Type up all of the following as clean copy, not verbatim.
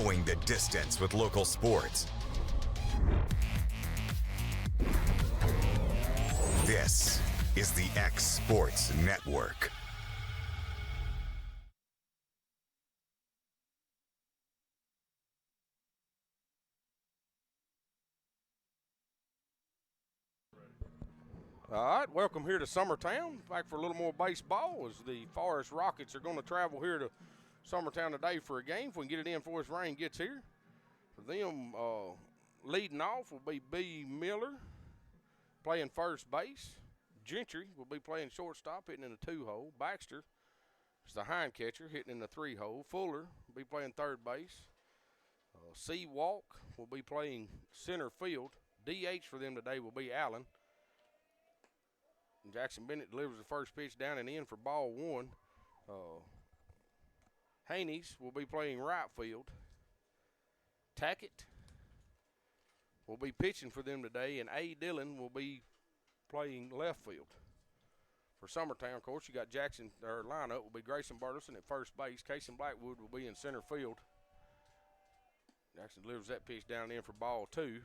going the distance with local sports. This is the X Sports Network. All right, welcome here to Summertown. Back for a little more baseball as the Forrest Rockets are going to travel here to Summertown today for a game. If we can get it in before this rain gets here. For them, leading off will be B. Miller playing first base. Gentry will be playing shortstop, hitting in the 2-hole. Baxter is the hind catcher, hitting in the 3-hole. Fuller will be playing third base. C. Walk will be playing center field. DH for them today will be Allen. Jackson Bennett delivers the first pitch down and in for ball one. Haney's will be playing right field. Tackett will be pitching for them today, and A. Dillon will be playing left field. For Summertown, of course, you got Jackson, their lineup will be Grayson Burleson at first base. Casey Blackwood will be in center field. Jackson delivers that pitch down and in for ball two.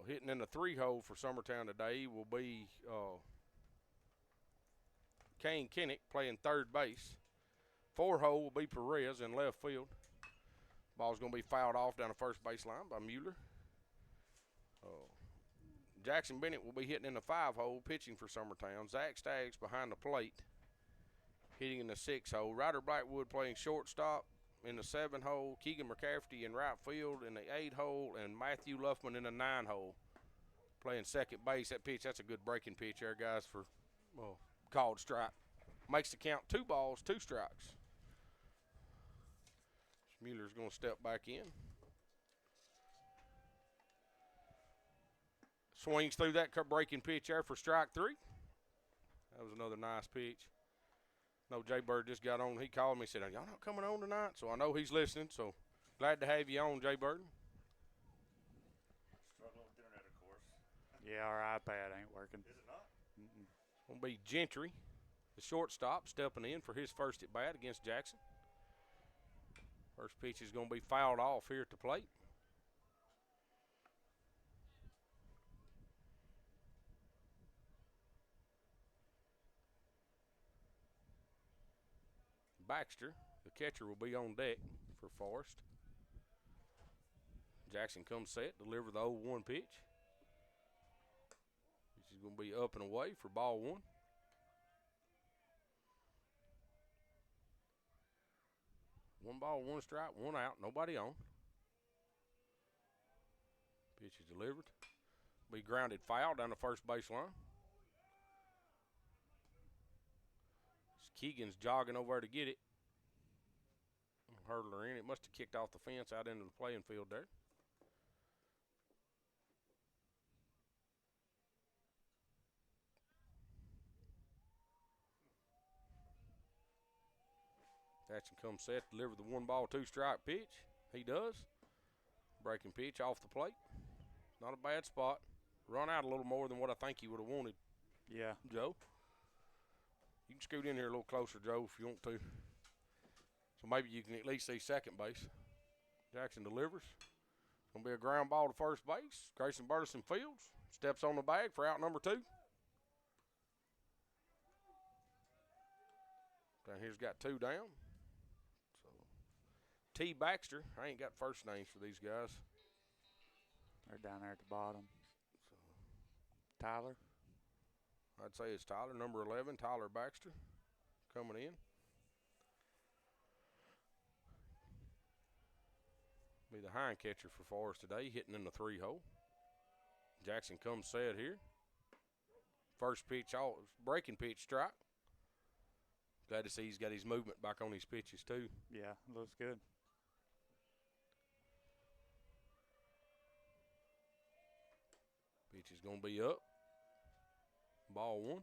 Hitting in the 3-hole for Summertown today will be Kane Kinnick playing third base. 4-hole will be Perez in left field. Ball's going to be fouled off down the first base line by Mueller. Jackson Bennett will be hitting in the 5-hole, pitching for Summertown. Zach Staggs behind the plate, hitting in the 6-hole. Ryder Blackwood playing shortstop in the 7-hole, Keegan McCafferty in right field in the 8-hole, and Matthew Luffman in the 9-hole playing second base. That pitch, that's a good breaking pitch there, guys, for called strike. Makes the count 2 balls, 2 strikes. Mueller's going to step back in. Swings through that breaking pitch there for strike 3. That was another nice pitch. No, Jay Bird just got on. He called me and said, "Y'all not coming on tonight?" So I know he's listening. So glad to have you on, Jay Bird. Struggling with internet, of course. Yeah, our iPad ain't working. Is it not? Mm-mm. It's going to be Gentry, the shortstop, stepping in for his first at bat against Jackson. First pitch is going to be fouled off here at the plate. Baxter, the catcher, will be on deck for Forrest. Jackson comes set, deliver the 0-1 pitch. This is going to be up and away for ball one. One ball, one strike, one out, nobody on. Pitch is delivered. Be grounded foul down the first baseline. Keegan's jogging over there to get it. Hurdler in. It must have kicked off the fence out into the playing field there. Jackson comes set, deliver the 1-ball, 2-strike pitch. He does. Breaking pitch off the plate. Not a bad spot. Run out a little more than what I think he would have wanted. Yeah. Joe. You can scoot in here a little closer, Joe, if you want to. So maybe you can at least see second base. Jackson delivers. It's going to be a ground ball to first base. Grayson Burleson fields. Steps on the bag for out number 2. Down here's got 2 down. So T. Baxter. I ain't got first names for these guys. They're down there at the bottom. So Tyler. I'd say it's Tyler, number 11, Tyler Baxter, coming in. Be the hind catcher for Forrest today, hitting in the 3-hole. Jackson comes set here. First pitch, breaking pitch strike. Glad to see he's got his movement back on his pitches too. Yeah, looks good. Pitch is going to be up. Ball one.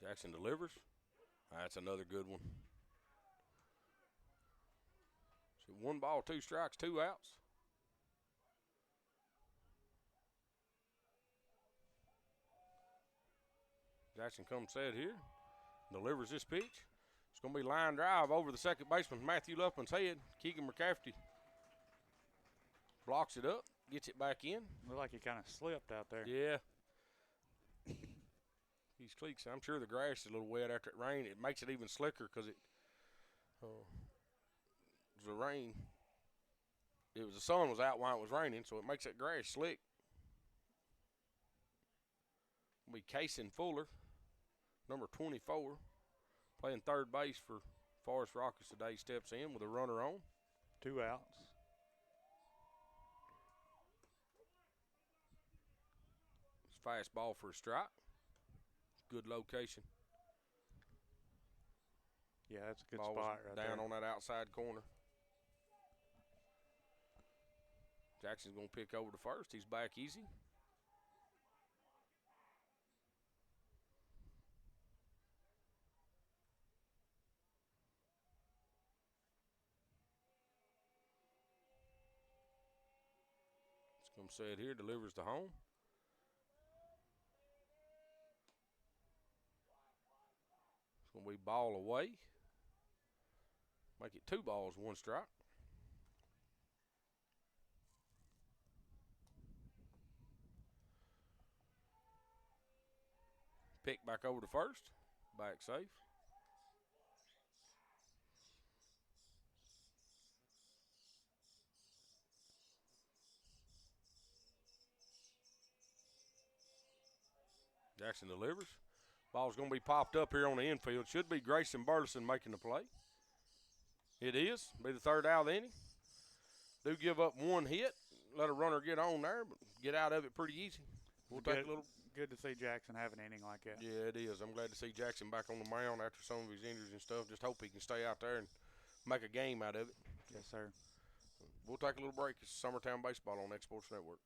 Jackson delivers. That's another good one. So 1 ball, 2 strikes, 2 outs. Jackson comes set here. Delivers this pitch. It's going to be line drive over the second baseman, Matthew Luffman's head. Keegan McCafferty blocks it up, gets it back in. Looked like he kind of slipped out there. Yeah. These cleats, I'm sure the grass is a little wet after it rained. It makes it even slicker because it was the rain. The sun was out while it was raining, so it makes that grass slick. It'll be Kason Fuller, number 24, playing third base for Forrest Rockets today. Steps in with a runner on. 2 outs. Fastball for a strike. Good location. Yeah, that's a good Ball spot right down there. on that outside corner. Jackson's going to pick over to first. He's back easy. It's going to set here, delivers to home. It's going to be ball away. Make it 2 balls, 1 strike. Pick back over to first. Back safe. Jackson delivers. Ball's going to be popped up here on the infield. Should be Grayson Burleson making the play. It is. Be the 3rd out of the inning. Do give up 1 hit. Let a runner get on there, but get out of it pretty easy. We'll take a little. Good to see Jackson have an inning like that. Yeah, it is. I'm glad to see Jackson back on the mound after some of his injuries and stuff. Just hope he can stay out there and make a game out of it. Yes, sir. We'll take a little break. It's Summertown Baseball on X Sports Network.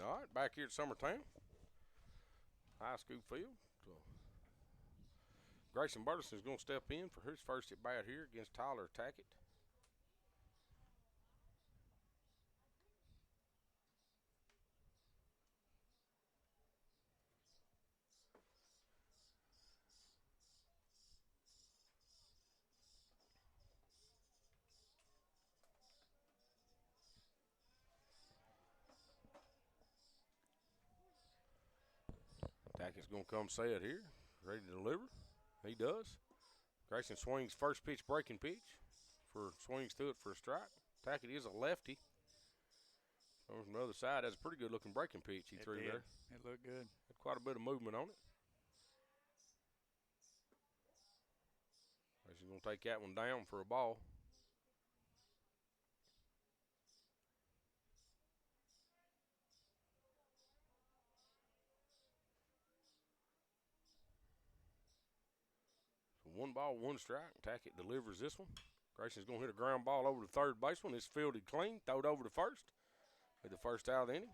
All right, back here at Summertown. High school field. So Grayson Burleson is going to step in for his first at bat here against Tyler Tackett. Tackett's going to come set here, ready to deliver. He does. Grayson swings first pitch, breaking pitch, swings to it for a strike. Tackett is a lefty. Over from the other side, that's a pretty good looking breaking pitch he threw there. It looked good. Had quite a bit of movement on it. She's going to take that one down for a ball. So 1 ball, 1 strike. Tackett delivers this one. Grayson's going to hit a ground ball over the third baseman. It's fielded clean. Throw it over to first. With the first out of the inning.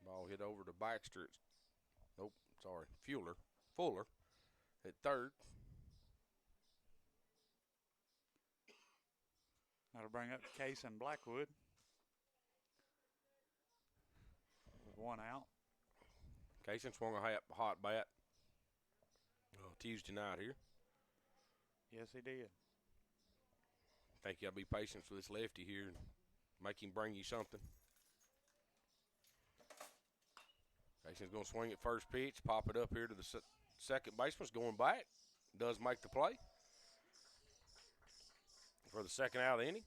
Ball hit over to Baxter. Nope, sorry, Fuller at third. That'll bring up Case and Blackwood with 1 out. Kaysen swung a hot bat Tuesday night here. Yes, he did. Think you got to be patient for this lefty here and make him bring you something. Kaysen's going to swing at first pitch, pop it up here to the second baseman's going back. Does make the play for the second out of the inning.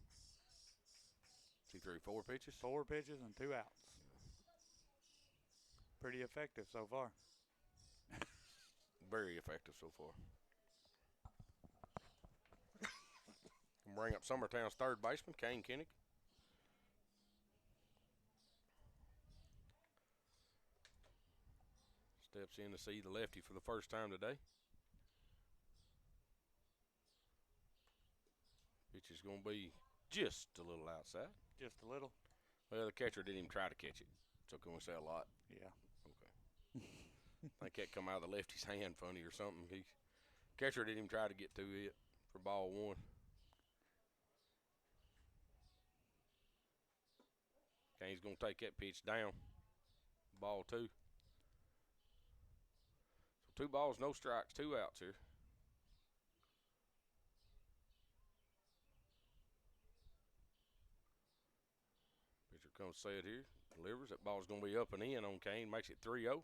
2, 3, 4 pitches. 4 pitches and 2 outs. Pretty effective so far. Very effective so far. Bring up Summertown's third baseman, Kane Kinnick. Steps in to see the lefty for the first time today. Pitch is going to be just a little outside. Just a little? Well, the catcher didn't even try to catch it. So can we say a lot? Yeah. Okay. I think that come out of the lefty's hand funny or something. Catcher didn't even try to get to it for ball 1. Kane's going to take that pitch down. Ball 2. So 2 balls, no strikes, 2 outs here. Pitcher comes set here, delivers. That ball's going to be up and in on Kane, makes it 3-0.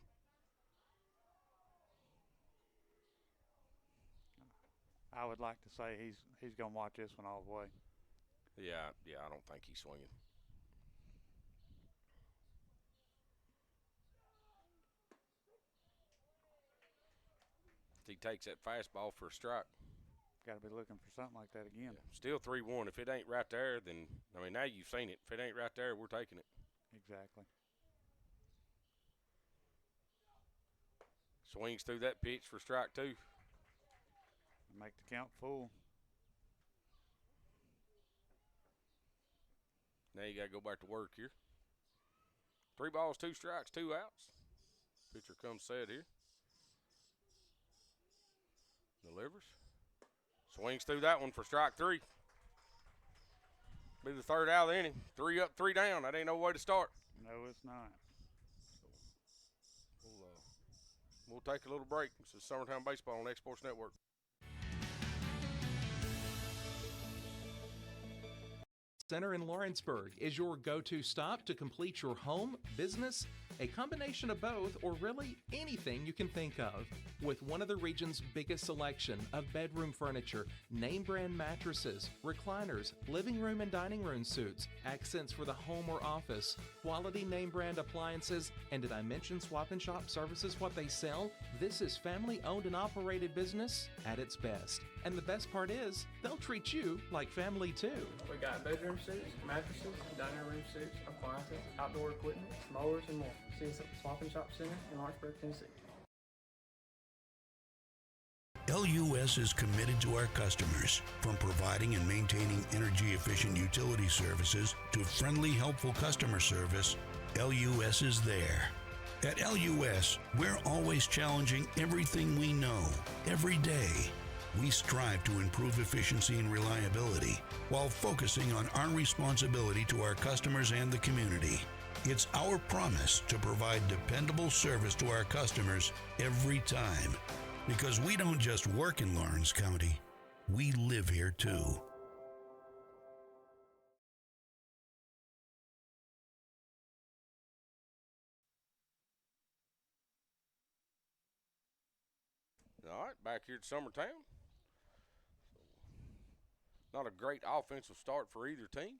I would like to say he's going to watch this one all the way. Yeah, I don't think he's swinging. He takes that fastball for a strike. Got to be looking for something like that again. Yeah. Still 3-1. If it ain't right there, then, I mean, now you've seen it. If it ain't right there, we're taking it. Exactly. Swings through that pitch for strike 2. Make the count full. Now you got to go back to work here. 3 balls, 2 strikes, 2 outs. Pitcher comes set here. Delivers. Swings through that one for strike 3. Be the third out of the inning. 3 up, 3 down. That ain't no way to start. No, it's not. We'll take a little break. This is Summertown Baseball on X Sports Network. Center in Lawrenceburg is your go-to stop to complete your home, business, a combination of both, or really anything you can think of. With one of the region's biggest selection of bedroom furniture, name brand mattresses, recliners, living room and dining room suites, accents for the home or office, quality name brand appliances, and did I mention Swap and Shop Services what they sell? This is family owned and operated business at its best. And the best part is, they'll treat you like family too. We got bedroom suites, mattresses, dining room suites, appliances, outdoor equipment, mowers, and more. See us at Swap and Shop Center in Lawrenceburg, Tennessee. LUS is committed to our customers, from providing and maintaining energy-efficient utility services to friendly, helpful customer service. LUS is there. At LUS, we're always challenging everything we know, every day. We strive to improve efficiency and reliability while focusing on our responsibility to our customers and the community. It's our promise to provide dependable service to our customers every time. Because we don't just work in Lawrence County, we live here too. All right, back here at Summertown. Not a great offensive start for either team.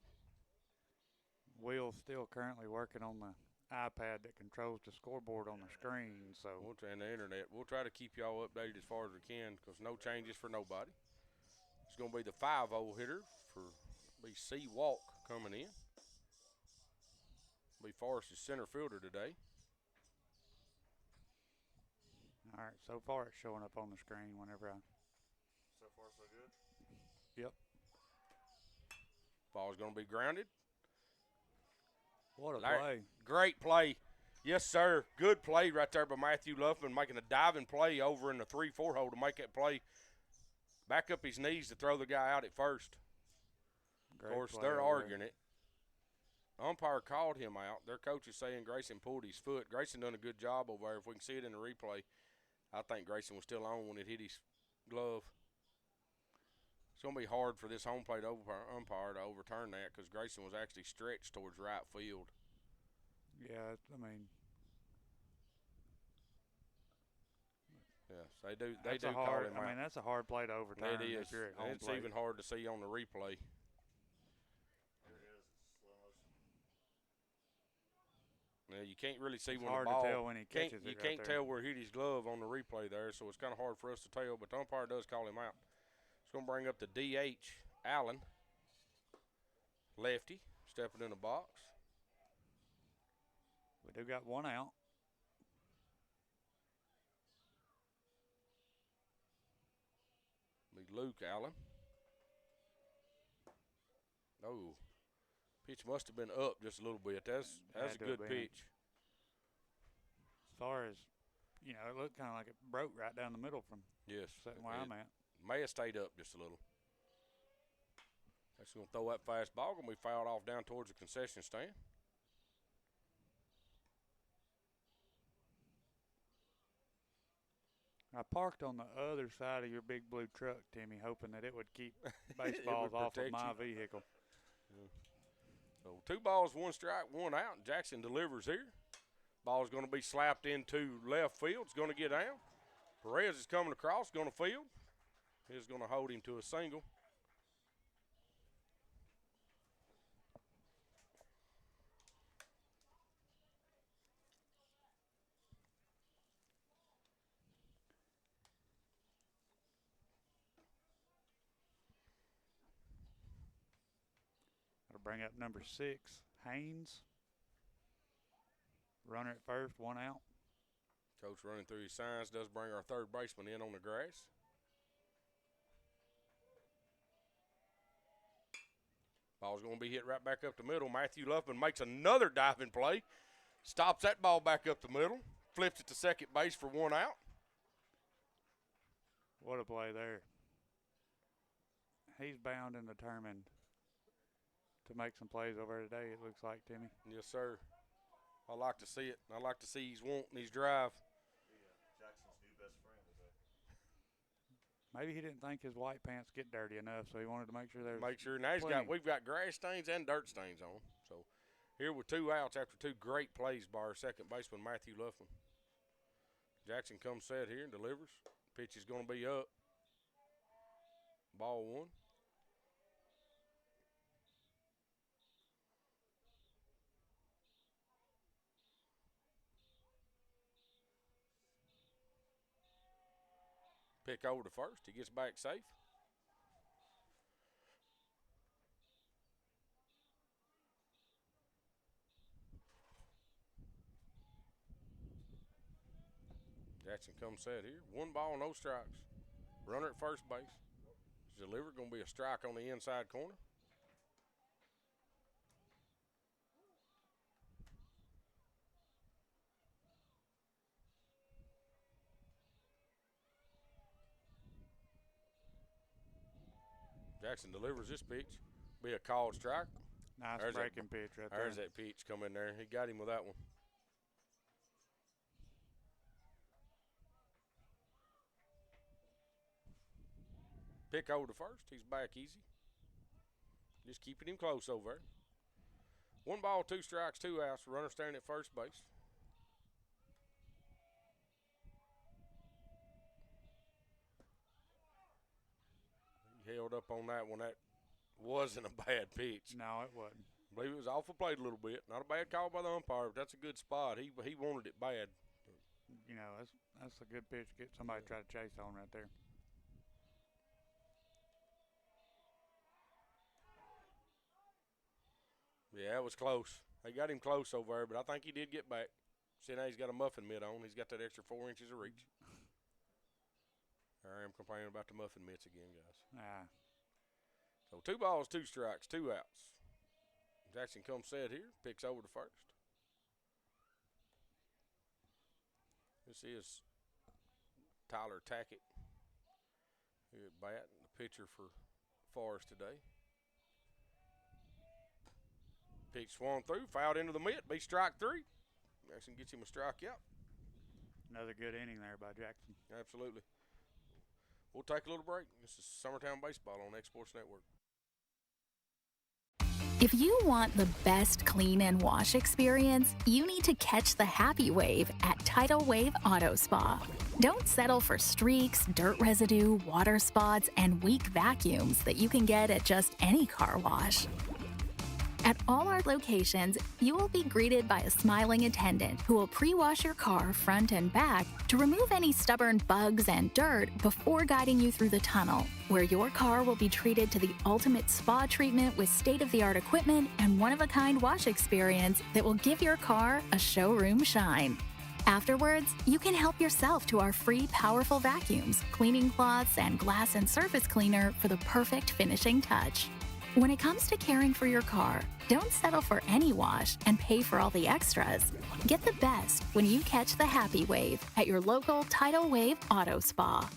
Will's still currently working on the iPad that controls the scoreboard on the screen. So And the internet. We'll try to keep y'all updated as far as we can because no changes for nobody. It's going to be the 5-0 hitter for C. Walk coming in. Be Forrest's center fielder today. all right, so far it's showing up on the screen whenever I. So far, so good. Yep. Ball's going to be grounded. What a play! Great play. Yes, sir. Good play right there by Matthew Luffman, making a diving play over in the 3-4 hole to make that play. Back up his knees to throw the guy out at first. Great Of course, play they're over arguing it. Umpire called him out. Their coach is saying Grayson pulled his foot. Grayson done a good job over there. If we can see it in the replay, I think Grayson was still on when it hit his glove. It's going to be hard for this home plate umpire to overturn that because Grayson was actually stretched towards right field. Yeah, I mean. Yes, they do call hard, him out. I mean, that's a hard play to overturn. It is. If you're at home It's plate. even hard to see on the replay. Here it is. It's slow motion. Yeah, you can't really see It's when hard the ball. to tell when he catches You it. can't right there. tell where he hit his glove on the replay there, so it's kind of hard for us to tell. But the umpire does call him out. It's going to bring up the DH Allen, lefty, stepping in the box. We do got one out. Be Luke Allen. Oh, pitch must have been up just a little bit. That's Had a to good have been. pitch. As far as, it looked kind of like it broke right down the middle from Yes, sitting where I'm at. May have stayed up just a little. That's going to throw that fastball. Going to be fouled off down towards the concession stand. I parked on the other side of your big blue truck, Timmy, hoping that it would keep baseballs off of protect my you. vehicle. So 2 balls, 1 strike, 1 out. Jackson delivers here. Ball's going to be slapped into left field. It's going to get down. Perez is coming across, going to field. He's going to hold him to a single. That'll bring up number 6, Haynes. Runner at first, 1 out. Coach running through his signs does bring our third baseman in on the grass. Ball's going to be hit right back up the middle. Matthew Luffman makes another diving play. Stops that ball back up the middle. Flips it to second base for 1 out. What a play there. He's bound and determined to make some plays over today, it looks like, Timmy. Yes, sir. I like to see it. I like to see his want and his drive. Jackson's new best friend today. Maybe he didn't think his white pants get dirty enough, so he wanted to make sure there's Make sure. Now we've got grass stains and dirt stains on. So here with 2 outs after 2 great plays by our second baseman, Matthew Luffman. Jackson comes set here and delivers. Pitch is going to be up. Ball 1. Pick over to first. He gets back safe. Jackson comes set here. 1 ball, no strikes. Runner at first base. Delivered, going to be a strike on the inside corner. Jackson delivers this pitch. Be a called strike. nice There's breaking pitch right there. There's that pitch come in there. He got him with that one. Pick over to first. He's back easy. Just keeping him close over there. 1 ball, 2 strikes, 2 outs. Runner standing at first base. He held up on that one. That wasn't a bad pitch. No, it wasn't. I believe it was off the plate a little bit. Not a bad call by the umpire, but that's a good spot. He wanted it bad. You know, that's a good pitch to get somebody to try to chase on right there. Yeah, it was close. They got him close over there, but I think he did get back. See, now he's got a muffin mitt on. He's got that extra 4 inches of reach. I am complaining about the muffin mitts again, guys. So 2 balls, 2 strikes, 2 outs. Jackson comes set here, picks over to first. This is Tyler Tackett here at bat, the pitcher for Forrest today. Pitch swung through, fouled into the mitt, be strike 3. Jackson gets him a strikeout. Another good inning there by Jackson. Absolutely. We'll take a little break. This is Summertown Baseball on X Sports Network. If you want the best clean and wash experience, you need to catch the happy wave at Tidal Wave Auto Spa. Don't settle for streaks, dirt residue, water spots, and weak vacuums that you can get at just any car wash. At all our locations, you will be greeted by a smiling attendant who will pre-wash your car front and back to remove any stubborn bugs and dirt before guiding you through the tunnel, where your car will be treated to the ultimate spa treatment with state-of-the-art equipment and one-of-a-kind wash experience that will give your car a showroom shine. Afterwards, you can help yourself to our free powerful vacuums, cleaning cloths, and glass and surface cleaner for the perfect finishing touch. When it comes to caring for your car, don't settle for any wash and pay for all the extras. Get the best when you catch the happy wave at your local Tidal Wave Auto Spa.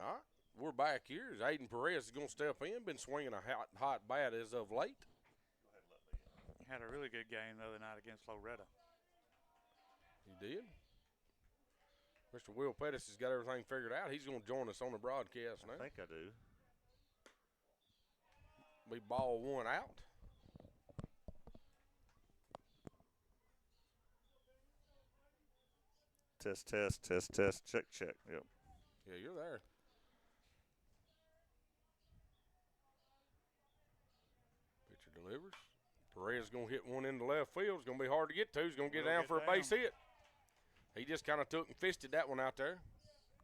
All right, we're back here. As Aiden Perez is going to step in. Been swinging a hot bat as of late. Had a really good game the other night against Loretta. He did. Mr. Will Pettis has got everything figured out. He's going to join us on the broadcast now. I think I do. Be ball 1 out. Test, test, test, test, check, check. Yep. Yeah, you're there. Pitcher delivers. Perez is going to hit one into left field. It's going to be hard to get to. He's going to get down for a base hit. He just kind of took and fisted that one out there.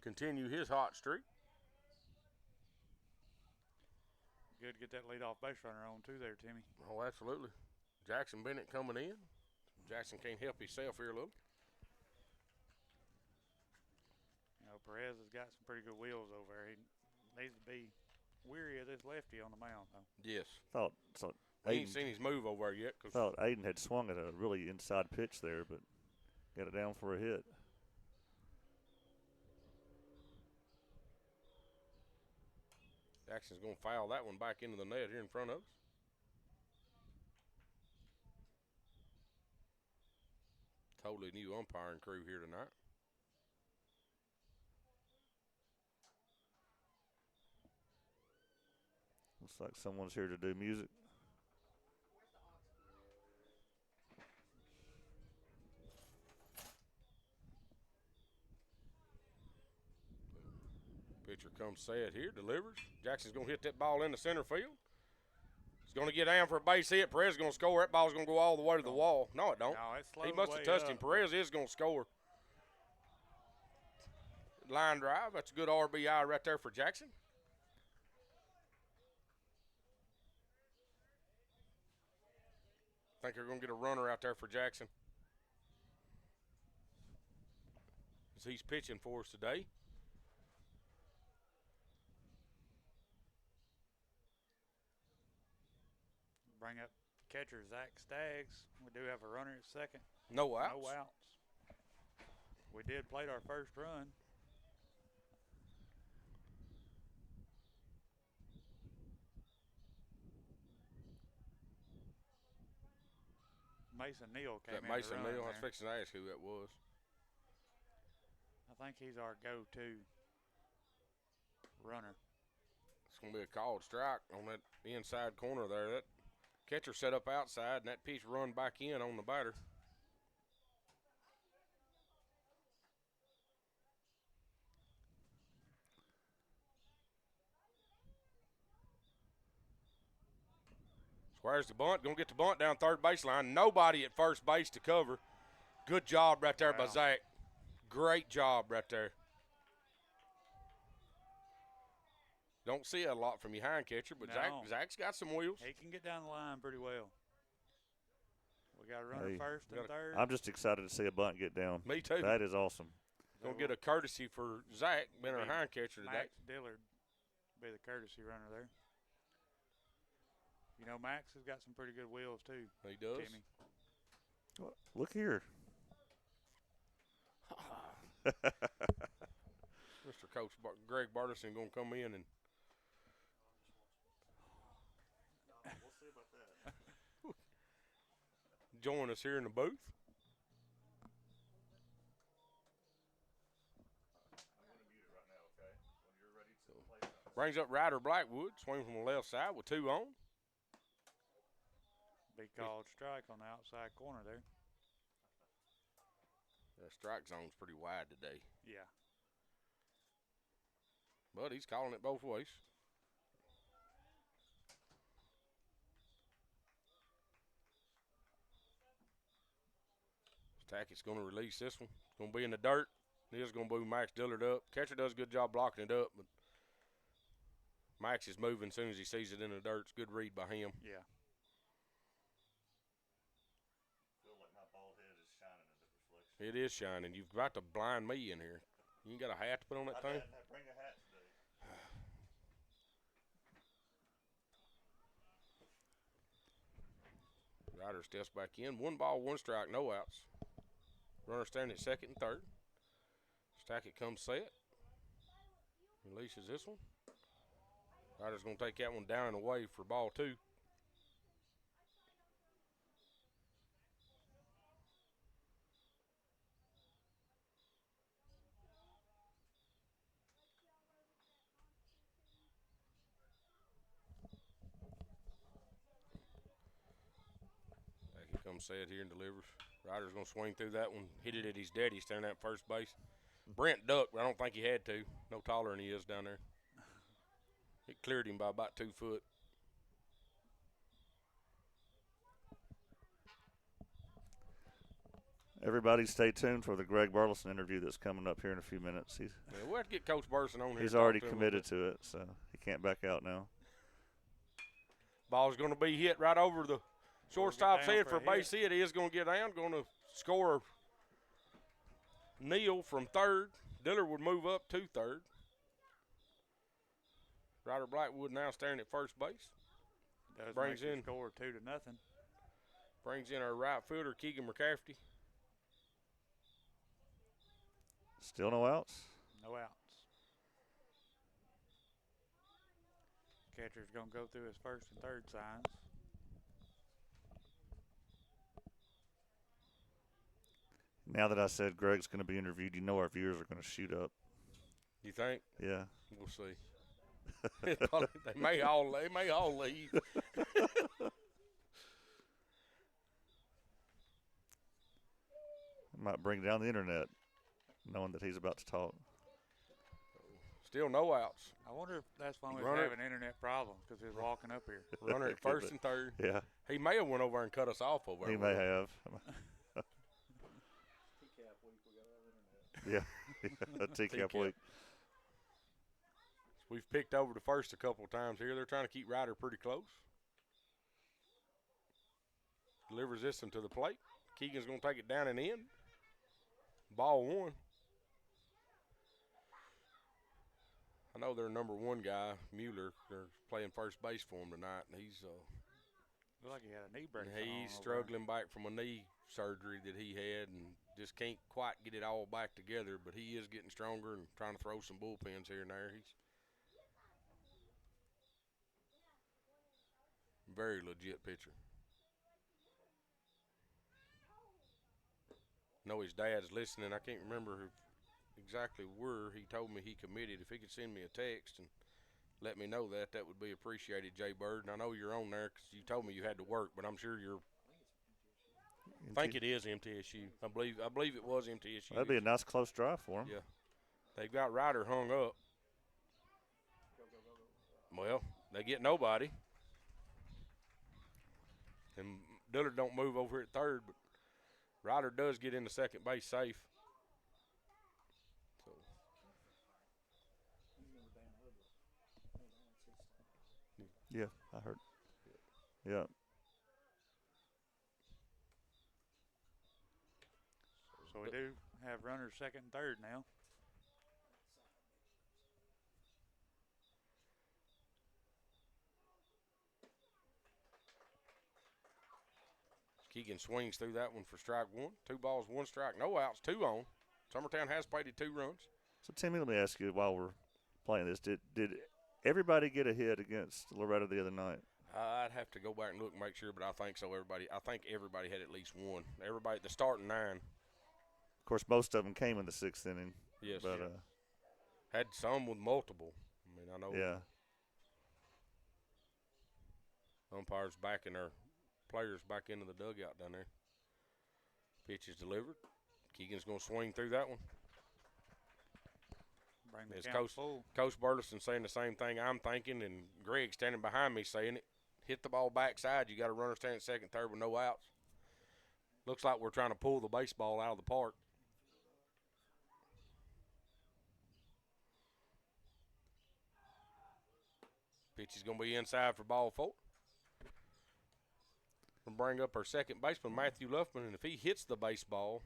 Continue his hot streak. Good to get that leadoff base runner on too there, Timmy. Oh, absolutely. Jackson Bennett coming in. Jackson can't help himself here a little. You know, Perez has got some pretty good wheels over there. He needs to be weary of this lefty on the mound, though. Yes. Thought He ain't seen his move over there yet. thought Aiden had swung at a really inside pitch there, but got it down for a hit. Jackson's going to foul that one back into the net here in front of us. Totally new umpiring crew here tonight. Looks like someone's here to do music. Pitcher comes set here, delivers. Jackson's going to hit that ball into center field. He's going to get down for a base hit. Perez is going to score. That ball's going to go all the way to the wall. No, it don't. No, it slowed He must have way touched up. him. Perez is going to score. line drive. That's a good RBI right there for Jackson. I think they're going to get a runner out there for Jackson. As he's pitching for us today. Bring up catcher Zach Staggs. We do have a runner at second. No outs. No outs. We did plate our first run. Mason Neal came in. Mason to run Neal. I there. was fixing to ask who that was. I think he's our go-to runner. It's going to be a called strike on that inside corner there. That catcher set up outside, and that pitch run back in on the batter. Squares the bunt. Going to get the bunt down third baseline. Nobody at first base to cover. Good job right there by Zach. Great job right there. Don't see it a lot from your hind catcher, but No. Zach's got some wheels. He can get down the line pretty well. We got a runner first and third. I'm just excited to see a bunt get down. Me too. That is awesome. Going to get a courtesy for Zach, being our hind catcher today. Max Dillard be the courtesy runner there. You know, Max has got some pretty good wheels too. He does. Timmy. Look here. Mr. Coach Greg Bartison going to come in and We'll see about that. join us here in the booth. Brings up Ryder Blackwood, swing from the left side with 2 on. Big called strike on the outside corner there. The strike zone's pretty wide today. Yeah. But he's calling it both ways. Tackett's going to release this one. It's going to be in the dirt. He is going to move Max Dillard up. Catcher does a good job blocking it up, but Max is moving as soon as he sees it in the dirt. It's a good read by him. Yeah. It is shining. You've got to blind me in here. You ain't got a hat to put on that thing? Bring a hat today. Ryder steps back in. 1 ball, 1 strike, no outs. Runner standing at second and third. Stackett comes set. Releases this one. Ryder's going to take that one down and away for ball 2. Comes set here and delivers. Ryder's going to swing through that one. Hit it at his daddy standing at first base. Brent ducked, but I don't think he had to. No taller than he is down there. It cleared him by about 2 foot. Everybody stay tuned for the Greg Burleson interview that's coming up here in a few minutes. We'll have to get Coach Burson on here. He's already committed to it, so he can't back out now. Ball's going to be hit right over the shortstop's head for a base hit. He is going to get down, going to score Neal from third. Dillard would move up to third. Ryder Blackwood now staring at first base. Brings in score 2-0. Brings in our right fielder, Keegan McCafferty. Still no outs? No outs. Catcher's going to go through his first and third signs. Now that I said Greg's going to be interviewed, you know our viewers are going to shoot up. You think? Yeah. We'll see. they may all leave. Might bring down the internet, knowing that he's about to talk. Still no outs. I wonder if that's why we're having internet problems, because he's walking up here. Runner at first and third. Yeah. He may have went over and cut us off over there. He may have. Yeah. T-cap week. We've picked over the first a couple of times here. They're trying to keep Ryder pretty close. Delivers this one to the plate. Keegan's going to take it down and in. Ball one. I know their number one guy, Mueller, they're playing first base for him tonight, and he's Looked like he had a knee brace. he's struggling back from a knee surgery that he had and just can't quite get it all back together, but he is getting stronger and trying to throw some bullpens here and there. He's a very legit pitcher. I know his dad's listening. I can't remember exactly where he told me he committed. If he could send me a text and let me know that, that would be appreciated, Jay Bird. And I know you're on there because you told me you had to work, but I'm sure you're. I think it is MTSU. I believe it was MTSU. That'd be a nice close drive for him. Yeah. They've got Ryder hung up. Well, they get nobody. And Dillard don't move over here at third, but Ryder does get into second base safe. So. Yeah, I heard. Yeah. So we do have runners second and third now. Keegan swings through that one for strike one. 2 balls, 1 strike, no outs, 2 on. Summertown has plated 2 runs. So, Timmy, let me ask you while we're playing this, did everybody get a hit against Loretta the other night? I'd have to go back and look and make sure, but I think so. I think everybody had at least one. Everybody, the starting 9. Of course, most of them came in the 6th inning. Yes. But, had some with multiple. I mean, I know. Yeah. Umpires backing their players back into the dugout down there. Pitch is delivered. Keegan's going to swing through that one. Bring the As count full. Coach Burleson saying the same thing I'm thinking, and Greg standing behind me saying it. Hit the ball backside. You got a runner standing second, third with no outs. Looks like we're trying to pull the baseball out of the park. Pitch is going to be inside for ball 4. We'll bring up our second baseman, Matthew Luffman, and if he hits the baseball,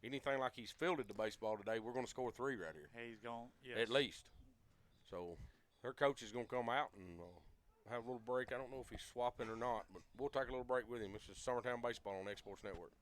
anything like he's fielded the baseball today, we're going to score 3 right here. He's going, yes. At least. So their coach is going to come out and have a little break. I don't know if he's swapping or not, but we'll take a little break with him. This is Summertown Baseball on X Sports Network.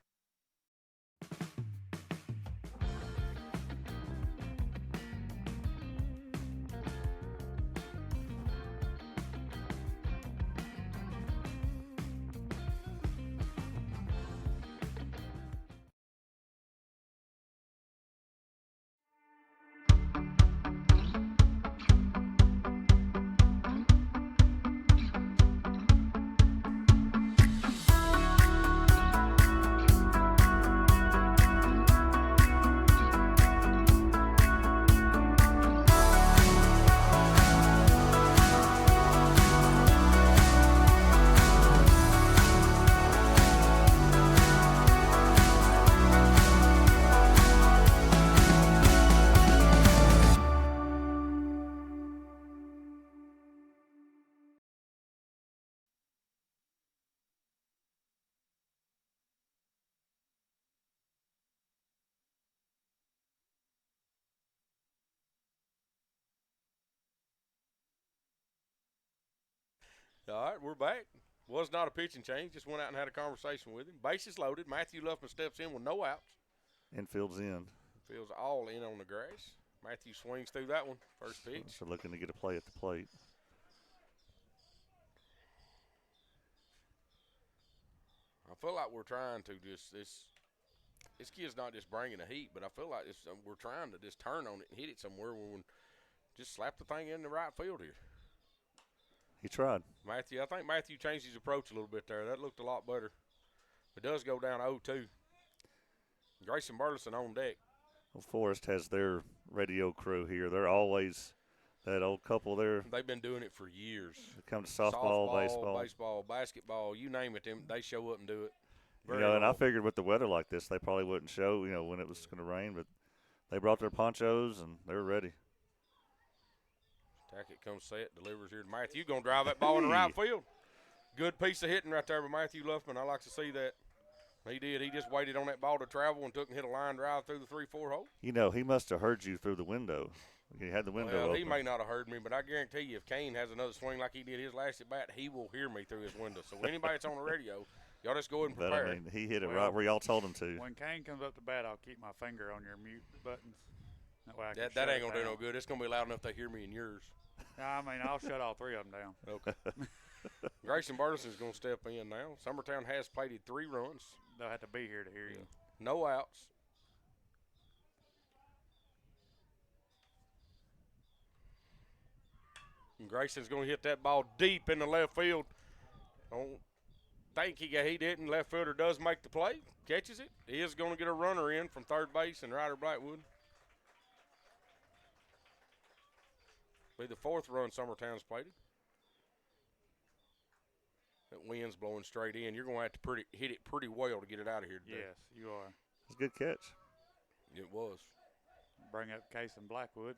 All right, we're back. Was not a pitching change. Just went out and had a conversation with him. Bases loaded. Matthew Luffman steps in with no outs. Infield's in. Feels all in on the grass. Matthew swings through that one. First pitch. So looking to get a play at the plate. I feel like we're trying to just this kid's not just bringing the heat, but I feel like we're trying to just turn on it and hit it somewhere when we just slap the thing in the right field here. He tried. Matthew, I think Matthew changed his approach a little bit there. That looked a lot better. It does go down 0-2. Grayson Burleson on deck. Well, Forrest has their radio crew here. They're always that old couple there. They've been doing it for years. They come to softball, baseball, basketball, you name it. They show up and do it. And I figured with the weather like this, they probably wouldn't show, when it was going to rain, but They brought their ponchos, and they're ready. Tackett comes set, delivers here to Matthew. Going to drive that ball in the right field. Good piece of hitting right there by Matthew Luffman. I like to see that. He did. He just waited on that ball to travel and took and hit a line drive through the 3-4 hole. You know, he must have heard you through the window. He had the window open. He may not have heard me, but I guarantee you if Kane has another swing like he did his last at bat, he will hear me through his window. So anybody that's on the radio, y'all just go ahead and prepare. But, I mean, he hit it right where y'all told him to. When Kane comes up to bat, I'll keep my finger on your mute buttons. That way I can that shut ain't it going to do down. no good. It's going to be loud enough they hear me in yours. I mean, I'll shut all three of them down. Okay. Grayson Burleson's going to step in now. Summertown has plated 3 runs. They'll have to be here to hear you. No outs. And Grayson's going to hit that ball deep in the left field. Don't think he didn't. Left fielder does make the play. Catches it. He is going to get a runner in from third base and Ryder Blackwood. Be the 4th run Summertown's played. That wind's blowing straight in. You're going to have to hit it pretty well to get it out of here today. Yes, you are. It's a good catch. It was. Bring up Case and Blackwood.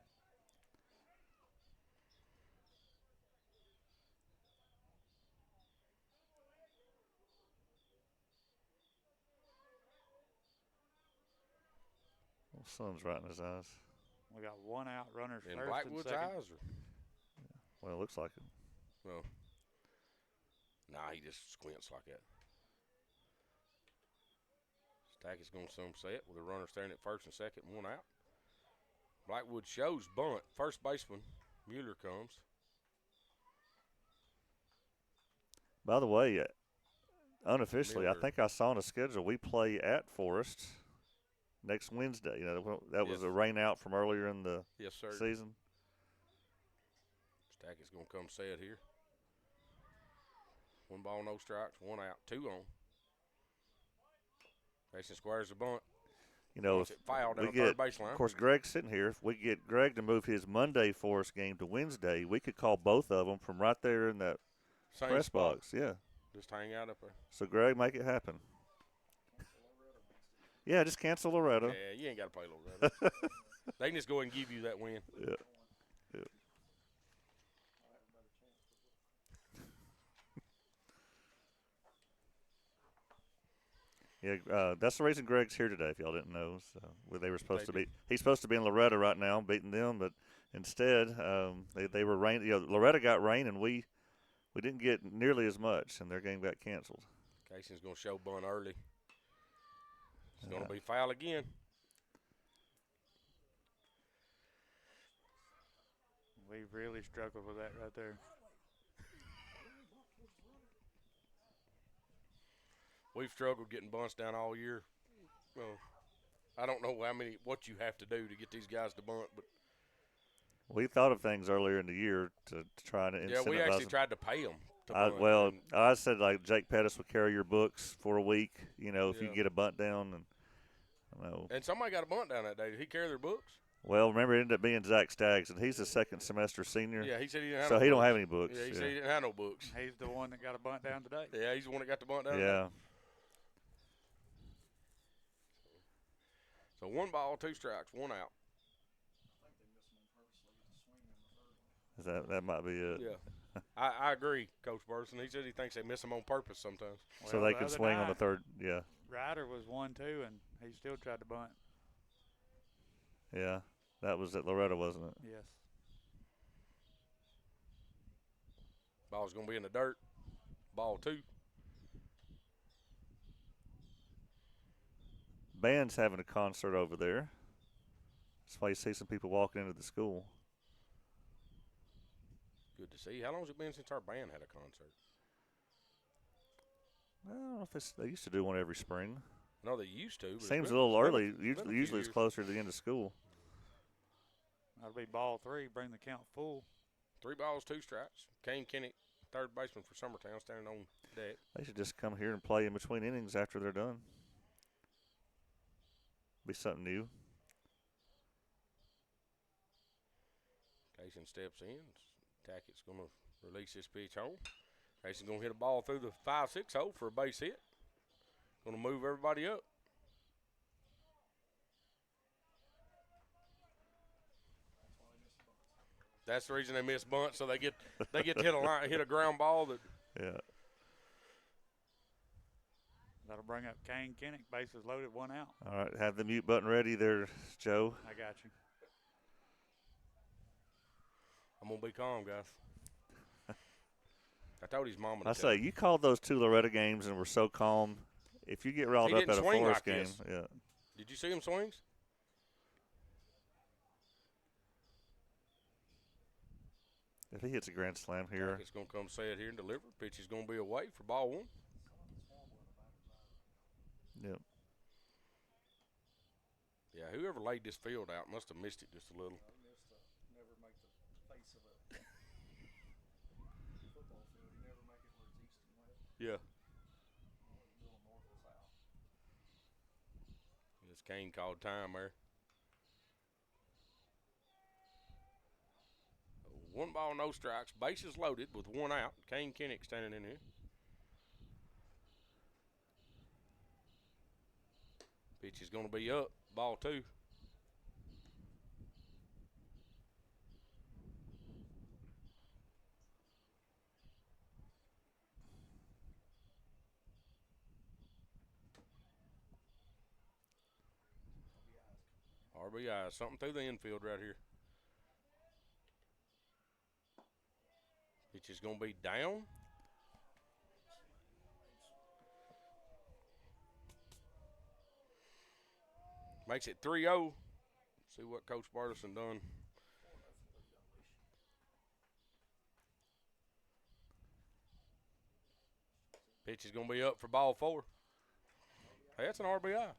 The sun's right in his eyes. We got 1 out, runners In first Blackwood's and second. eyes? Or? Well, it looks like it. Well, nah, he just squints like that. Stackett's going to some set with a runner standing at first and second, 1 out. Blackwood shows bunt. First baseman, Mueller comes. By the way, unofficially, Miller. I think I saw on the schedule we play at Forrest next Wednesday. You know, that was Yes. a rain out from earlier in the Yes, sir. season. Stackett's going to come set here. 1 ball, no strikes, 1 out, 2 on. Mason squares the bunt. You know, Wants it fouled down we the third get, baseline. of course, Greg's sitting here. If we get Greg to move his Monday Forrest game to Wednesday, we could call both of them from right there in that Same press spot. box. Yeah. Just hang out up there. So, Greg, make it happen. Yeah, just cancel Loretto. Yeah, you ain't got to play Loretta. They can just go ahead and give you that win. Yeah. Yeah. Yeah, that's the reason Greg's here today. If y'all didn't know, so they were supposed to be. He's supposed to be in Loretta right now, beating them, but instead, they were rain. You know, Loretta got rain, and we didn't get nearly as much, and their game got canceled. Casey's going to show bunt early. It's going to be foul again. We really struggled with that right there. We've struggled getting bunts down all year. Well, I don't know what you have to do to get these guys to bunt, but We thought of things earlier in the year to try to incentivize yeah, we actually them. tried to pay them. To bunt. Well, And I said like Jake Pettis would carry your books for a week. You know, if you Yeah. get a bunt down, and I know. and somebody got a bunt down that day. Did he carry their books? Well, remember it ended up being Zach Staggs, and he's a second semester senior. Yeah, he said he didn't have So no he don't books. have any books. Yeah, he said he didn't have no books. He's the one that got a bunt down today. Yeah, he's the one that got the bunt down. Yeah. So 1 ball, 2 strikes, 1 out. That might be it. Yeah, I agree, Coach Burson. He said he thinks they miss him on purpose sometimes. So Well, they the can other swing on the night, third. Yeah. Ryder was 1-2, and he still tried to bunt. Yeah. That was at Loretta, wasn't it? Yes. Ball's going to be in the dirt. Ball 2. Band's having a concert over there. That's why you see some people walking into the school. Good to see. How long has it been since our band had a concert? I don't know if they used to do one every spring. No, they used to. But it's Seems been- a little it's been early. it's been a few Usually it's years. closer to the end of school. That'll be ball 3. Bring the count full. 3 balls, 2 strikes. Kane Kinnick, third baseman for Summertown, standing on deck. They should just come here and play in between innings after they're done. Be something new. Casey steps in. Tackett's going to release this pitch home. Casey's going to hit a ball through the 5-6 hole for a base hit. Going to move everybody up. That's the reason they miss bunts, so they get to hit a ground ball that. Yeah. That'll bring up Kane Kinnick, bases loaded, 1 out. All right, have the mute button ready there, Joe. I got you. I'm gonna be calm, guys. I told his mama. I say you called those 2 Loretta games and were so calm. If you get riled He up didn't at a swing Forrest like game, this. yeah. Did you see him swings? If he hits a grand slam here, It's gonna come set here and deliver. Pitch is gonna be away for ball 1. yep. Yeah, whoever laid this field out must have missed it just a little. Yeah. This Kane called time there. 1 ball, no strikes. Bases loaded with 1 out. Kane Kinnick standing in here. Pitch is going to be up. Ball 2. RBI, something through the infield right here. Pitch is going to be down. Makes it 3-0. See what Coach Bartleson done. Pitch is going to be up for ball 4. Hey, that's an RBI.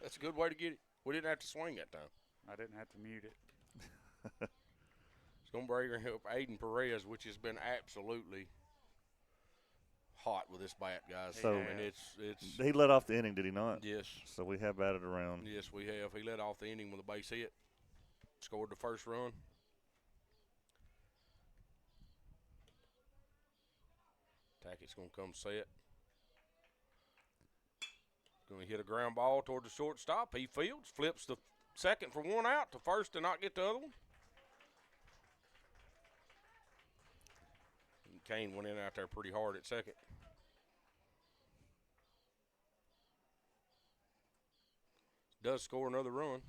That's a good way to get it. We didn't have to swing that time. I didn't have to mute it. It's going to bring up Aiden Perez, which has been absolutely hot with this bat, guys. So, I mean, it's he let off the inning, did he not? Yes. So we have batted around. Yes, we have. He led off the inning with a base hit. Scored the first run. Tackett's going to come set. Going to hit a ground ball toward the shortstop. He fields, flips the second for 1 out to first to not get the other one. And Kane went in out there pretty hard at second. Does score another run.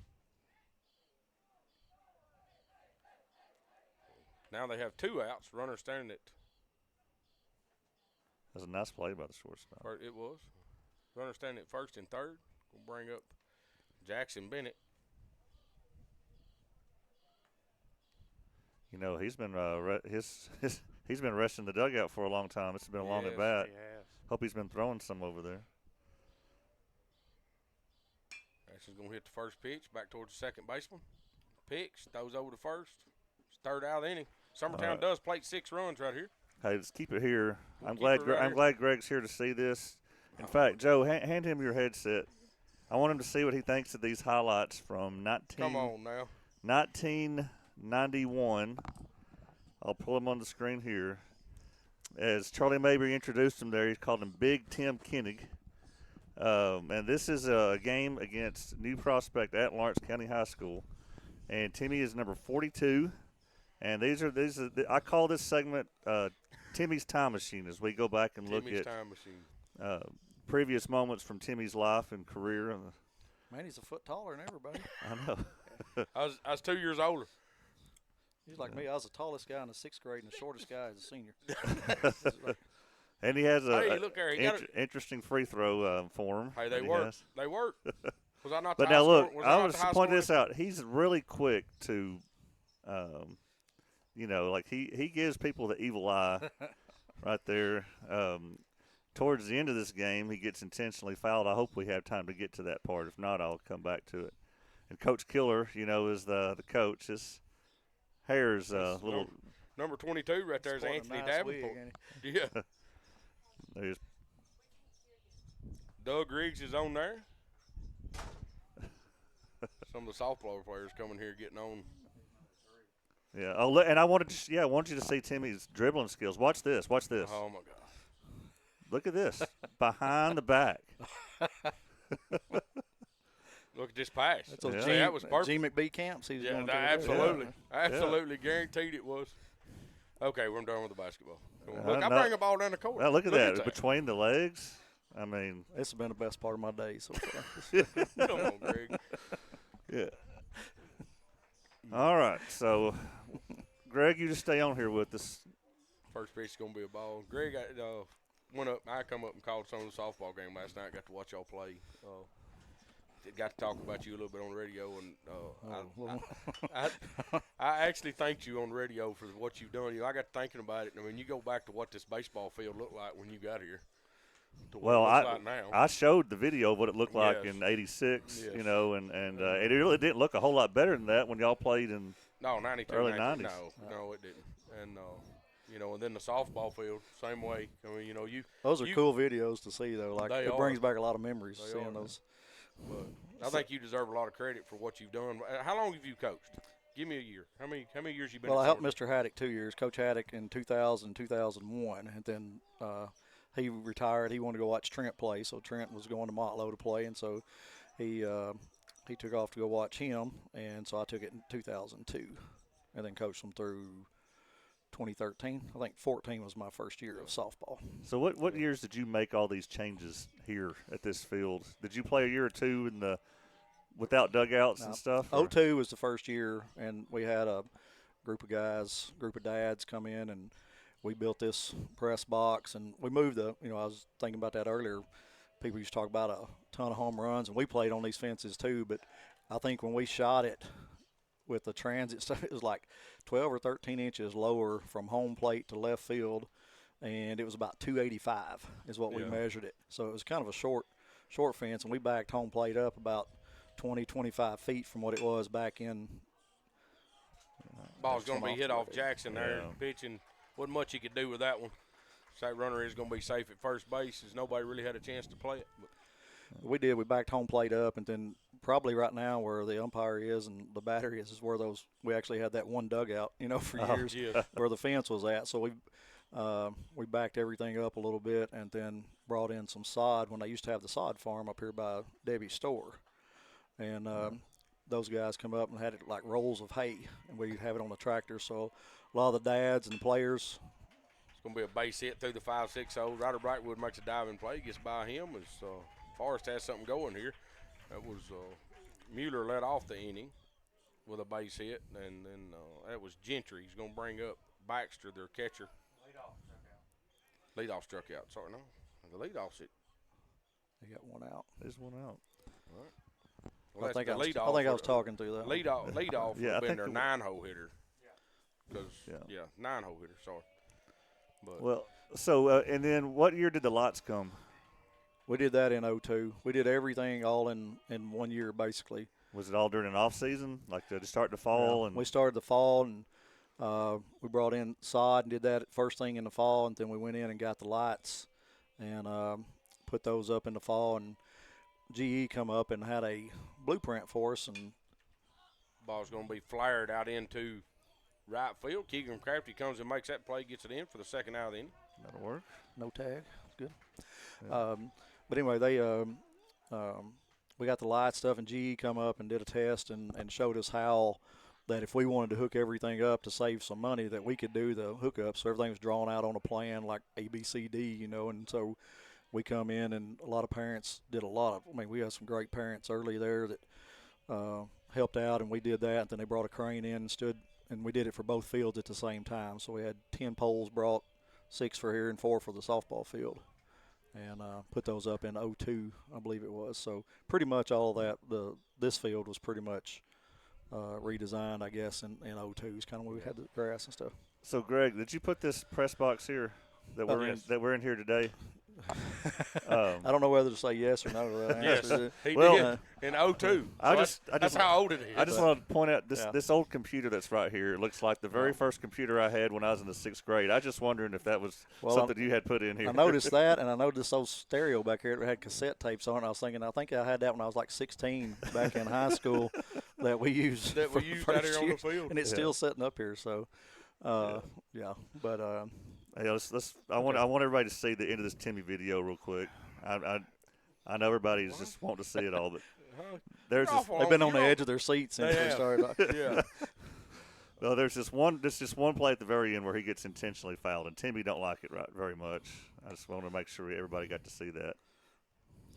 Now they have 2 outs. Runner standing at. That's a nice play by the shortstop. It was. Runner standing at first and third. We'll bring up Jackson Bennett. You know, he's been he's been resting the dugout for a long time. It's been a long at bat. He has. Hope he's been throwing some over there. Jackson's going to hit the first pitch back towards the second baseman. Picks, throws over to first. It's 3rd out of the inning. Summertown does plate 6 runs right here. Hey, let's keep it here. We'll I'm keep it right I'm here. glad Greg's here to see this. In fact, Joe, hand him your headset. I want him to see what he thinks of these highlights from Come on now. 1991. I'll pull him on the screen here. As Charlie Mabry introduced him there, he's called him Big Tim Kinnig. And this is a game against New Prospect at Lawrence County High School. And Timmy is number 42. And these are I call this segment Timmy's Time Machine as we go back and look Timmy's at time machine. previous moments from Timmy's life and career. Man, he's a foot taller than everybody. I know. I was 2 years older. He's like me. I was the tallest guy in the 6th grade and the shortest guy as a senior. And he has Hey, look there, he got it. interesting free throw form. Hey, that they he work. has. They work. Was I not But the now high look, score? I want to point this out. He's really quick to, like he gives people the evil eye right there. Towards the end of this game, he gets intentionally fouled. I hope we have time to get to that part. If not, I'll come back to it. And Coach Killer, is the coach. His hair's a little. Number 22 right there is Sporting a Anthony nice Davenport. wig, Yeah. There's Doug Riggs is on there. Some of the softball players coming here getting on. Yeah. Oh, and I want you to see Timmy's dribbling skills. Watch this. Watch this. Oh my God. Look at this. Behind the back. Look at this pass. That's those See, that was perfect. G McBee camps. He was Yeah, going to absolutely. Absolutely guaranteed it was. Okay, we're done with the basketball. Look, I no. bring the ball down the court. Well, look at that. Between the legs. I mean. This has been the best part of my day so far. Come on, Greg. Yeah. All right. So, Greg, you just stay on here with us. First pitch is going to be a ball. Greg went up. I come up and called some of the softball game last night. Got to watch y'all play. Got to talk about you a little bit on the radio, and I actually thanked you on the radio for what you've done. I got thinking about it. I mean, you go back to what this baseball field looked like when you got here. Well, like now. I showed the video of what it looked like in '86, Yes. you know, and it really didn't look a whole lot better than that when y'all played in 92, early 90. '90s. No, it didn't. And and then the softball field, same way. I mean, those are cool videos to see though. Like it brings back a lot of memories seeing those. But I think you deserve a lot of credit for what you've done. How long have you coached? Give me a year. How many years you been? Well, at I helped Summertown? Mr. Haddock 2 years. Coach Haddock in 2000, 2001, and then he retired. He wanted to go watch Trent play, so Trent was going to Motlow to play, and so he took off to go watch him, and so I took it in 2002, and then coached him through 2013. I think 14 was my first year of softball. So what years did you make all these changes here at this field? Did you play a year or two without dugouts and stuff? 02 was the first year, and we had a group of dads come in, and we built this press box, and we moved I was thinking about that earlier. People used to talk about a ton of home runs, and we played on these fences too, but I think when we shot it with the transit stuff, it was like 12 or 13 inches lower from home plate to left field, and it was about 285 is what we measured it. So it was kind of a short fence, and we backed home plate up about 20, 25 feet from what it was back in. Ball's going to be hit off Jackson there. Pitching, wasn't much he could do with that one. So that runner is going to be safe at first base as nobody really had a chance to play it. But we did. We backed home plate up, and then probably right now where the umpire is and the battery is where we actually had that one dugout, for years where the fence was at. So we backed everything up a little bit and then brought in some sod when they used to have the sod farm up here by Debbie's store. And those guys come up and had it like rolls of hay, and we'd have it on the tractor. So a lot of the dads and players. it's going to be a base hit through the 5-6 hole. Ryder Brightwood makes a diving play, gets by him as Forrest has something going here. That was Mueller led off the inning with a base hit, and then that was Gentry. He's going to bring up Baxter, their catcher. Leadoff struck out. Sorry, no. The leadoff's it. They got one out. There's one out. All right. Well, I think I was talking through that. Leadoff would have been their 9-hole hitter. Because, 9-hole hitter, sorry. But Well, so and then what year did the lots come? We did that in 02. We did everything all in 1 year, basically. Was it all during an off season, like to start the fall? And we started the fall, and we brought in sod and did that first thing in the fall, and then we went in and got the lights and put those up in the fall. And GE come up and had a blueprint for us, and ball's going to be flared out into right field. Keegan Crafty comes and makes that play, gets it in for the second out of the inning. That'll work. No tag. It's good. Yeah. But anyway, they we got the light stuff, and GE come up and did a test and showed us how that if we wanted to hook everything up to save some money, that we could do the hookup. So everything was drawn out on a plan like A, B, C, D, and so we come in, and a lot of parents did we had some great parents early there that helped out, and we did that. And then they brought a crane in and stood, and we did it for both fields at the same time. So we had 10 poles brought, 6 for here and 4 for the softball field, and put those up in 02, I believe it was. So pretty much all of that, this field was pretty much redesigned, I guess, in 02. It's kind of where we had the grass and stuff. So, Greg, did you put this press box here that we're in here today? I don't know whether to say yes or no to that. Yes, he well, did in 02. That's how old it is. I just want to point out this old computer that's right here. It looks like the very first computer I had when I was in the 6th grade. I just wondering if that was something you had put in here. I noticed that, and I noticed those stereo back here that had cassette tapes on it. I was thinking, I think I had that when I was like 16 back in high school that we used out here on the field. And it's still sitting up here. So, but. Hey, I want everybody to see the end of this Timmy video real quick. I know everybody's just wanting to see it all, but there's this, They've been on the edge of their seats since we started. Yeah. well, there's just one play at the very end where he gets intentionally fouled, and Timmy don't like it very much. I just want to make sure everybody got to see that.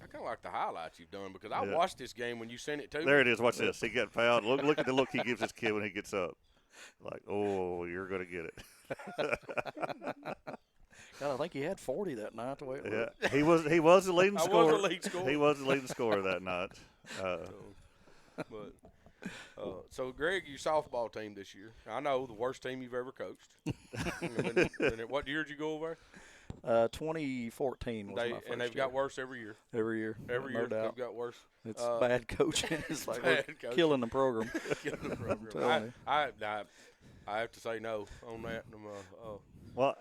I kind of like the highlights you've done because I watched this game when you sent it to me. There it is. Watch this. He got fouled. Look at the look he gives his kid when he gets up. Like, oh, you're going to get it. God, I think he had 40 that night. The way it looked. Yeah, he was the leading scorer. Was the lead scorer. He was the leading scorer that night. So, Greg, your softball team this year. I know the worst team you've ever coached. What year did you go over? 2014 was my first And they've year. got worse every year. Every year. Every no year doubt. they've got worse. It's bad coaching. It's like bad we're coaching. killing the program. Killing the program. I have to say no on that. Well,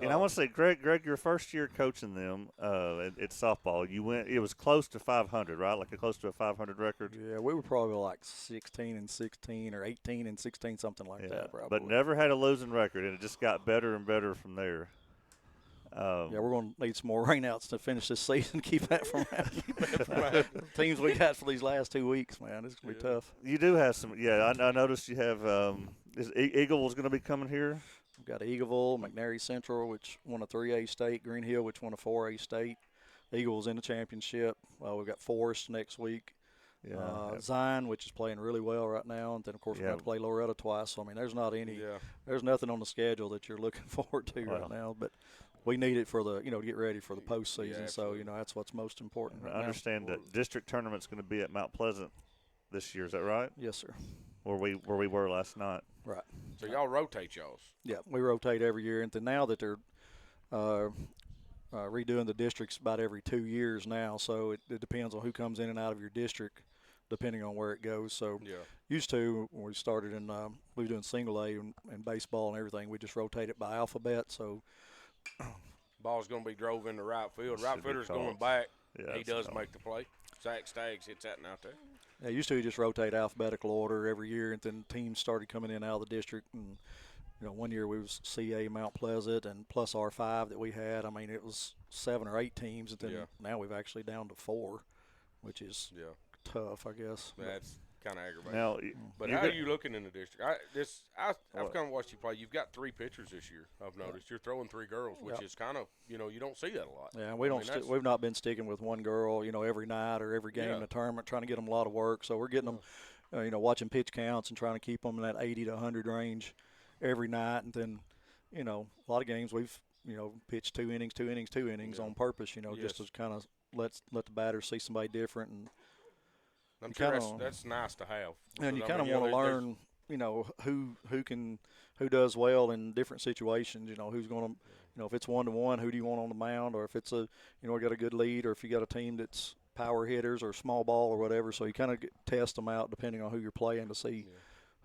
and I want to say, Greg, your first year coaching them at softball, it was close to 500, right? Like close to a 500 record. Yeah, we were probably like 16-16 or 18-16, something like that. Probably. But never had a losing record, and it just got better and better from there. Yeah, we're going to need some more rainouts to finish this season. Keep that from happening. Teams we got for these last 2 weeks, man, it's going to be tough. You do have some. Yeah, I noticed you have. Is Eagle going to be coming here? We've got Eagleville, McNary Central, which won a 3A state, Green Hill, which won a 4A state. Eagle's in the championship. We've got Forrest next week. Zion, which is playing really well right now, and then of course we're going to play Loretta twice. So I mean, there's nothing on the schedule that you're looking forward to right now, but we need it for the to get ready for the postseason. So that's what's most important. I understand that district tournament's going to be at Mount Pleasant this year. Is that right? Yes, sir. Where we were last night. Right. So y'all rotate y'all's. Yeah, we rotate every year, and then now that they're redoing the districts about every 2 years now, so it depends on who comes in and out of your district, depending on where it goes. So used to, when we started we were doing single A and baseball and everything, we just rotate it by alphabet. So ball's going to be drove into right field. Right fielder's going back. Yeah, he does make the play. Zach Staggs hits that out there. Yeah, used to just rotate alphabetical order every year, and then teams started coming in and out of the district. And 1 year we was CA Mount Pleasant and plus R5 that we had. I mean, it was 7 or 8 teams, and then now we've actually down to 4, which is tough, I guess. That's kind of aggravating. Now, but how are you looking in the district? I've kind of watched you play. You've got 3 pitchers this year. I've noticed you're throwing 3 girls, which is kind of you don't see that a lot. Yeah, we've not been sticking with one girl, every night or every game in the tournament, trying to get them a lot of work. So we're getting them, watching pitch counts and trying to keep them in that 80 to 100 range every night. And then, a lot of games we've pitched 2 innings on purpose, just to kind of let the batters see somebody different. And I'm sure that's nice to have. And you kind of want to learn, who does well in different situations. Who's going to, if it's 1-to-1, who do you want on the mound, or if it's we got a good lead, or if you got a team that's power hitters or small ball or whatever. So you kind of test them out depending on who you're playing to see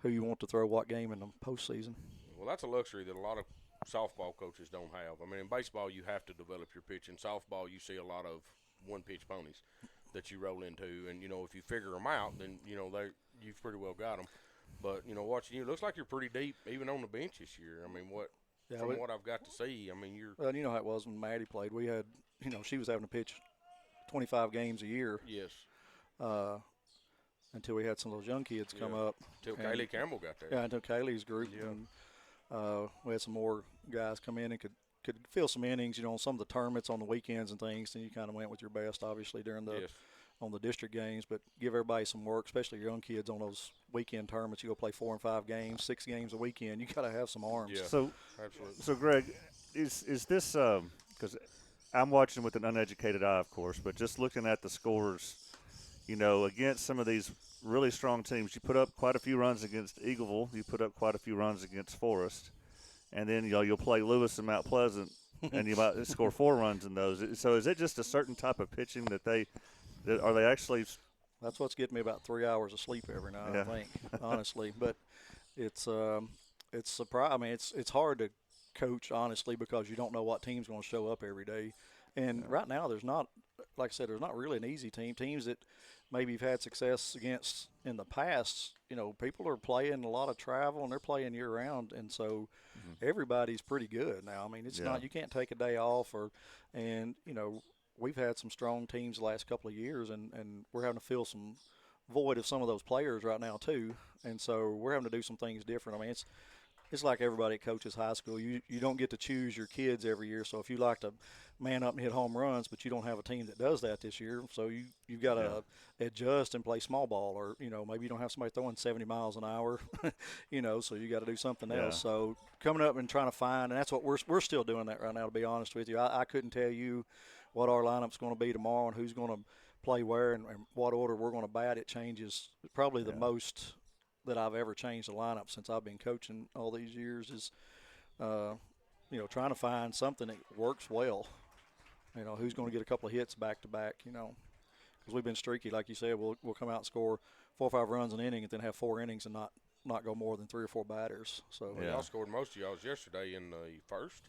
who you want to throw what game in the postseason. Well, that's a luxury that a lot of softball coaches don't have. I mean, in baseball you have to develop your pitch. In softball you see a lot of one-pitch ponies that you roll into, and if you figure them out, then you've pretty well got them. But watching you, it looks like you're pretty deep even on the bench this year. I mean, what I've got to see, I mean, you're. Well, you know how it was when Maddie played. We had, she was having to pitch 25 games a year. Yes. Until we had some of those young kids come up. Until Kaylee Campbell got there. Yeah, until Kaylee's group. Yeah. And we had some more guys come in and could fill some innings, on some of the tournaments on the weekends and things. And you kind of went with your best, obviously, during on the district games. But give everybody some work, especially young kids on those weekend tournaments. You go play 4 and 5 games, 6 games a weekend. You got to have some arms. Yeah. So, absolutely. So Greg, is this because I'm watching with an uneducated eye, of course, but just looking at the scores, against some of these really strong teams, you put up quite a few runs against Eagleville. You put up quite a few runs against Forrest. And then you'll play Lewis and Mount Pleasant, and you might score 4 runs in those. So is it just a certain type of pitching that are they actually? That's what's getting me about 3 hours of sleep every night, I think, honestly. But it's surprising. I mean, it's hard to coach honestly because you don't know what team's going to show up every day. And right now, there's not, like I said, there's not really an easy team. Teams that maybe you've had success against in the past, people are playing a lot of travel and they're playing year round. And so everybody's pretty good now. I mean, it's not, you can't take a day off and we've had some strong teams the last couple of years, and we're having to fill some void of some of those players right now too. And so we're having to do some things different. I mean, it's like everybody that coaches high school. You don't get to choose your kids every year. So if you like to man up and hit home runs, but you don't have a team that does that this year, so you've got to adjust and play small ball, or maybe you don't have somebody throwing 70 miles an hour, so you got to do something else. So coming up and trying to find, and that's what we're still doing that right now. To be honest with you, I couldn't tell you what our lineup's going to be tomorrow and who's going to play where and what order we're going to bat. It changes probably the most that I've ever changed the lineup since I've been coaching all these years is, trying to find something that works well. Who's going to get a couple of hits back to back, because we've been streaky. Like you said, we'll come out and score 4 or 5 runs an inning and then have 4 innings and not go more than 3 or 4 batters. So y'all scored most of y'all's yesterday in the first.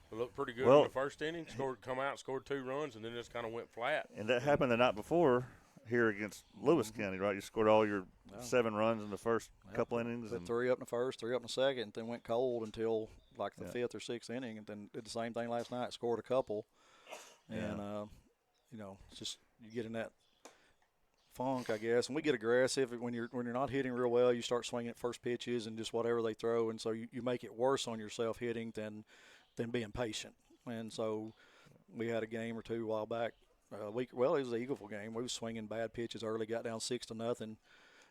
It looked pretty good in the first inning. Come out, scored 2 runs, and then just kind of went flat. And that happened the night before here against Lewis County, right? You scored all your 7 runs in the first couple innings. And 3 up in the first, 3 up in the second, and then went cold until like the 5th or 6th inning, and then did the same thing last night, scored a couple. And, it's just you get in that funk, I guess. And we get aggressive. When you're not hitting real well, you start swinging at first pitches and just whatever they throw. And so you make it worse on yourself hitting than being patient. And so we had a game or two a while back. It was the Eagleville game. We was swinging bad pitches early, got down 6-0.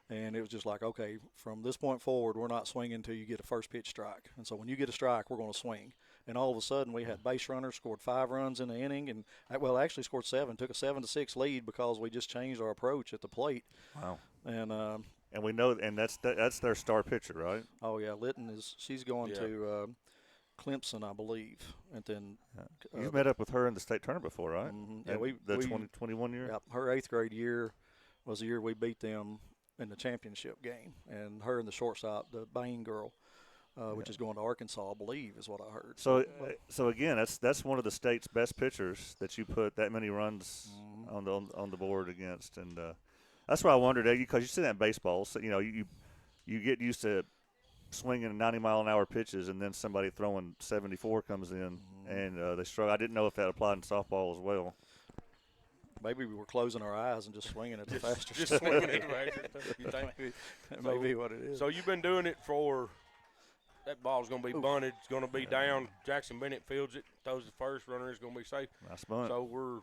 And it was just like, okay, from this point forward, we're not swinging until you get a first pitch strike. And so when you get a strike, we're going to swing. And all of a sudden, we had base runners, scored 5 runs in the inning, and actually scored 7. Took a 7-6 lead because we just changed our approach at the plate. Wow. And we know, and that's their star pitcher, right? Oh yeah, Litton she's going to Clemson, I believe, and then you've met up with her in the state tournament before, right? Mm-hmm. Yeah, the 2021 year. Yeah, her 8th grade year was the year we beat them in the championship game, and her and the shortstop, the Bain girl, which is going to Arkansas, I believe, is what I heard. So again, that's one of the state's best pitchers that you put that many runs on the board against, and that's why I wondered, because you see that in baseball, so you get used to swinging 90-mile-an-hour pitches, and then somebody throwing 74 comes in, and they struggle. I didn't know if that applied in softball as well. Maybe we were closing our eyes and just swinging at the faster just swinging at the faster stuff, you think? That may be what it is. So you've been doing it for that ball's going to be bunted. It's going to be down. Jackson Bennett fields it, throws the first. Runner is going to be safe. Nice bunt. So we're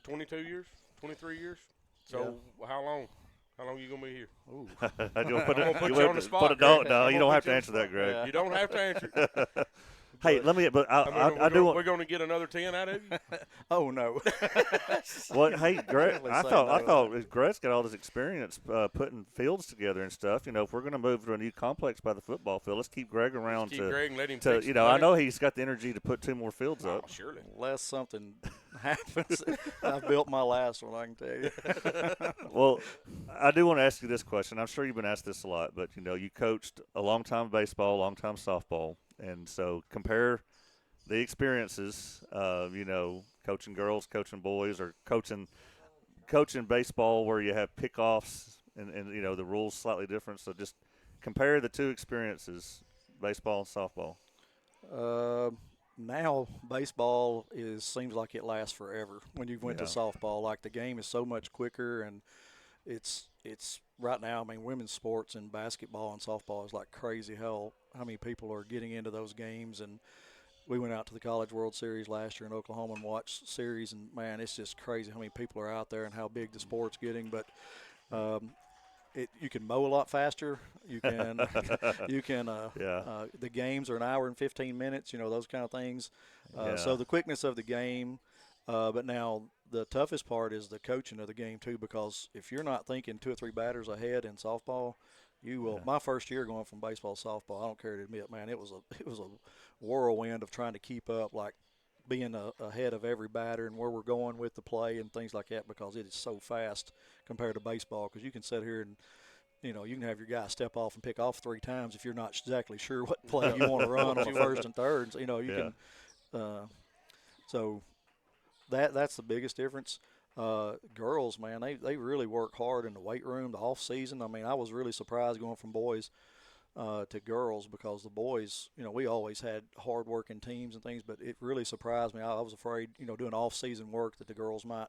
22 years, 23 years. So how long? How long are you going to be here? Ooh. I'm going to put you on the spot, No, you don't have to answer that, Greg. You don't have to answer it. Hey, let me. But I do want. We're going to get another 10 out of you. Oh no. Well, hey, Greg. I thought Greg's got all this experience putting fields together and stuff. If we're going to move to a new complex by the football field, let's keep Greg around Greg and let him I know he's got the energy to put 2 more fields up. Surely. Unless something happens, I built my last one. I can tell you. Well, I do want to ask you this question. I'm sure you've been asked this a lot, but you coached a long time baseball, a long time softball. And so compare the experiences of, coaching girls, coaching boys, or coaching baseball where you have pickoffs and the rules slightly different. So just compare the 2 experiences, baseball and softball. Now baseball seems like it lasts forever when you went to softball. Like the game is so much quicker, and it's right now, I mean, women's sports and basketball and softball is like crazy how many people are getting into those games. And we went out to the College World Series last year in Oklahoma and watched series, and, man, it's just crazy how many people are out there and how big the sport's getting. But you can mow a lot faster. You can the games are an hour and 15 minutes, those kind of things. So the quickness of the game, but now the toughest part is the coaching of the game too, because if you're not thinking 2 or 3 batters ahead in softball, you will. My first year going from baseball to softball, I don't care to admit, man, it was a whirlwind of trying to keep up, like being ahead of every batter and where we're going with the play and things like that, because it is so fast compared to baseball. Because you can sit here and you can have your guy step off and pick off 3 times if you're not exactly sure what play you want to run on first and third. So, you can. So that's the biggest difference. Girls, man, they really work hard in the weight room, the off season. I mean, I was really surprised going from boys to girls, because the boys, we always had hard-working teams and things, but it really surprised me. I was afraid, doing off-season work, that the girls might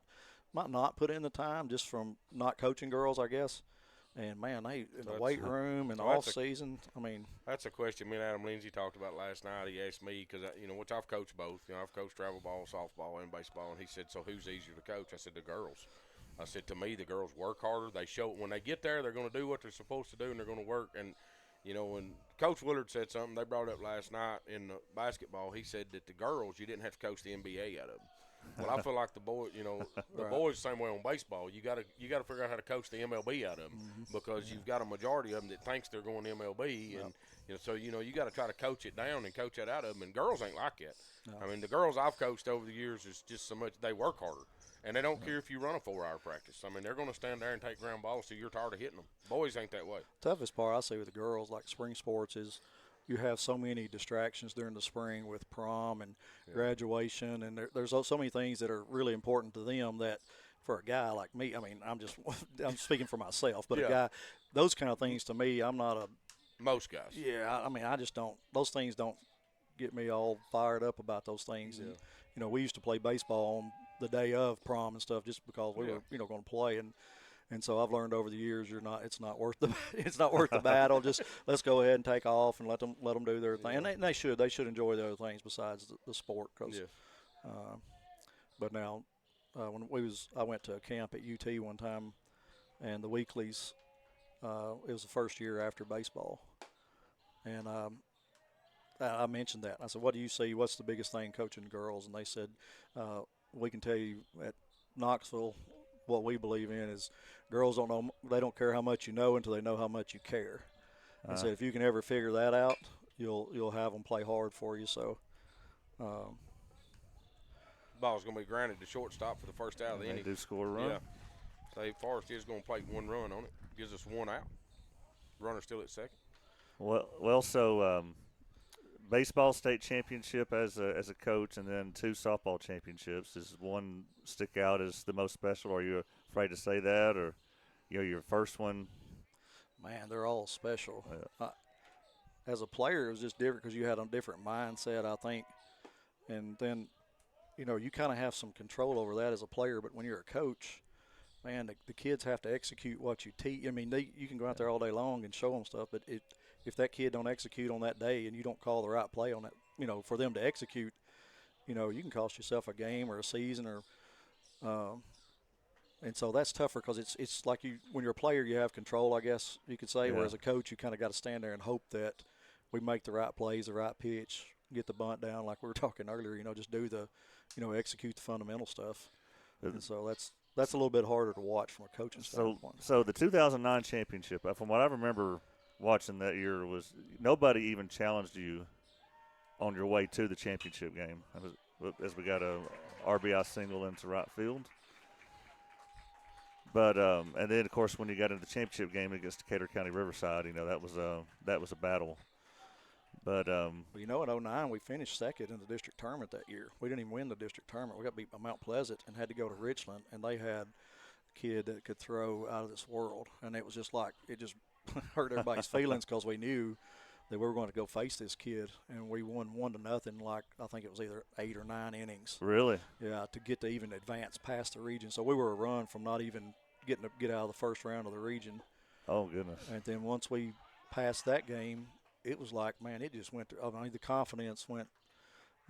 not put in the time just from not coaching girls, I guess. And, man, they in the weight room and off-season, That's a question me and Adam Lindsay talked about last night. He asked me because, which I've coached both. I've coached travel ball, softball, and baseball. And he said, so who's easier to coach? I said, the girls. I said, to me, the girls work harder. They show when they get there, they're going to do what they're supposed to do, and they're going to work. And, when Coach Willard said something, they brought up last night in the basketball, he said that the girls, you didn't have to coach the NBA out of them. Well, I feel like the boys, the boys the same way on baseball. You got to figure out how to coach the MLB out of them, because you've got a majority of them that thinks they're going to MLB, and so you got to try to coach it down and coach that out of them. And girls ain't like that. No. The girls I've coached over the years is just so much they work harder, and they don't care if you run a 4-hour practice. They're going to stand there and take ground balls till you're tired of hitting them. Boys ain't that way. Toughest part I see with the girls, like spring sports, is you have so many distractions during the spring with prom and graduation, and there's so many things that are really important to them that for a guy like me, I'm speaking for myself, but a guy, those kind of things to me, I'm not a – most guys. Yeah, I just don't – those things don't get me all fired up about those things. Yeah. And, we used to play baseball on the day of prom and stuff just because we were, going to play, and so I've learned over the years, it's not worth the battle. Just let's go ahead and take off and let them do their thing. And they should enjoy the other things besides the sport. But now, I went to a camp at UT one time, and the weeklies, it was the first year after baseball, and I mentioned that. I said, "What do you see? What's the biggest thing coaching girls?" And they said, "We can tell you at Knoxville." What we believe in is girls don't know, they don't care how much you know until they know how much you care. And so if you can ever figure that out, you'll have them play hard for you. So ball's going to be granted to shortstop for the first out of the inning. They do score a run. Yeah. Say Forrest is going to play one run on it. Gives us one out. Runner still at second. So baseball state championship as a coach, and then 2 softball championships. Does one stick out as the most special? Are you afraid to say that, or your first one? Man, they're all special. Yeah. As a player, it was just different because you had a different mindset, I think, and then you kind of have some control over that as a player. But when you're a coach, man, the kids have to execute what you teach. You can go out there all day long and show them stuff, but if that kid don't execute on that day and you don't call the right play on that, for them to execute, you can cost yourself a game or a season and so that's tougher because it's like when you're a player, you have control, I guess you could say, whereas a coach, you kind of got to stand there and hope that we make the right plays, the right pitch, get the bunt down like we were talking earlier, just do the, execute the fundamental stuff. And so that's a little bit harder to watch from a coaching standpoint. So the 2009 championship, from what I remember watching that year, was nobody even challenged you on your way to the championship game as we got a RBI single into right field. But and then of course when you got into the championship game against Decatur County Riverside, that was a battle. But in 2009 we finished second in the district tournament that year. We didn't even win the district tournament. We got beat by Mount Pleasant and had to go to Richland, and they had a kid that could throw out of this world, and it was just like it just hurt everybody's feelings because we knew that we were going to go face this kid, and we won 1-0. Like I think it was either 8 or 9 innings. Really? Yeah, to get to even advance past the region. So we were a run from not even getting to get out of the first round of the region. Oh goodness! And then once we passed that game, it was like, man, it just went. The confidence went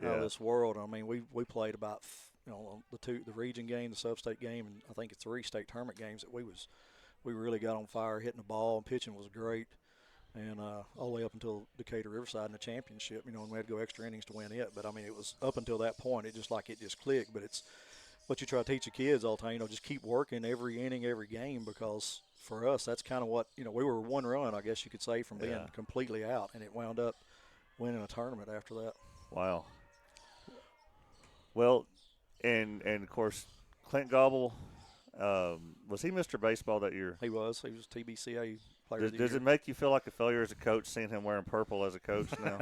out of this world. We played about the region game, the sub-state game, and I think it's 3 state tournament games that we really got on fire, hitting the ball, and pitching was great. And all the way up until Decatur Riverside in the championship, and we had to go extra innings to win it. But it was up until that point, it just clicked. But it's what you try to teach the kids all the time, just keep working every inning, every game, because for us, that's kind of what, we were 1 run, I guess you could say, from being completely out, and it wound up winning a tournament after that. Wow. Well, and of course, Clint Gobble, was he Mr. Baseball that year? He was TBCA player of the year. Does it make you feel like a failure as a coach seeing him wearing purple as a coach now?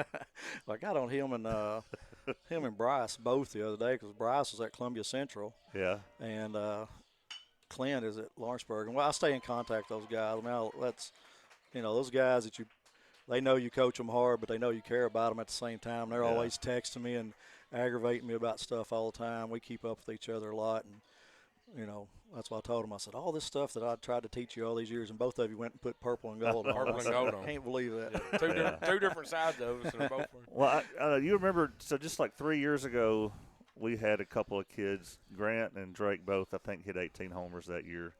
Well, I got on him and Bryce both the other day because Bryce was at Columbia Central. Yeah. And Clint is at Lawrenceburg. And I stay in contact with those guys. Now, those guys that they know you coach them hard, but they know you care about them at the same time. They're always texting me and aggravating me about stuff all the time. We keep up with each other a lot, and you know, that's why I told them. I said, all this stuff that I tried to teach you all these years, and both of you went and put purple and gold on. Purple and gold on. I can't believe that. Yeah. Two different sides of us, and they're both. Well, you remember, so just like 3 years ago, we had a couple of kids, Grant and Drake both, I think, hit 18 homers that year,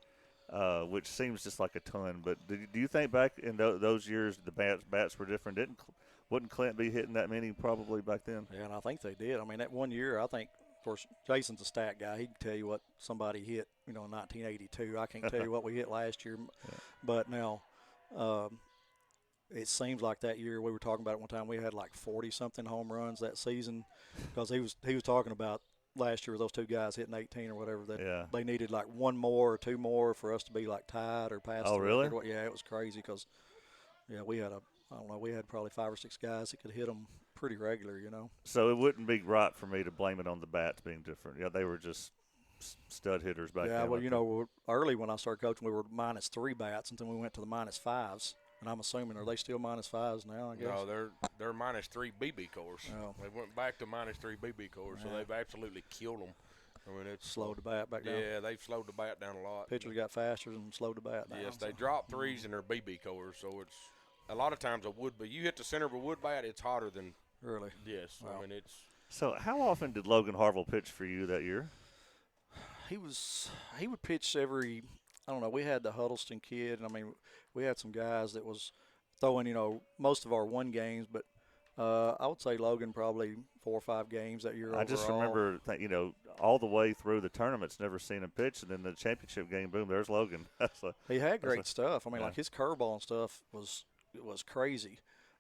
which seems just like a ton. But do you think back in those years the bats were different? Wouldn't Clint be hitting that many probably back then? Yeah, and I think they did. I mean, that 1 year, I think, of course, Jason's a stat guy. He can tell you what somebody hit, you know, in 1982. I can't tell you what we hit last year. Yeah. But now it seems like that year, we were talking about it one time, we had like 40-something home runs that season, because he was talking about last year with those two guys hitting 18 or whatever, that they needed like one more or two more for us to be like tied or past the really? record. Yeah, it was crazy because, we had we had probably 5 or 6 guys that could hit them pretty regular, you know. So it wouldn't be right for me to blame it on the bats being different. Yeah, they were just stud hitters back then. Yeah, well, you know, early when I started coaching, we were -3 bats, and then we went to the -5s. And I'm assuming, are they still -5s now, I guess? No, they're -3 BB cores. Oh. They went back to -3 BB cores, so they've absolutely killed them. I mean, it's slowed the bat back down. Yeah, they've slowed the bat down a lot. Pitchers got faster and slowed the bat down. Yes, they drop threes in their BB cores, so it's a lot of times a wood. But you hit the center of a wood bat, it's hotter than. Really? Yes. Wow. I mean, it's. So how often did Logan Harville pitch for you that year? He would pitch every. I don't know. We had the Huddleston kid, and I mean, we had some guys that was throwing, you know, most of our 1 games, but I would say Logan probably 4 or 5 games that year. I just remember, you know, all the way through the tournaments, never seen him pitch, and then the championship game, boom, there's Logan. He had great stuff. I mean, like his curveball and stuff was crazy.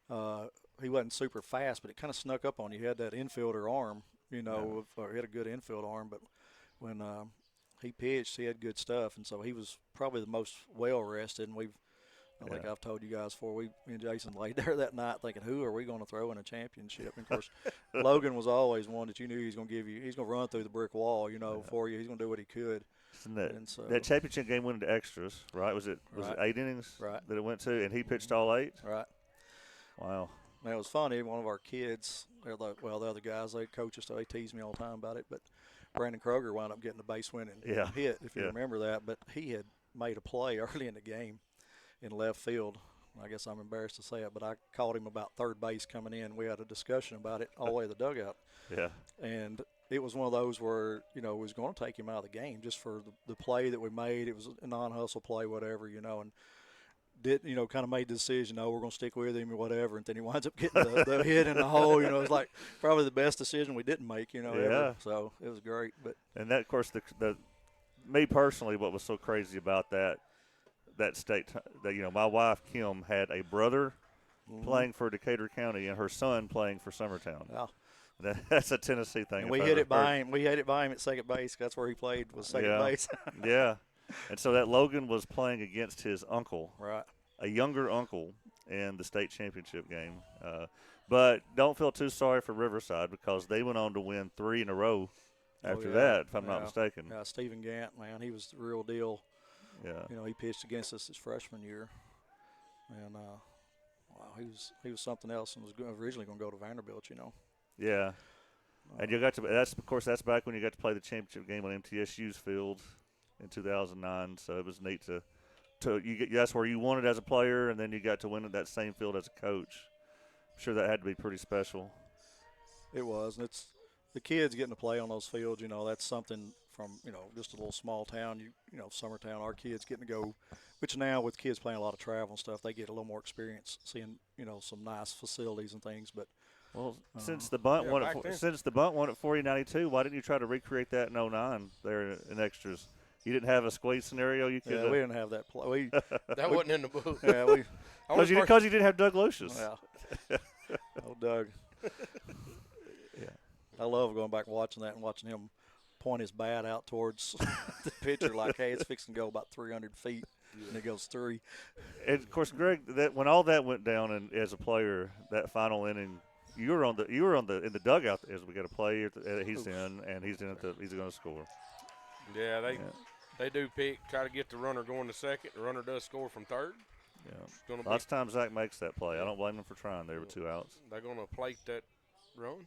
He wasn't super fast, but it kind of snuck up on you. He had that infielder arm, you know, or he had a good infield arm. But when he pitched, he had good stuff, and so he was probably the most well-rested. And I think I've told you guys before, me and Jason laid there that night thinking, who are we going to throw in a championship? And, of course, Logan was always one that you knew he's going to run through the brick wall, you know, for you. He's going to do what he could. And so, that championship game went into extras, right? Was it 8 innings that it went to, and he pitched all 8? Right. Wow. Now, it was funny. One of our kids, the other guys, they coach us, so they tease me all the time about it, but Brandon Kroger wound up getting the base-winning hit, if you remember that. But he had made a play early in the game in left field. I guess I'm embarrassed to say it, but I called him about third base coming in. We had a discussion about it all the way to the dugout. Yeah. And it was one of those where, you know, it was going to take him out of the game just for the play that we made. It was a non-hustle play, whatever, you know, and kind of made the decision, no, we're going to stick with him or whatever, and then he winds up getting the hit in the hole. You know, it's like probably the best decision we didn't make, you know, ever. So it was great. And that, of course, me personally, what was so crazy about that state, that, you know, my wife, Kim, had a brother playing for Decatur County and her son playing for Summertown. Wow. That's a Tennessee thing. And we hit it by him. We hit it by him at second base. That's where he played, was second base. Yeah. And so that Logan was playing against his uncle, a younger uncle, in the state championship game. But don't feel too sorry for Riverside, because they went on to win 3 in a row after that, if I'm not mistaken. Yeah, Stephen Gant, man, he was the real deal. Yeah. You know, he pitched against us his freshman year. And, he was something else, and was originally going to go to Vanderbilt, you know. Yeah. And that's back when you got to play the championship game on MTSU's field in 2009. So it was neat that's where you won it as a player, and then you got to win at that same field as a coach. I'm sure that had to be pretty special. It was, and it's the kids getting to play on those fields. You know, that's something from, you know, just a little small town. You know, Summertown, our kids getting to go, which now with kids playing a lot of travel and stuff, they get a little more experience seeing, you know, some nice facilities and things. But since the bunt won at 40-92, why didn't you try to recreate that in 09 there in extras? You didn't have a squeeze scenario? We didn't have that play. That wasn't in the book. Yeah, because you didn't have Doug Lucius. Yeah. Oh, Doug. Yeah. I love going back and watching that and watching him point his bat out towards the pitcher like, hey, it's fixing to go about 300 feet, and it goes 3. And, of course, Greg, when all that went down, and as a player, that final inning, you were in the dugout as we got a play he's in, and he's going to score. Yeah, they do try to get the runner going to second. The runner does score from third. Yeah. Lots of times Zach makes that play. I don't blame him for trying there with 2 outs. They're going to plate that run.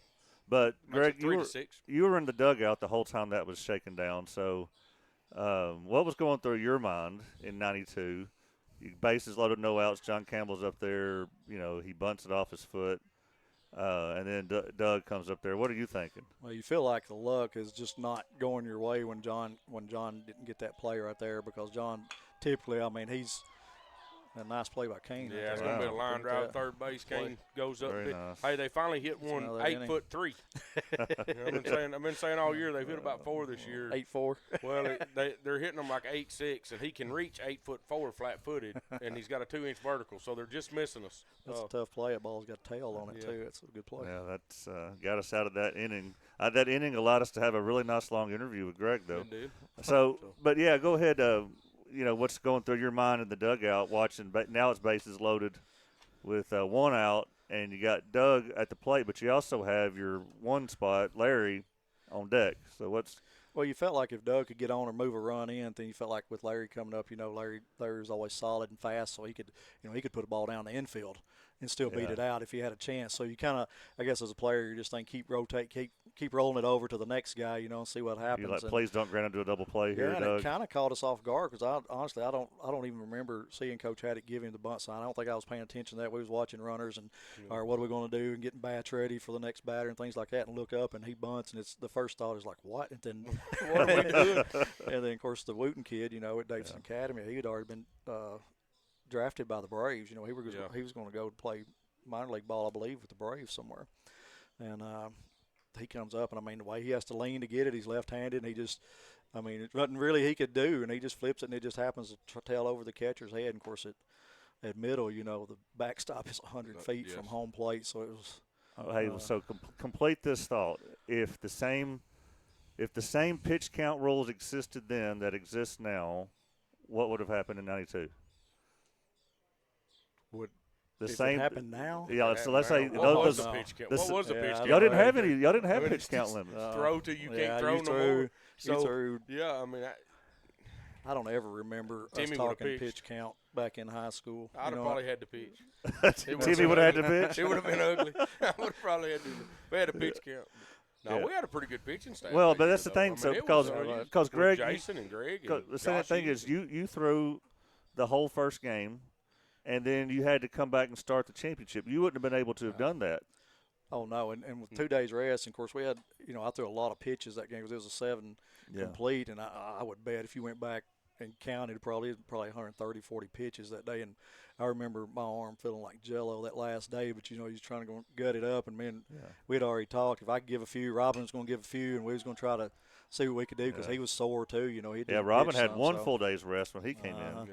But, Greg, you were in the dugout the whole time that was shaking down. So what was going through your mind in 92? Bases loaded, no outs. John Campbell's up there. He bunts it off his foot. And then Doug comes up there. What are you thinking? Well, you feel like the luck is just not going your way when John didn't get that play right there, because John typically, he's a nice play by Kane. Yeah, it's going to be a line drive at third base. Kane goes up. Nice. Hey, they finally hit one 8'3". I've been saying all year they've hit about 4 this year. 8'4". Well, they're hitting them like 8'6", and he can reach 8'4" flat-footed, and he's got a 2-inch vertical, so they're just missing us. That's a tough play. That ball's got a tail on it too. That's a good play. Yeah, that's got us out of that inning. That inning allowed us to have a really nice long interview with Greg, though. It did. So, but yeah, go ahead. What's going through your mind in the dugout watching? Now it's bases loaded with 1 out, and you got Doug at the plate, but you also have your one spot, Larry, on deck. So what's – Well, you felt like if Doug could get on or move a run in, then you felt like with Larry coming up, Larry was always solid and fast, so he could put a ball down the infield and still beat it out if he had a chance. So you kind of, I guess as a player, you just think keep rolling it over to the next guy, and see what happens. You're like, please don't grant him to a double play here, and Doug. It kind of caught us off guard because honestly I don't even remember seeing Coach Haddock give him the bunt sign. I don't think I was paying attention to that. We was watching runners and all right, what are we going to do, and getting bats ready for the next batter and things like that, and look up and he bunts, and it's the first thought is like, what? And then what are we doing? And then of course the Wooten kid, at Davidson Academy, he had already been drafted by the Braves. He was going to go play minor league ball, I believe, with the Braves somewhere. And he comes up, and the way he has to lean to get it, he's left-handed, and he just, there's nothing really he could do, and he just flips it, and it just happens to tail over the catcher's head. And of course, at middle, the backstop is 100 feet from home plate, so it was. So complete this thought. If the same pitch count rules existed then that exist now, what would have happened in '92? If it happened now? Yeah, so let's say what was the pitch count? What was the pitch count? Y'all didn't have any. Y'all didn't have pitch count limits. Throw till you can't throw no more. So yeah, I don't ever remember us talking pitch count back in high school. I'd have probably had to pitch. Timmy would have had to pitch. It would have been ugly. I would have probably had to. We had a pitch count. No, we had a pretty good pitching staff. Well, but that's the thing. So because Greg, Jason and Greg. The same thing is you threw the whole first game, and then you had to come back and start the championship. You wouldn't have been able to have done that. Oh, no, and with 2 days rest, and of course we had, I threw a lot of pitches that game because it was a 7 complete, and I would bet if you went back and counted, probably 130, 40 pitches that day. And I remember my arm feeling like jello that last day, but, he was trying to go gut it up, and we'd already talked. If I could give a few, Robin was going to give a few, and we was going to try to see what we could do because he was sore too. Robin had one full day's rest when he came in.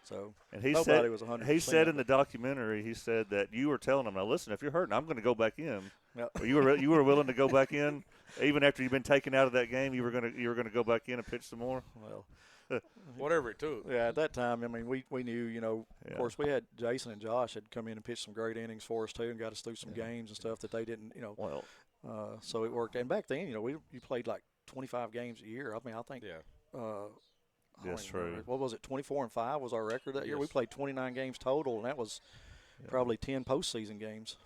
So and he nobody was 100%. He said in the documentary, he said that you were telling him, now listen, if you're hurting, I'm going to go back in. Yep. You were willing to go back in even after you've been taken out of that game. You were going to go back in and pitch some more. Well, whatever it took. Yeah, at that time, we knew, of course, we had Jason and Josh had come in and pitched some great innings for us too, and got us through some games and stuff that they didn't, Well, so it worked. And back then, you played like 25 games a year. I think. Yeah. That's true. What was it? 24-5 was our record that year. We played 29 games total, and that was probably 10 postseason games.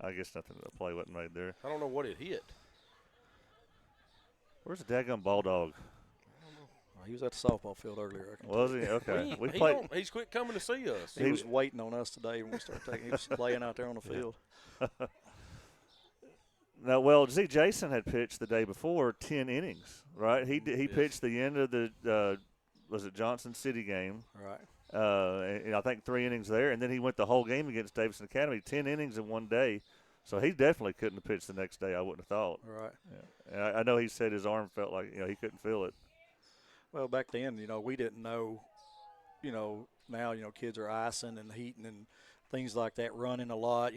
I guess nothing. The play wasn't made there. I don't know what it hit. Where's the daggum ball dog? He was at the softball field earlier. Was he? Okay. He's quit coming to see us. He was waiting on us today when we started taking. He was laying out there on the field. Now, well, Jason had pitched the day before 10 innings, right? He pitched the end of the was it Johnson City game, right? And I think 3 innings there, and then he went the whole game against Davidson Academy, 10 innings in one day. So he definitely couldn't have pitched the next day. I wouldn't have thought. Right. Yeah. And I know he said his arm felt like he couldn't feel it. Well, back then, we didn't know. Now kids are icing and heating and things like that, running a lot.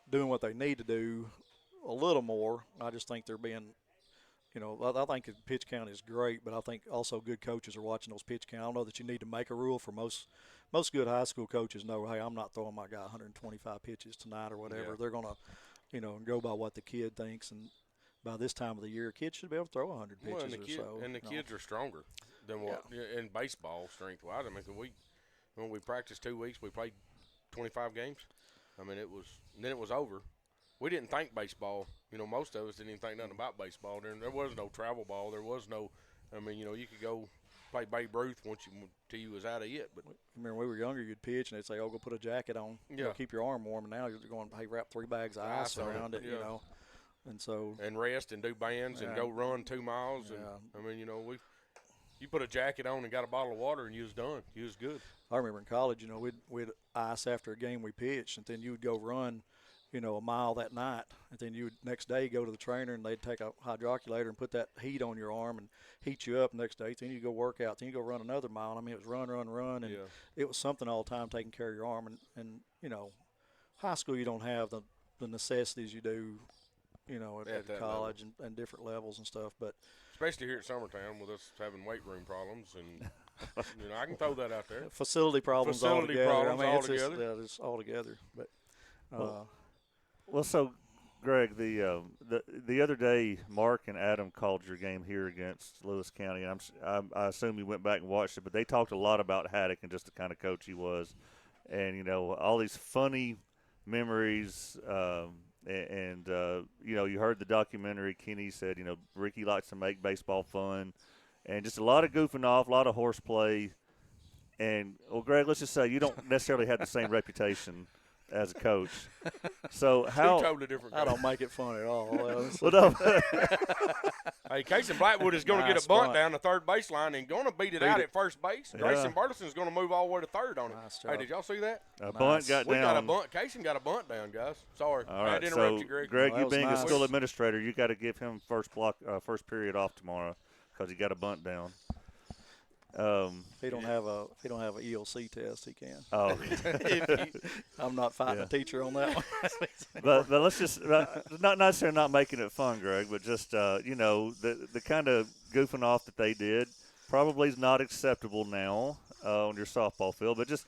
Doing what they need to do. A little more. I just think they're being, I think the pitch count is great, but I think also good coaches are watching those pitch count. I don't know that you need to make a rule for most good high school coaches know, hey, I'm not throwing my guy 125 pitches tonight or whatever. Yeah. They're going to, go by what the kid thinks. And by this time of the year, kids should be able to throw 100 pitches and the kids are stronger. than what in baseball strength-wise. I mean, when we practiced 2 weeks, we played 25 games. I mean, then it was over. We didn't think baseball. You know, most of us didn't even think nothing about baseball. There was no travel ball. There was no. I mean, you know, you could go play Babe Ruth till you was out of it. But remember, when we were younger, you'd pitch and they'd say, "Oh, go put a jacket on, keep your arm warm." And now you're going, "Hey, wrap 3 bags of ice around it," you know. And so rest and do bands and go run 2 miles. And I mean, you know, you put a jacket on and got a bottle of water and you was done. You was good. I remember in college, you know, we'd ice after a game we pitched, and then you would go run, you know, a mile that night, and then you would next day go to the trainer and they'd take a hydroculator and put that heat on your arm and heat you up next day. Then you go work out. Then you go run another mile. I mean, it was run, and it was something all the time taking care of your arm. And you know, high school you don't have the necessities you do, you know, at college and different levels and stuff. But especially here at Summertown with us having weight room problems, and you know, I can throw that out there. Facility problems altogether. Problems I mean, altogether. It's all together. But well, so Greg, the other day, Mark and Adam called your game here against Lewis County, and I assume you went back and watched it. But they talked a lot about Haddock and just the kind of coach he was, and you know, all these funny memories. And you know, you heard the documentary. Kenny said, you know, Ricky likes to make baseball fun, and just a lot of goofing off, a lot of horseplay. And well, Greg, let's just say you don't necessarily have the same reputation as a coach. So how? Totally different. I don't make it fun at all. Well, no. Hey, Casey Blackwood is going to get a bunt down the third baseline and going to beat it out at first base. Grayson Burleson is going to move all the way to third on it. Hey, did y'all see that? Bunt got down. We got a bunt. Casey got a bunt down, guys. Sorry. All I right, had to interrupt so you, Greg. Greg, Well, you being nice. a school administrator, you got to give him first period off tomorrow because he got a bunt down. If he don't have a ELC test, he can. Oh, I'm not fighting a teacher on that one. but let's just not necessarily not making it fun, Greg, but just you know, the kind of goofing off that they did probably is not acceptable now on your softball field. But just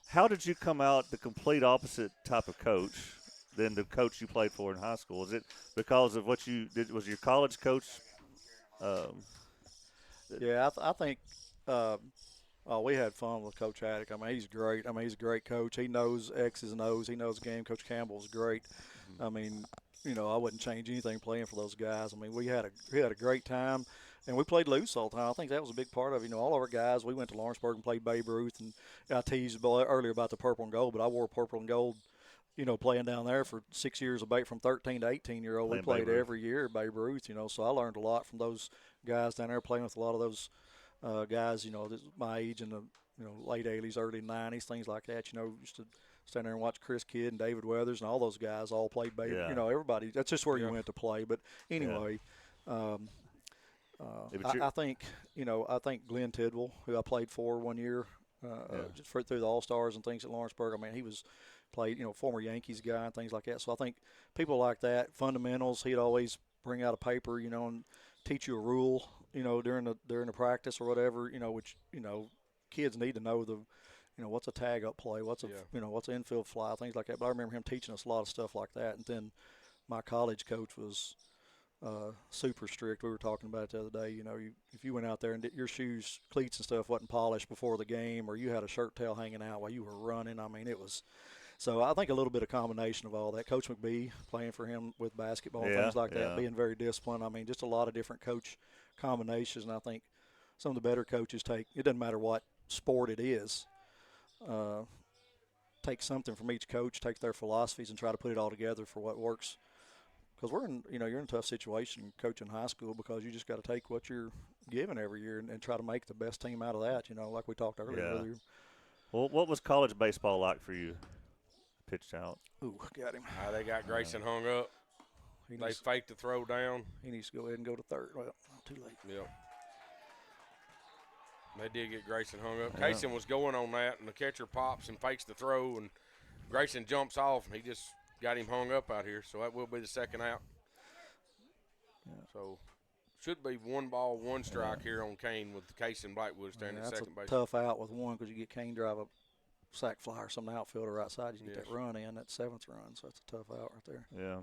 how did you come out the complete opposite type of coach than the coach you played for in high school? Is it because of what you did? Was your college coach? Yeah, I think. We had fun with Coach Haddock. I mean, he's great. I mean, he's a great coach. He knows X's and O's. He knows the game. Coach Campbell's great. I mean, you know, I wouldn't change anything playing for those guys. I mean, we had a great time, and we played loose all the time. I think that was a big part of it. You know, all of our guys, we went to Lawrenceburg and played Babe Ruth, and I teased earlier about the purple and gold, but I wore purple and gold, you know, playing down there for 6 years from 13 to 18-year-old. We played every year at Babe Ruth, you know, so I learned a lot from those guys down there, playing with a lot of those guys, you know, my age in the late 80s, early 90s, things like that. You know, used to stand there and watch Chris Kidd and David Weathers and all those guys all played Babe. You know, everybody. That's just where you went to play. But anyway, I think Glenn Tidwell, who I played for one year, just through the All-Stars and things at Lawrenceburg. I mean, he was played, you know, former Yankees guy and things like that. So I think people like that, fundamentals. He'd always bring out a paper, you know, and teach you a rule, you know, during the practice or whatever, you know, which, you know, kids need to know what's a tag up play, what's what's an infield fly, things like that. But I remember him teaching us a lot of stuff like that. And then my college coach was super strict. We were talking about it the other day. You know, if you went out there and your shoes, cleats and stuff wasn't polished before the game, or you had a shirt tail hanging out while you were running, I mean, it was. So I think a little bit of combination of all that. Coach McBee, playing for him with basketball, things like that, being very disciplined. I mean, just a lot of different coach combinations. And I think some of the better coaches it doesn't matter what sport it is, take something from each coach, take their philosophies and try to put it all together for what works. Because you're in a tough situation coaching high school, because you just got to take what you're given every year and try to make the best team out of that, you know, like we talked earlier. Yeah. Well, what was college baseball like for you? Pitched out. Ooh, got him. They got Grayson hung up. They faked the throw down. He needs to go ahead and go to third. Well, too late. Yep. They did get Grayson hung up. Yeah. Kaysen was going on that, and the catcher pops and fakes the throw, and Grayson jumps off, and he just got him hung up out here. So that will be the second out. Yeah. So should be 1 ball, 1 strike here on Kane with Kaysen Blackwood standing at second base. That's a tough out with one, because you get Kane drive a sack fly or some outfielder outside. You get that run in, that 7th run. So that's a tough out right there. Yeah.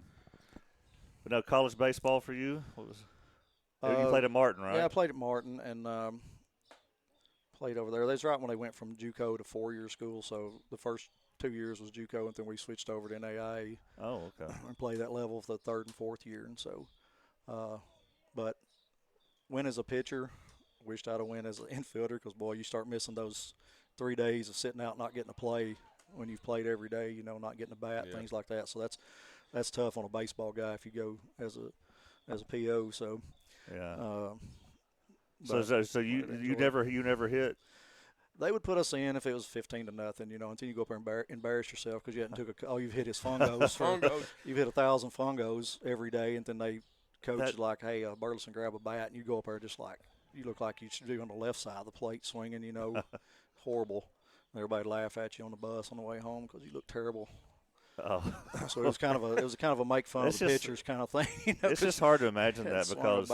But no, college baseball for you? You played at Martin, right? Yeah, I played at Martin, and played over there. That's right when they went from JUCO to 4-year school. So the first 2 years was JUCO, and then we switched over to NAIA. Oh, okay. And played that level for the 3rd and 4th year. And so, but win as a pitcher, wished I'd have win as an infielder because, boy, you start missing those 3 days of sitting out not getting to play when you've played every day, you know, not getting a bat, things like that. So that's tough on a baseball guy if you go as a PO. So, yeah. So you never hit. They would put us in if it was 15-0, you know, until you go up there and embarrass yourself because you hadn't took all you've hit is fungos. You've hit 1,000 fungos every day, and then they coach like, hey, Burleson, grab a bat, and you go up there just like you look like you should do on the left side of the plate swinging, you know, horrible. And everybody laugh at you on the bus on the way home because you look terrible. Oh. So it was kind of a make fun of the pitchers kind of thing. You know, it's just hard to imagine that because,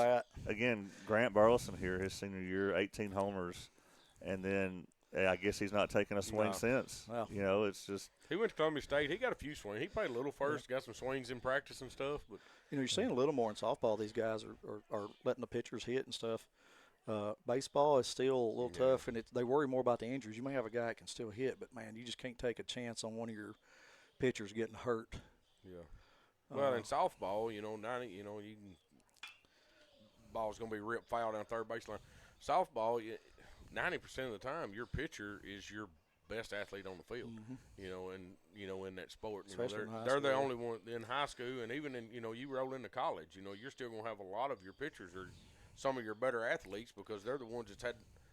again, Grant Burleson here, his senior year, 18 homers, and then I guess he's not taken a swing since. Wow. You know, it's just. He went to Columbia State. He got a few swings. He played a little first, got some swings in practice and stuff. But you know, you're seeing a little more in softball. These guys are letting the pitchers hit and stuff. Baseball is still a little tough, and they worry more about the injuries. You may have a guy that can still hit, but, man, you just can't take a chance on one of your pitchers getting hurt. Yeah. Well, in softball, you know, ball's going to be ripped foul down third baseline. Softball, 90% of the time, your pitcher is your best athlete on the field. You know, and in that sport, they're the only one in high school, and even in you roll into college, you're still going to have a lot of your pitchers are some of your better athletes because they're the ones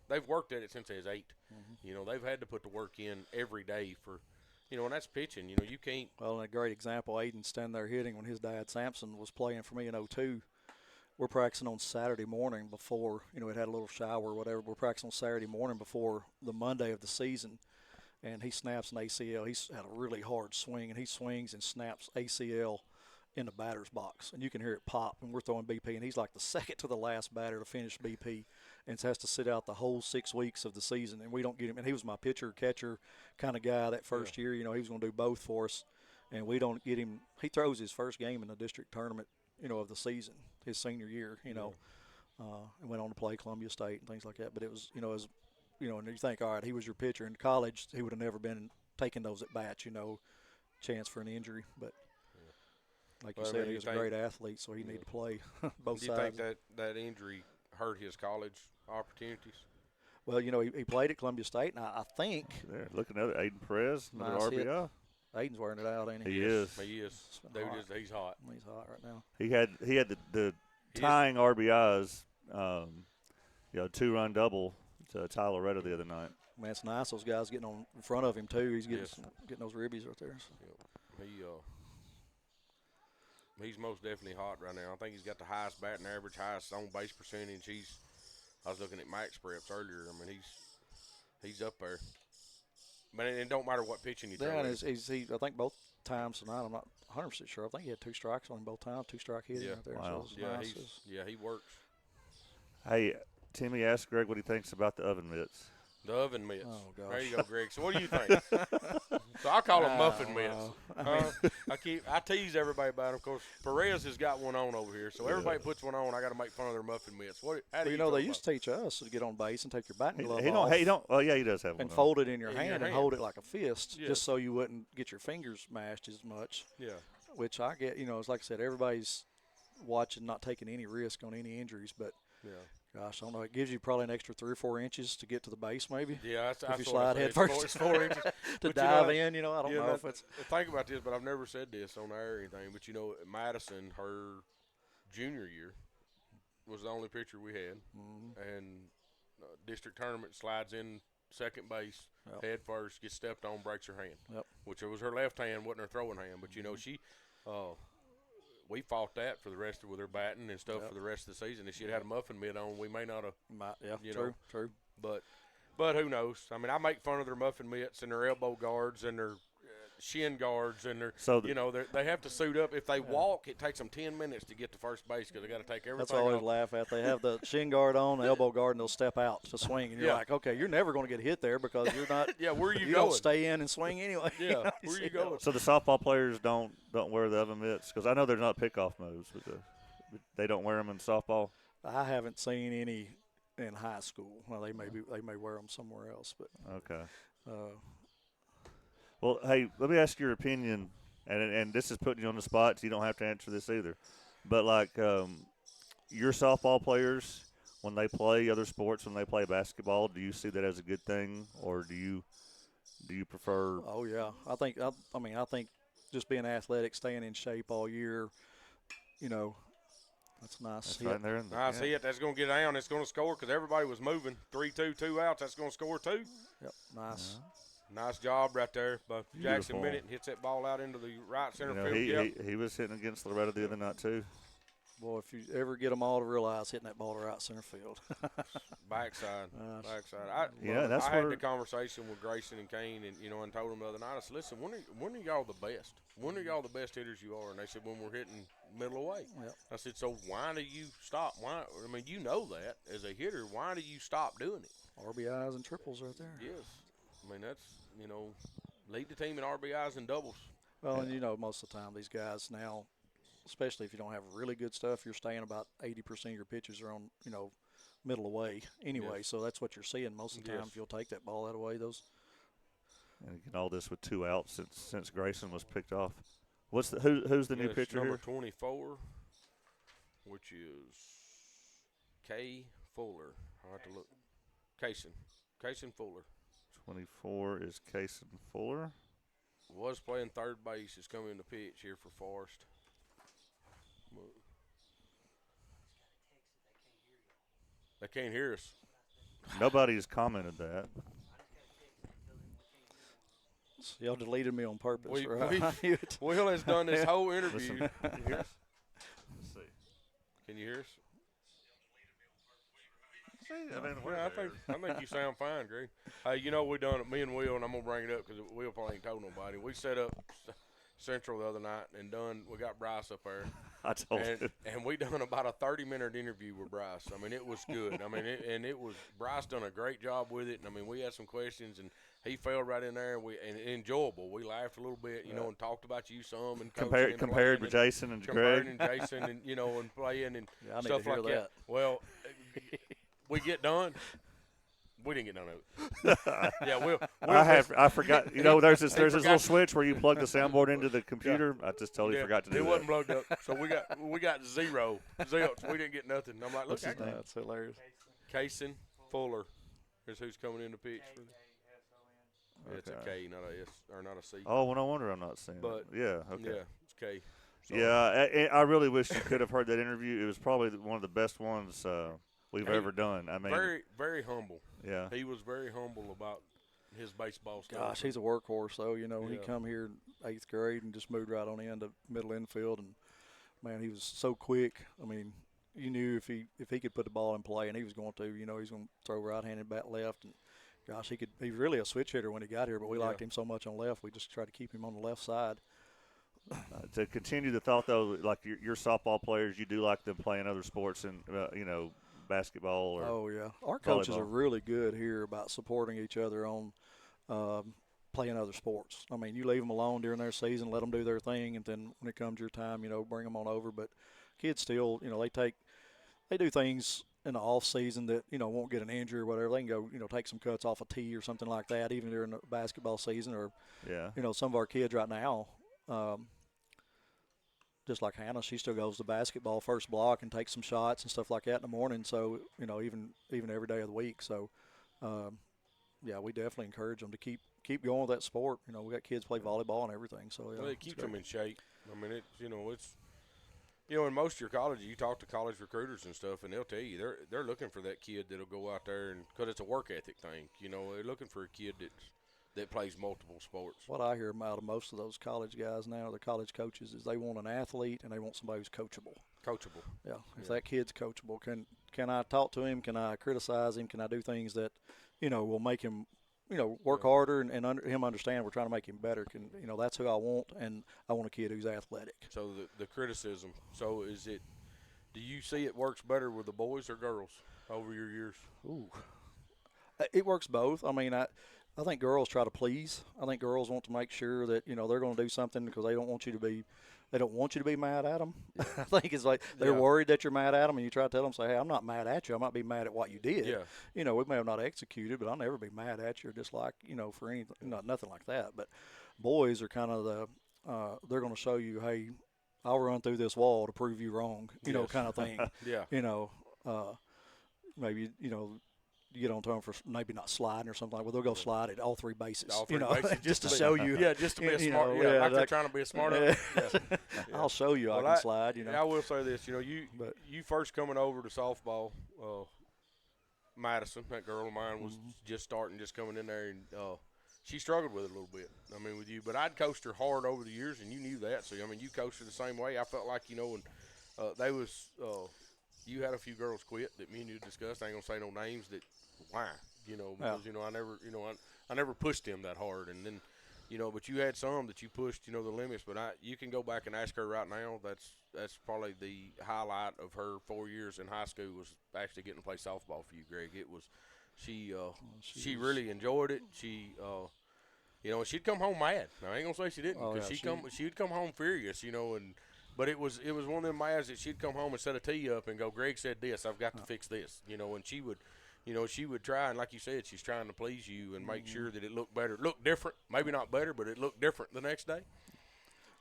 they've worked at it since they was 8. You know, they've had to put the work in every day for. And that's pitching. You can't. Well, and a great example, Aiden's standing there hitting when his dad, Sampson, was playing for me in 02. We're practicing on Saturday morning before, it had a little shower or whatever. We're practicing on Saturday morning before the Monday of the season, and he snaps an ACL. He's had a really hard swing, and he swings and snaps ACL in the batter's box. And you can hear it pop, and we're throwing BP, and he's like the second to the last batter to finish BP and has to sit out the whole 6 weeks of the season, and we don't get him. And he was my pitcher-catcher kind of guy that first year. He was going to do both for us, and we don't get him. He throws his first game in the district tournament, of the season, his senior year, and went on to play Columbia State and things like that. But it was, and you think, all right, he was your pitcher. In college, he would have never been taking those at bats, chance for an injury. But like you said, he was a great athlete, so he needed to play both sides. Do you think that injury hurt his college opportunities? Well, he played at Columbia State, and I think – there, looking at it, Aiden Perez, another RBI. Aiden's wearing it out, ain't he? He is. Dude, he's hot. He's hot right now. He had the tying RBIs, 2-run double to Ty Loretta the other night. Man, it's nice those guys getting on in front of him, too. He's getting those ribbies right there. So. He's most definitely hot right now. I think he's got the highest batting average, highest on-base percentage. I was looking at Max Preps earlier. I mean, he's up there. But it don't matter what pitching you throw. Yeah, and I think both times tonight, I'm not 100% sure. I think he had 2 strikes on him both times, 2-strike hitting right there. Wow. So nice. He works. Hey, Timmy asked Greg what he thinks about the oven mitts. The oven mitts. Oh, gosh. There you go, Greg. So what do you think? So I call them muffin mitts. I tease everybody about them. Of course, Perez has got one on over here, so everybody puts one on. I got to make fun of their muffin mitts. How do they used to teach us to get on base and take your batting glove off. He don't. Well, yeah, he does have one. And fold it in your hand and hold it like a fist, just so you wouldn't get your fingers mashed as much. Yeah. Which I get. It's like I said, everybody's watching, not taking any risk on any injuries, but. Yeah. Gosh, I don't know. It gives you probably an extra 3 or 4 inches to get to the base, maybe. Yeah, if you slide head first. It's 4 inches to dive in. I don't know if it's. Think about this, but I've never said this on air or anything. But Madison, her junior year, was the only pitcher we had, and district tournament slides in second base, head first, gets stepped on, breaks her hand. Which was her left hand, wasn't her throwing hand. But she. We fought that for the rest with her batting and stuff for the rest of the season. If she'd had a muffin mitt on, we may not have. True. But who knows? I mean, I make fun of their muffin mitts and their elbow guards and their shin guards and their. So they have to suit up. If they walk, it takes them 10 minutes to get to first base because they got to take everything. That's all I laugh at. They have the shin guard on, the elbow guard, and they'll step out to swing, and you're like, okay, you're never going to get hit there because you're not. Where are you going? don't stay in and swing anyway. Yeah, where are you going? So the softball players don't wear the oven mitts because I know they're not pickoff moves, but they don't wear them in softball. I haven't seen any in high school. Well, they may wear them somewhere else, but Okay. Well, hey, let me ask your opinion, and this is putting you on the spot, so you don't have to answer this either. But like your softball players, when they play other sports, when they play basketball, do you see that as a good thing, or do you prefer? Oh yeah, I think just being athletic, staying in shape all year, that's a nice. That's right there. Nice hit. That's going to get down. It's going to score because everybody was moving. 3-2, 2 outs. That's going to score 2. Yep, nice. Nice job right there by Jackson Beautiful. Bennett. Hits that ball out into the right center field. He was hitting against Loretta the other night too. Boy, if you ever get them all to realize hitting that ball to right center field. Backside. That's I had the conversation with Grayson and Kane, and told them the other night. I said, listen, when are y'all the best? When are y'all the best hitters you are? And they said, when we're hitting middle away. Yep. I said, so why do you stop? Why? I mean, you know that as a hitter. Why do you stop doing it? RBIs and triples right there. Yes. I mean, that's, lead the team in RBIs and doubles. Well, and most of the time these guys now, especially if you don't have really good stuff, you're staying about 80% of your pitches are on, middle away anyway. Yes. So that's what you're seeing most of the time. Yes. If you'll take that ball that away, those. And again, all this with 2 outs since Grayson was picked off. Who's the new pitcher number here? 24, which is K. Fuller. I'll have to look. Kaysen Fuller. 24 is Kaysen Fuller. Was playing third base. Is coming to pitch here for Forrest. They can't hear us. Nobody's commented that. So y'all deleted me on purpose, Will has done this whole interview. Listen. Can you hear us? Let's see. Can you hear us? I I think you sound fine, Greg. Hey, we done it. Me and Will, and I'm gonna bring it up because Will probably ain't told nobody. We set up Central the other night and we got Bryce up there. I told you. And we done about a 30-minute interview with Bryce. I mean, it was good. I mean, it was Bryce done a great job with it. And I mean, we had some questions, and he fell right in there, and enjoyable. We laughed a little bit, and talked about you some, and compared with Jason and Greg. And Jason, and and playing and Yeah, I need stuff to hear like that. Well, we get done. We didn't get none of it. Yeah, I forgot. There's this little switch where you plug the soundboard into the computer. Yeah. I just totally forgot to do that. It wasn't plugged up, so we got zero. We didn't get nothing. I'm like, look, that's hilarious. Kaysen Fuller is who's coming in the pitch. Yeah, it's a K, not a S or not a C. Oh, well, no wonder I'm not seeing. But yeah, okay. Yeah, it's K. So, yeah, I really wish you could have heard that interview. It was probably one of the best ones we've ever done. I mean, very, very humble. Yeah, he was very humble about his baseball stuff. Gosh, he's a workhorse, though. He come here in 8th grade and just moved right on into middle infield, and man, he was so quick. I mean, you knew if he could put the ball in play, and he was going to. He's going to throw right-handed, bat left, and gosh, he was really a switch hitter when he got here. But we liked him so much on left, we just tried to keep him on the left side. To continue the thought, though, like your softball players, you do like them playing other sports and basketball or oh yeah, our coaches are really good here about supporting each other on playing other sports. I mean, you leave them alone during their season, let them do their thing, and then when it comes your time, bring them on over. But kids still, they do things in the off season that won't get an injury or whatever. They can go take some cuts off a tee or something like that, even during the basketball season. Or some of our kids right now. Just like Hannah, she still goes to basketball first block and takes some shots and stuff like that in the morning. So, even every day of the week. So, we definitely encourage them to keep going with that sport. We got kids play volleyball and everything. So, it keeps them in shape. I mean, it's in most of your colleges, you talk to college recruiters and stuff, and they'll tell you they're looking for that kid that'll go out there and because it's a work ethic thing. They're looking for a kid that plays multiple sports. What I hear out of most of those college guys now, the college coaches, is they want an athlete and they want somebody who's coachable. Coachable. Yeah. If that kid's coachable, can I talk to him? Can I criticize him? Can I do things that, will make him, work harder and him understand we're trying to make him better? That's who I want, and I want a kid who's athletic. So the criticism. So do you see it works better with the boys or girls over your years? Ooh. It works both. I mean, I think girls try to please. I think girls want to make sure that they're going to do something because they don't want you to be mad at them. I think it's like they're worried that you're mad at them, and you try to tell them, say, hey, I'm not mad at you. I might be mad at what you did. Yeah. We may have not executed, but I'll never be mad at you or dislike, for anything, nothing like that. But boys are kind of they're going to show you, hey, I'll run through this wall to prove you wrong, kind of thing. Yeah. Maybe, you get on to them for maybe not sliding or something like that. Well, they'll go slide at all three bases, bases, just to show you. Yeah, just to be a smart. Like they're trying to be a smart. I'll show you I can slide. I will say this. You first coming over to softball, Madison, that girl of mine was just coming in there, and she struggled with it a little bit. I mean, with you, but I'd coached her hard over the years, and you knew that. So I mean, you coached her the same way. I felt like when they was. You had a few girls quit that me and you discussed. I ain't gonna say no names. That why? Because I never pushed them that hard, and then but you had some that you pushed the limits. But you can go back and ask her right now. That's probably the highlight of her 4 years in high school was actually getting to play softball for you, Greg. It was she really enjoyed it. She she'd come home mad. I ain't gonna say she didn't because she'd come home furious, and. But it was one of them mads that she'd come home and set a tee up and go, Greg said this, I've got to fix this, and she would try, and like you said, she's trying to please you and make sure that it looked better, looked different, maybe not better, but it looked different the next day.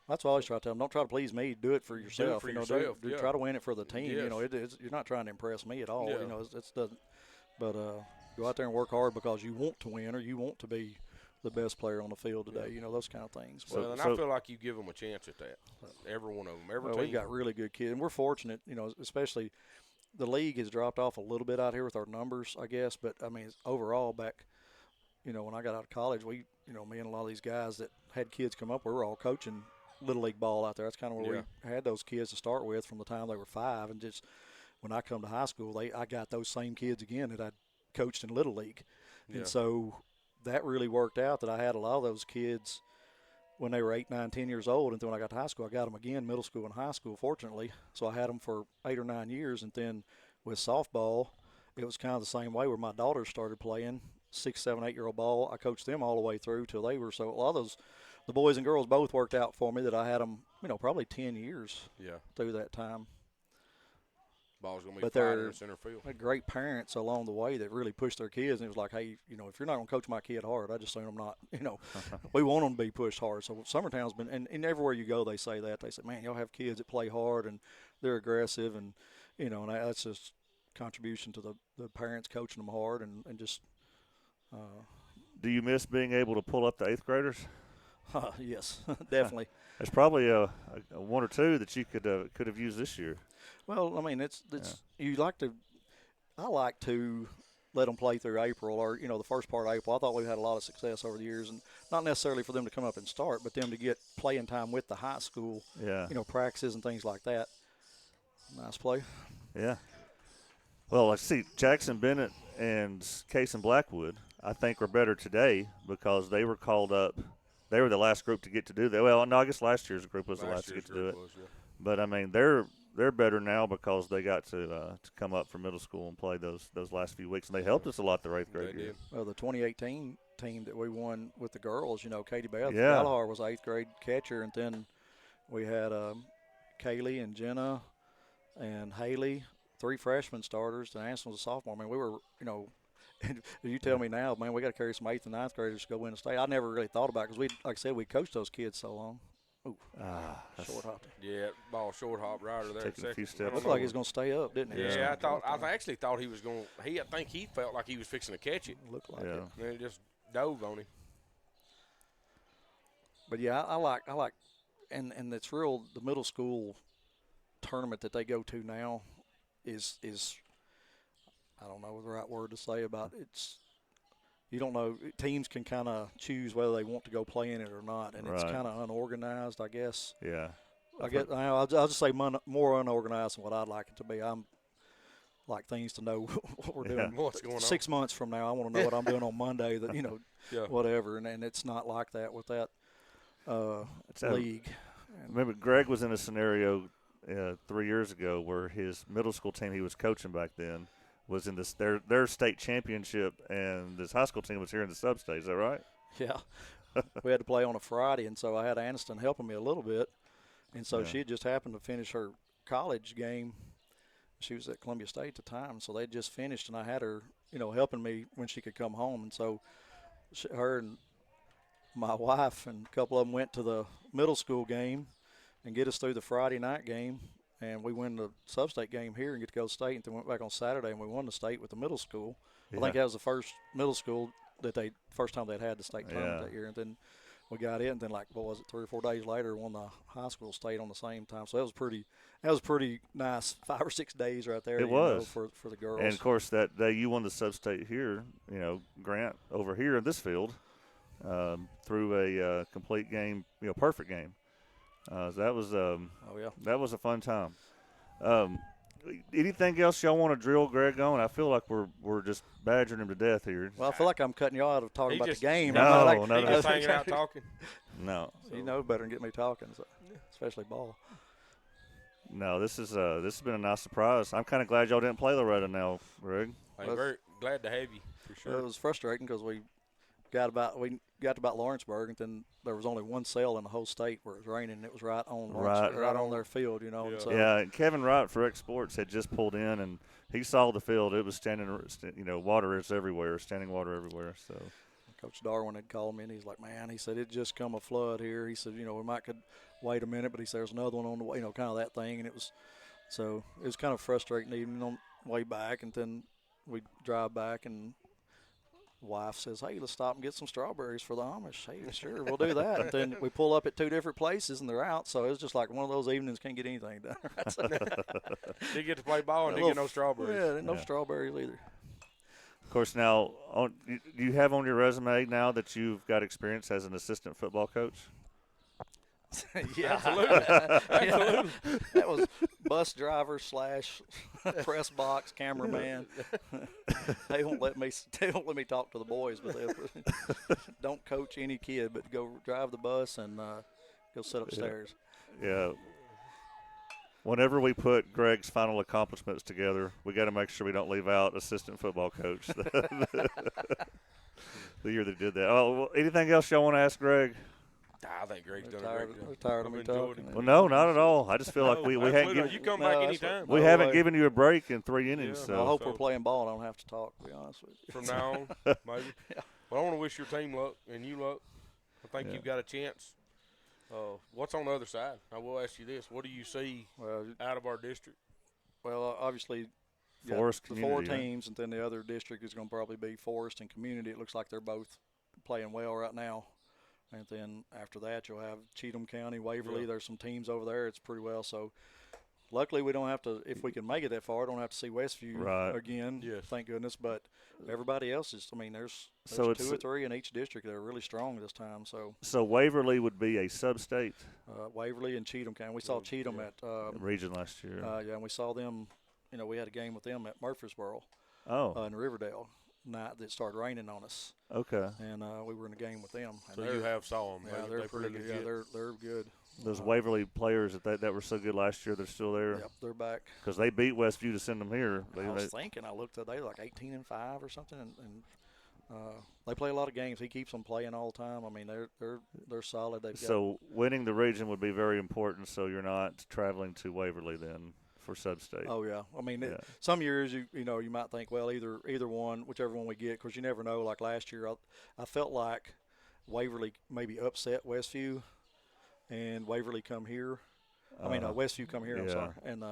That's what I always try to tell them. Don't try to please me. Do it for yourself. Try to win it for the team. Yes. You're not trying to impress me at all. But go out there and work hard because you want to win or you want to be the best player on the field today, those kind of things. Well, I feel like you give them a chance at that. Every one of them, every team. We've got really good kids, and we're fortunate, especially the league has dropped off a little bit out here with our numbers, I guess. But, I mean, overall back, when I got out of college, me and a lot of these guys that had kids come up, we were all coaching Little League ball out there. That's kind of where we had those kids to start with from the time they were 5. And just when I come to high school, I got those same kids again that I coached in Little League. Yeah. And so – that really worked out that I had a lot of those kids when they were 8, 9, 10 years old. And then when I got to high school, I got them again, middle school and high school, fortunately. So I had them for 8 or 9 years. And then with softball, it was kind of the same way where my daughters started playing 6, 7, 8-year-old ball. I coached them all the way through till they were. So a lot of those, the boys and girls both worked out for me that I had them, probably 10 years through that time. Ball's going to be fighting in center field. Had great parents along the way that really pushed their kids. And it was like, hey, if you're not going to coach my kid hard, I just assume I'm not, we want them to be pushed hard. So Summertown's been, and everywhere you go, they say that. They say, man, y'all have kids that play hard and they're aggressive. And, and that's just contribution to the parents coaching them hard and just. Do you miss being able to pull up the 8th graders? Yes, definitely. There's probably a 1 or 2 that you could have used this year. Well, I mean, I like to let them play through April or, the first part of April. I thought we had a lot of success over the years, and not necessarily for them to come up and start, but them to get playing time with the high school, practices and things like that. Nice play. Yeah. Well, I see Jackson Bennett and Case and Blackwood, I think, are better today because they were called up. They were the last group to get to do that. Well, no, I guess last year's group was the last to get to do it. But, I mean, they're better now because they got to come up from middle school and play those last few weeks. And they helped us a lot the 8th grade year. Well, the 2018 team that we won with the girls, Katie Gallagher was 8th grade catcher. And then we had Kaylee and Jenna and Haley, 3 freshman starters. And Ansel was a sophomore. I mean, we were, you tell me now, man, we got to carry some 8th and 9th graders to go win a state. I never really thought about it because like I said, we coached those kids so long. Ooh, short hop. Yeah, ball short hop right there. Taking a few steps. Looked like he was going to stay up, didn't he? Yeah, I actually thought he was going. I think he felt like he was fixing to catch it. Looked like it. And it just dove on him. But yeah, I like, and it's real. The middle school tournament that they go to now is I don't know the right word to say about it's. You don't know. Teams can kind of choose whether they want to go play in it or not, and it's kind of unorganized, I guess. Yeah. I'll just say more unorganized than what I'd like it to be. I'm like things to know what we're doing. What's going on? 6 months from now, I want to know what I'm doing on Monday. Whatever, and it's not like that with that league. Remember, Greg was in a scenario 3 years ago where his middle school team he was coaching back then was in this their state championship, and this high school team was here in the sub-state. Is that right? Yeah. We had to play on a Friday, and so I had Aniston helping me a little bit. And so she had just happened to finish her college game. She was at Columbia State at the time, so they just finished, and I had her, helping me when she could come home. And so her and my wife and a couple of them went to the middle school game and get us through the Friday night game. And we win the sub-state game here and get to go to state, and then went back on Saturday, and we won the state with the middle school. Yeah. I think that was the first middle school first time they'd had the state tournament that year. And then we got in, and then 3 or 4 days later, won the high school state on the same time. So that was pretty nice 5 or 6 days right there. It was for the girls. And of course that day you won the sub-state here. Grant over here in this field through a complete game, perfect game. So that was that was a fun time. Anything else y'all want to drill Greg on? I feel like we're just badgering him to death here. Well, I feel like I'm cutting you out of talking about the game. No, He just hanging out talking. No, so. You know better than get me talking, so, especially ball. No, this has been a nice surprise. I'm kind of glad y'all didn't play Loretta now, Greg. I'm very glad to have you for sure. It was frustrating because we got to about Lawrenceburg, and then there was only one cell in the whole state where it was raining, and it was right on their field, Yeah. And so, and Kevin Wright for X Sports had just pulled in, and he saw the field. It was standing, water is everywhere, standing water everywhere. So Coach Darwin had called me, and he's like, man, he said, it just come a flood here. He said, we might could wait a minute, but he said there's another one on the way, kind of that thing. And it was kind of frustrating even on the way back. And then we drive back, and wife says, hey, let's stop and get some strawberries for the Amish. Hey, sure, we'll do that. And then we pull up at 2 different places, and they're out. So it was just like one of those evenings, can't get anything done. Didn't get to play ball and didn't get no strawberries. Yeah, no strawberries either. Of course, now, do you have on your resume now that you've got experience as an assistant football coach? Yeah, absolutely. That was bus driver / press box cameraman. They won't let me talk to the boys, but they don't coach any kid, but go drive the bus and go sit upstairs. Yeah. Whenever we put Greg's final accomplishments together, we got to make sure we don't leave out assistant football coach. The year they did that. Oh, well, anything else y'all want to ask Greg? I think Greg's done a great job. We're tired of me talking. Well, no, not at all. I just feel like we haven't. You come back anytime. We haven't given you a break in 3 innings. Yeah. So I hope we're playing ball and I don't have to talk, to be honest with you. From now on, maybe. Yeah. Well, I want to wish your team luck and you luck. I think you've got a chance. What's on the other side? I will ask you this. What do you see out of our district? Well, obviously, Forrest the 4 teams, and then the other district is going to probably be Forrest and Community. It looks like they're both playing well right now. And then after that, you'll have Cheatham County, Waverly. Yeah. There's some teams over there. It's pretty well. So, luckily, we don't have to – if we can make it that far, don't have to see Westview again, thank goodness. But everybody else is – there's 2 or 3 in each district that are really strong this time. So Waverly would be a sub-state? Waverly and Cheatham County. We saw Cheatham at region last year. And we saw them – we had a game with them at Murfreesboro in Riverdale. Night that started raining on us. Okay. And we were in a game with them. So you have saw them. Yeah, they're pretty good. Yeah, they're good. Those Waverly players that were so good last year, they're still there. Yep, they're back. Because they beat Westview to send them here. I was thinking, I looked at they were like 18-5 or something, and they play a lot of games. He keeps them playing all the time. They're solid. So winning the region would be very important. So you're not traveling to Waverly then. For sub-state. Oh yeah, some years you might think, well, either one, whichever one we get, because you never know. Like last year, I felt like Waverly maybe upset Westview, and Waverly come here. Westview come here. I'm sorry, and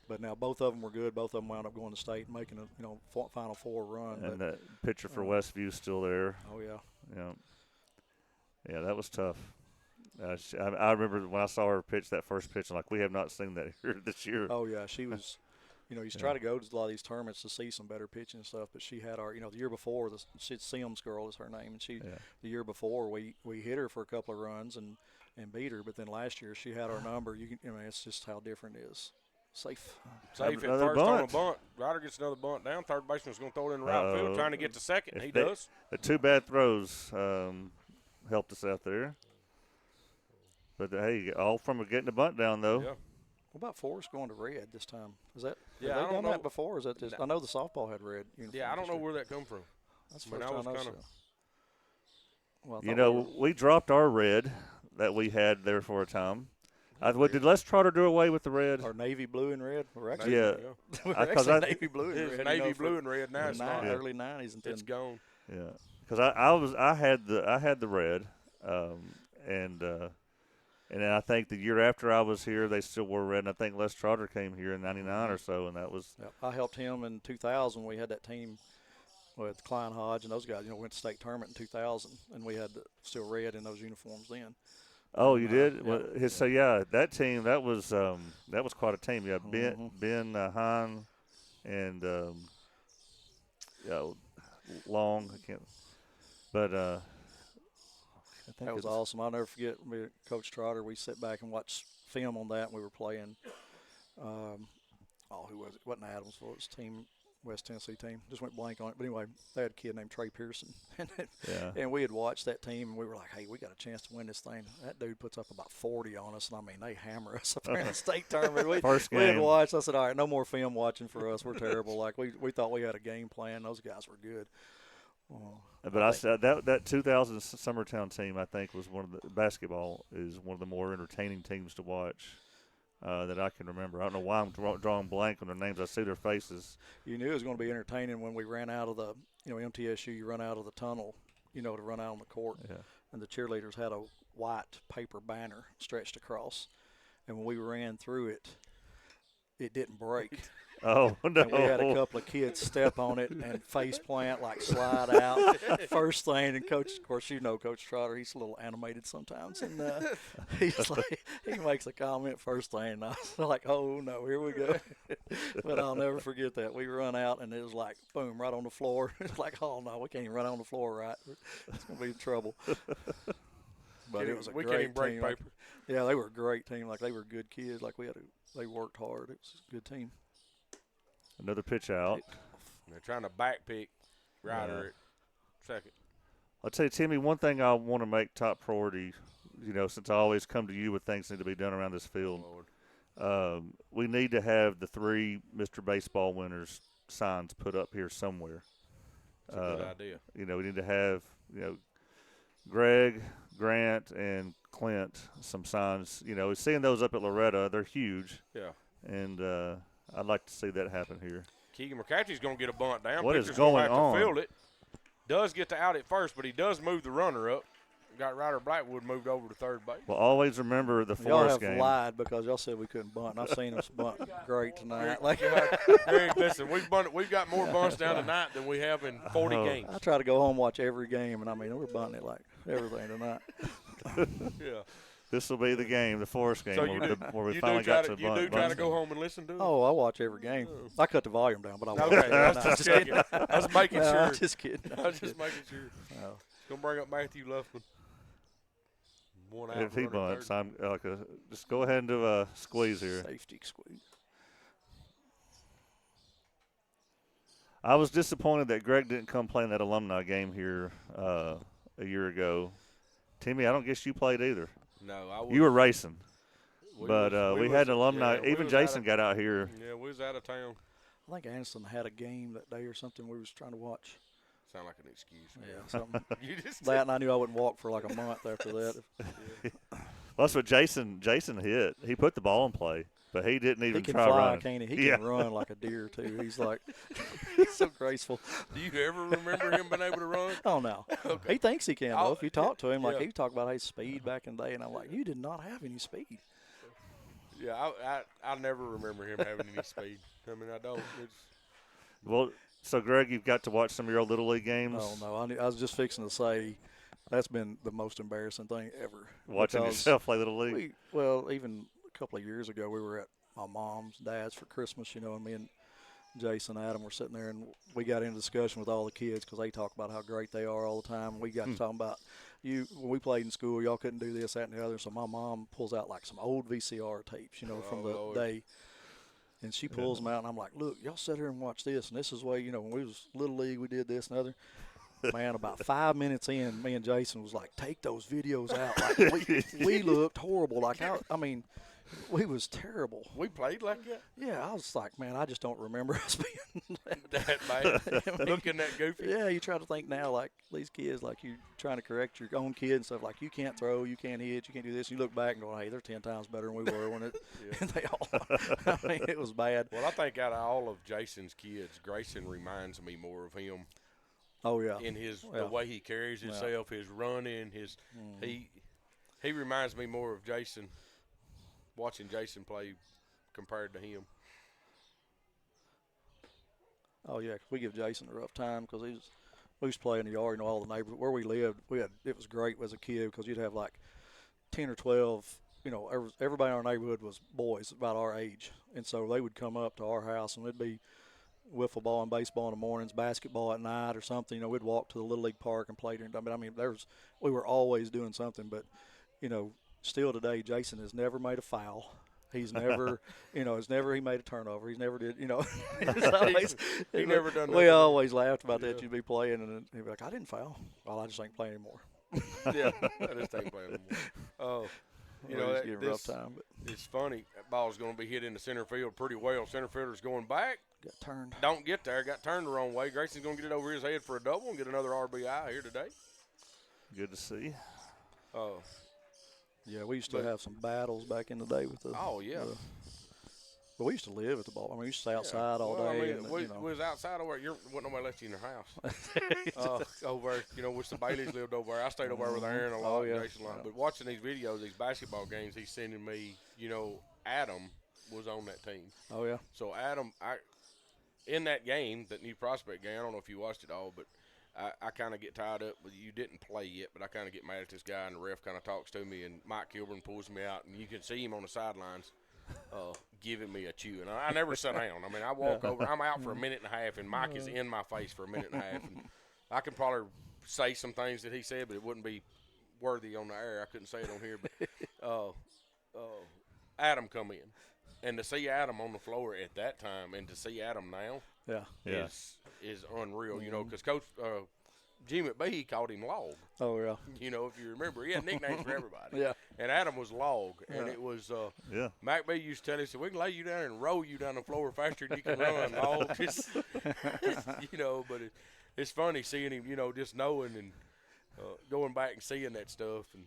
but now both of them were good. Both of them wound up going to state and making a Final Four run. And that pitcher for Westview still there. Oh yeah. Yeah, that was tough. I remember when I saw her pitch that first pitch, I'm like, we have not seen that here this year. Oh, yeah. She was, you try to go to a lot of these tournaments to see some better pitching and stuff, but she had the year before, Sims girl is her name, and the year before we hit her for a couple of runs and beat her, but then last year she had our number. It's just how different it is. Safe at first on a bunt. Ryder gets another bunt down. Third baseman's going to throw it in the right field, trying to get to second. He does. The 2 bad throws helped us out there. But, hey, all from getting the bunt down, though. Yeah. What about Forrest going to red this time? Is that Yeah, have I they don't done know. that before? Or is that just? I know the softball had red uniforms. Yeah, I don't this know year. where that come from. That's the When first I time was I kinda- noticed it. Well, I You thought know, we dropped our red that we had there for a time. Did Les Trotter do away with the red? or navy blue and red. We're actually, Yeah. we're 'cause actually navy blue and It's red. navy blue and red now. It's not. Early '90s until It's gone. Yeah, because I had the red, and then I think the year after I was here, they still wore red. And I think Les Trotter came here in '99 or so, and that was. Yep. I helped him in 2000. We had that team with Klein Hodge and those guys. Went to state tournament in 2000, and we had still red in those uniforms then. Oh, you did? Yeah. Well, so yeah, that team that was quite a team. Yeah, Ben Hine and Long. I can't. But I think That was awesome. I'll never forget me and Coach Trotter. We sit back and watch film on that. And we were playing. Who was it? It wasn't Adamsville. It was team. West Tennessee team. Just went blank on it. But anyway, they had a kid named Trey Pearson. And we had watched that team, and we were like, hey, we got a chance to win this thing. That dude puts up about 40 on us, and, I mean, they hammer us up there in the state tournament. First we had game. watched. I said, all right, no more film watching for us. We're terrible. Like, we thought we had a game plan. Those guys were good. But I said that 2000 Summertown team, I think, was basketball is one of the more entertaining teams to watch. That I can remember. I don't know why I'm drawing blank on their names. I see their faces. You knew it was going to be entertaining when we ran out of the, MTSU, you run out of the tunnel, to run out on the court. Yeah. And the cheerleaders had a white paper banner stretched across. And when we ran through it, it didn't break. Oh, no. And we had a couple of kids step on it and face plant, like slide out. First thing, and Coach, of course, Coach Trotter, he's a little animated sometimes. And he's like, he makes a comment first thing, and I was like, oh, no, here we go. But I'll never forget that. We run out, and it was like, boom, right on the floor. It's like, oh, no, we can't even run on the floor right. It's going to be trouble. But it was a we great can't even break team. paper. Yeah, they were a great team. Like, they were good kids. Like, they worked hard. It was a good team. Another pitch out. They're trying to backpick Ryder at second. I'll tell you, Timmy, one thing I want to make top priority, since I always come to you with things that need to be done around this field, we need to have the 3 Mr. Baseball winners signs put up here somewhere. That's a good idea. We need to have, Greg, Grant, and Clint some signs. Seeing those up at Loretta, they're huge. Yeah. And I'd like to see that happen here. Keegan McCatchy's going to get a bunt down. What is Pitcher's gonna going have on? to field it. Does get to out at first, but he does move the runner up. Got Ryder Blackwood moved over to third base. Well, always remember the Y'all Forrest have game. lied because y'all said we couldn't bunt. And I've seen us bunt great tonight. Like, Greg, listen, we've got more bunts down tonight than we have in 40 games. I try to go home and watch every game, and we're bunting it like everything tonight. Yeah. This will be the game, the Forrest game, So where we finally got to bunt. You do try to go home and listen to it? Oh, I watch every game. I cut the volume down, but I watch Okay, it. I was just checking. I was making No, sure. I'm just kidding. I was just making sure. No. It's going to bring up Matthew Luffman. One out. If he runner bunts, third. just go ahead and do a squeeze here. Safety squeeze. I was disappointed that Greg didn't come play in that alumni game here a year ago. Timmy, I don't guess you played either. No, I was. You were racing. We had an alumni. yeah, we even was Jason got out here. Yeah, we was out of town. I think Anderson had a game that day or something we was trying to watch. Sound like an excuse. Yeah, something. You just That, and I knew I wouldn't walk for like a month after that. Well, that's what Jason hit. He put the ball in play, but he didn't even He can try fly, running. can't he? He can run like a deer, too. He's like, he's so graceful. Do you ever remember him being able to run? Oh, no. Okay. He thinks he can, though. If you talk to him, like yeah. he talked about his speed back in the day, and I'm like, you did not have any speed. Yeah, I never remember him having any speed. I mean, I don't. Well, so Greg, you've got to watch some of your old Little League games. Oh, no. I was just fixing to say that's been the most embarrassing thing ever. Watching yourself play Little League. Even a couple of years ago, we were at my mom's, dad's for Christmas, and me and Jason and Adam were sitting there, and we got into discussion with all the kids because they talk about how great they are all the time. We got to talking about when we played in school, y'all couldn't do this, that, and the other. So my mom pulls out like some old VCR tapes, from the Lord. day. And she pulls them out, and I'm like, look, y'all sit here and watch this. And this is why, when we was Little League, we did this and other. Man, about 5 minutes in, me and Jason was like, take those videos out. Like, we looked horrible. Like, we was terrible. We played like that? Yeah, I was like, man, I just don't remember us being that bad. Looking that goofy. Yeah, you try to think now, like these kids, like you trying to correct your own kid and stuff. Like you can't throw, you can't hit, you can't do this. You look back and go, hey, they're 10 times better than we were when it. They all. I mean, it was bad. Well, I think out of all of Jason's kids, Grayson reminds me more of him. Oh yeah. In the way he carries himself, his running, he reminds me more of Jason. Watching Jason play compared to him. Oh yeah, 'cause we give Jason a rough time because we used to play in the yard. All the neighborhood where we lived, it was great as a kid because you'd have like 10 or 12. Everybody in our neighborhood was boys about our age, and so they would come up to our house and it'd be wiffle ball and baseball in the mornings, basketball at night or something. We'd walk to the Little League Park and play during time. But I mean, we were always doing something. But still today, Jason has never made a foul. He's never, he made a turnover. He's never did, It's always, he never done nothing. We always laughed about that. You'd be playing, and he'd be like, I didn't foul. Well, I just ain't playing anymore. Yeah, I just ain't playing anymore. Oh, rough time. But it's funny. That ball's going to be hit in the center field pretty well. Center fielder's going back. Got turned. Don't get there. Got turned the wrong way. Grayson's going to get it over his head for a double and get another RBI here today. Good to see. Oh. Yeah, we used to have some battles back in the day with the. Oh yeah. But we used to live at the ball. I mean, we used to stay outside all day. I mean, we was outside over there. Wasn't nobody left you in your house. Over there, which the Baileys lived over there. I stayed over there with Aaron a lot. Jason a lot. But watching these videos, these basketball games, he's sending me. Adam was on that team. Oh yeah. So Adam, in that game, that new prospect game, I don't know if you watched it all, but I kind of get tied up. But you didn't play yet, but I kind of get mad at this guy, and the ref kind of talks to me, and Mike Kilburn pulls me out, and you can see him on the sidelines giving me a chew. And I never sit down. I mean, I walk over. I'm out for a minute and a half, and Mike is in my face for a minute and a half. And I could probably say some things that he said, but it wouldn't be worthy on the air. I couldn't say it on here. But Adam come in. And to see Adam on the floor at that time and to see Adam now is unreal, because Coach Jim McBee, he called him Log. Oh, yeah. If you remember, he had nicknames for everybody. Yeah. And Adam was Log. And it was McBee used to tell us, we can lay you down and roll you down the floor faster than you can run, Log. But it's funny seeing him, just knowing and going back and seeing that stuff. And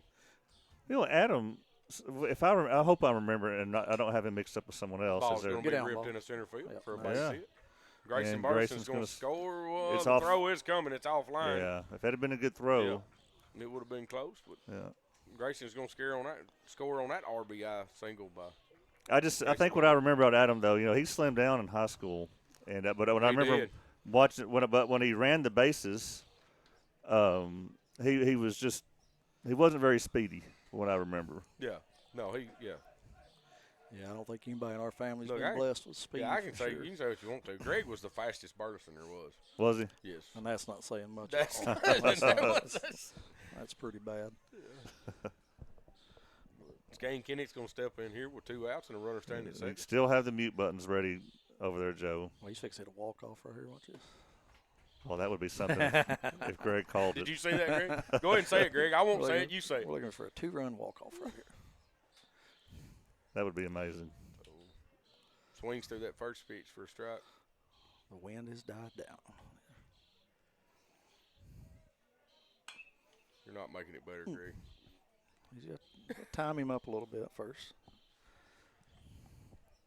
Adam – I hope I remember, and I don't have him mixed up with someone else. Ball's going to be ripped in the center field for a base hit. Grayson Burton's going to score. The throw is coming. It's offline. Yeah, if that had been a good throw, it would have been close. But Grayson's going to score on that RBI single by. I think what I remember about Adam though, he slimmed down in high school, and but when I remember watching when he ran the bases, he wasn't very speedy. What I remember. Yeah. No, Yeah, I don't think anybody in our family's been blessed with speed. Yeah, I can say sure. you can say what you want to. Greg was the fastest Burleson there was. Was he? Yes. And that's not saying much. That's pretty bad. Skane Kennett's going to step in here with 2 outs and a runner standing at second. We still have the mute buttons ready over there, Joe. Well, he's fixing to walk off right here, watch this. Well, that would be something if Greg called it. Did you say that, Greg? Go ahead and say it, Greg. I won't say it. You say it. We're looking for a 2-run walk-off right here. That would be amazing. Swings through that first pitch for a strike. The wind has died down. You're not making it better, Greg. He's got to time him up a little bit first.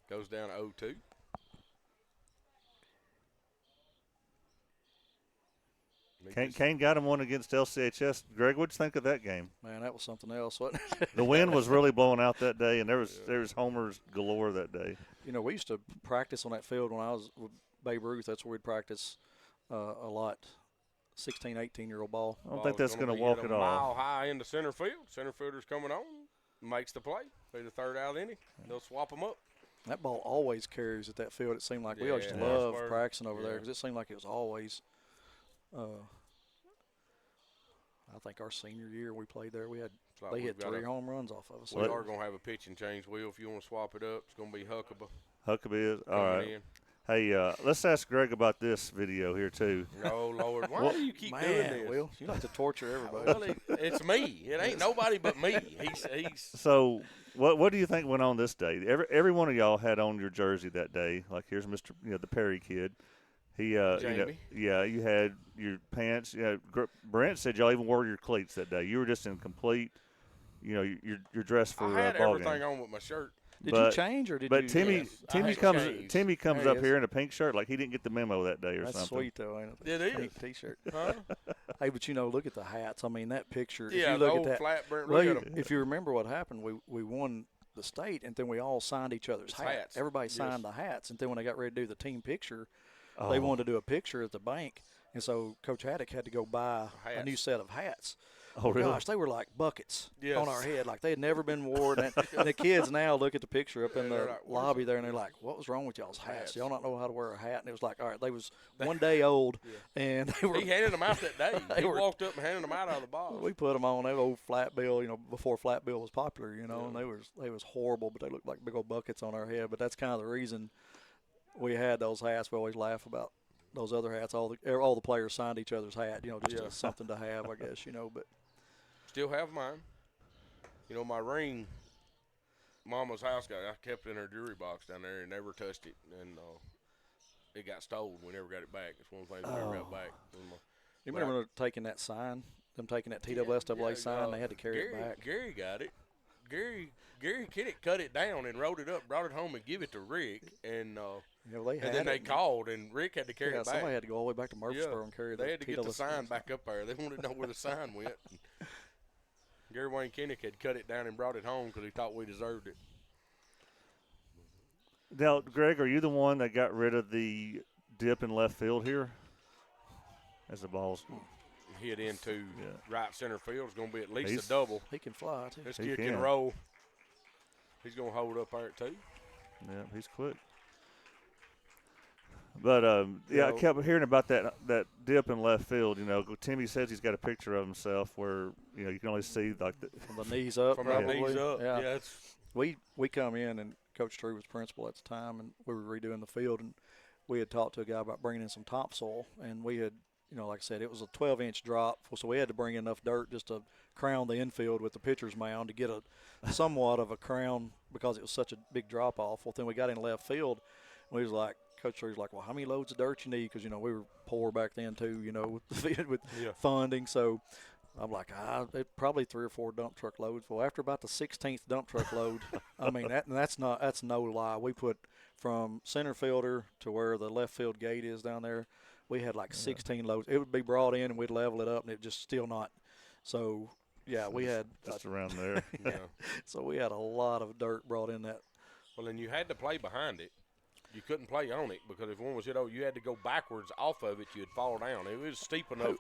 Goes down 0-2. Kane got him one against LCHS. Greg, what'd you think of that game? Man, that was something else, wasn't it? The wind was really blowing out that day, and there was homers galore that day. We used to practice on that field when I was with Babe Ruth. That's where we'd practice a lot. 16, 18-year-old ball. I don't think that's going to walk it off. Mile high in the center field. Center fielder's coming on, makes the play. Be the third out inning. They'll swap them up. That ball always carries at that field. It seemed like we always loved practicing over there because it seemed like it was always I think our senior year we played there, they hit 3 home runs off of us. We are going to have a pitching change, Will. If you want to swap it up, it's going to be Huckabee. Huckabee is all right. Hey, let's ask Greg about this video here too. Oh Lord, why do you keep doing this? Will, you like to torture everybody. Well, it's me. It ain't nobody but me. He's. So, what do you think went on this day? Every one of y'all had on your jersey that day. Like here's Mr. The Perry kid. He, Jamie. you had your pants. Brent said y'all even wore your cleats that day. You were just in complete, you're dressed for I had ball everything game. on with my shirt. Did you change or did but you? Timmy, Yes, Timmy I comes. changed. Timmy comes There up he here is. in a pink shirt, like he didn't get the memo that day or That's something. sweet though, ain't it? It is. Pink T-shirt. Huh? Hey, but look at the hats. I mean, that picture. Yeah, if the you look old at that, flat Brent. well, Look at 'em. if you remember what happened, we won the state, and then we all signed each other's Hats. Everybody Yes. signed the hats, and then when they got ready to do the team picture, they wanted to do a picture at the bank, and so Coach Haddock had to go buy a Hats. new set of hats. Oh, really? Gosh, they were like buckets Yes. on our head, like they had never been worn. And the kids now look at the picture up in they're the like, "Where's lobby there, and they're like, "What was wrong with y'all's hats? Hats. Y'all not know how to wear a hat?" And it was like, all right, they was one day old, and they were. He handed them out that day. They He were- walked up and handed them out of the box. We put them on that old flat bill, before flat bill was popular, and they was horrible, but they looked like big old buckets on our head. But that's kind of the reason we had those hats. We always laugh about those other hats. All the players signed each other's hat, just as something to have, I guess, But Still have mine. My ring, Mama's house I kept in her jewelry box down there and never touched it. And it got stolen. We never got it back. It's one of the things we never got back. you remember taking that sign, them taking that TSSAA sign, they had to carry Gary, it back. Gary got it. Gary Kinnick cut it down and wrote it up, brought it home and give it to Rick. And They had and then they it. called and Rick had to carry it back. Somebody had to go all the way back to Murfreesboro and carry They had to get the TSSAA sign back up there. They wanted to know where the sign went. Gary Wayne Kinnick had cut it down and brought it home because he thought we deserved it. Now, Greg, are you the one that got rid of the dip in left field here? As the ball's Hit into right center field. It's going to be at least He's- a double. He can fly, too. This He kid can. can roll. He's going to hold up there, too. Yeah, he's quick. But I kept hearing about that dip in left field. Timmy says he's got a picture of himself where you can only see like From the knees up, From probably. the knees up. Yeah. It's We come in, and Coach True was principal at the time, and we were redoing the field, and we had talked to a guy about bringing in some topsoil, and we had, like I said, it was a 12-inch drop, so we had to bring in enough dirt just to crown the infield with the pitcher's mound to get a somewhat of a crown because it was such a big drop-off. Well, then we got in left field, and we was like, Coach True was like, well, how many loads of dirt you need? Because, we were poor back then, too, with funding, so – I'm like, probably 3 or 4 dump truck loads. Well, after about the 16th dump truck load, I mean, that's no lie. We put from center fielder to where the left field gate is down there, we had like 16 loads. It would be brought in and we'd level it up, and it just still not. So, yeah, we had just around there. So we had a lot of dirt brought in that. Well, and you had to play behind it. You couldn't play on it because if one was hit over, you had to go backwards off of it. You'd fall down. It was steep enough.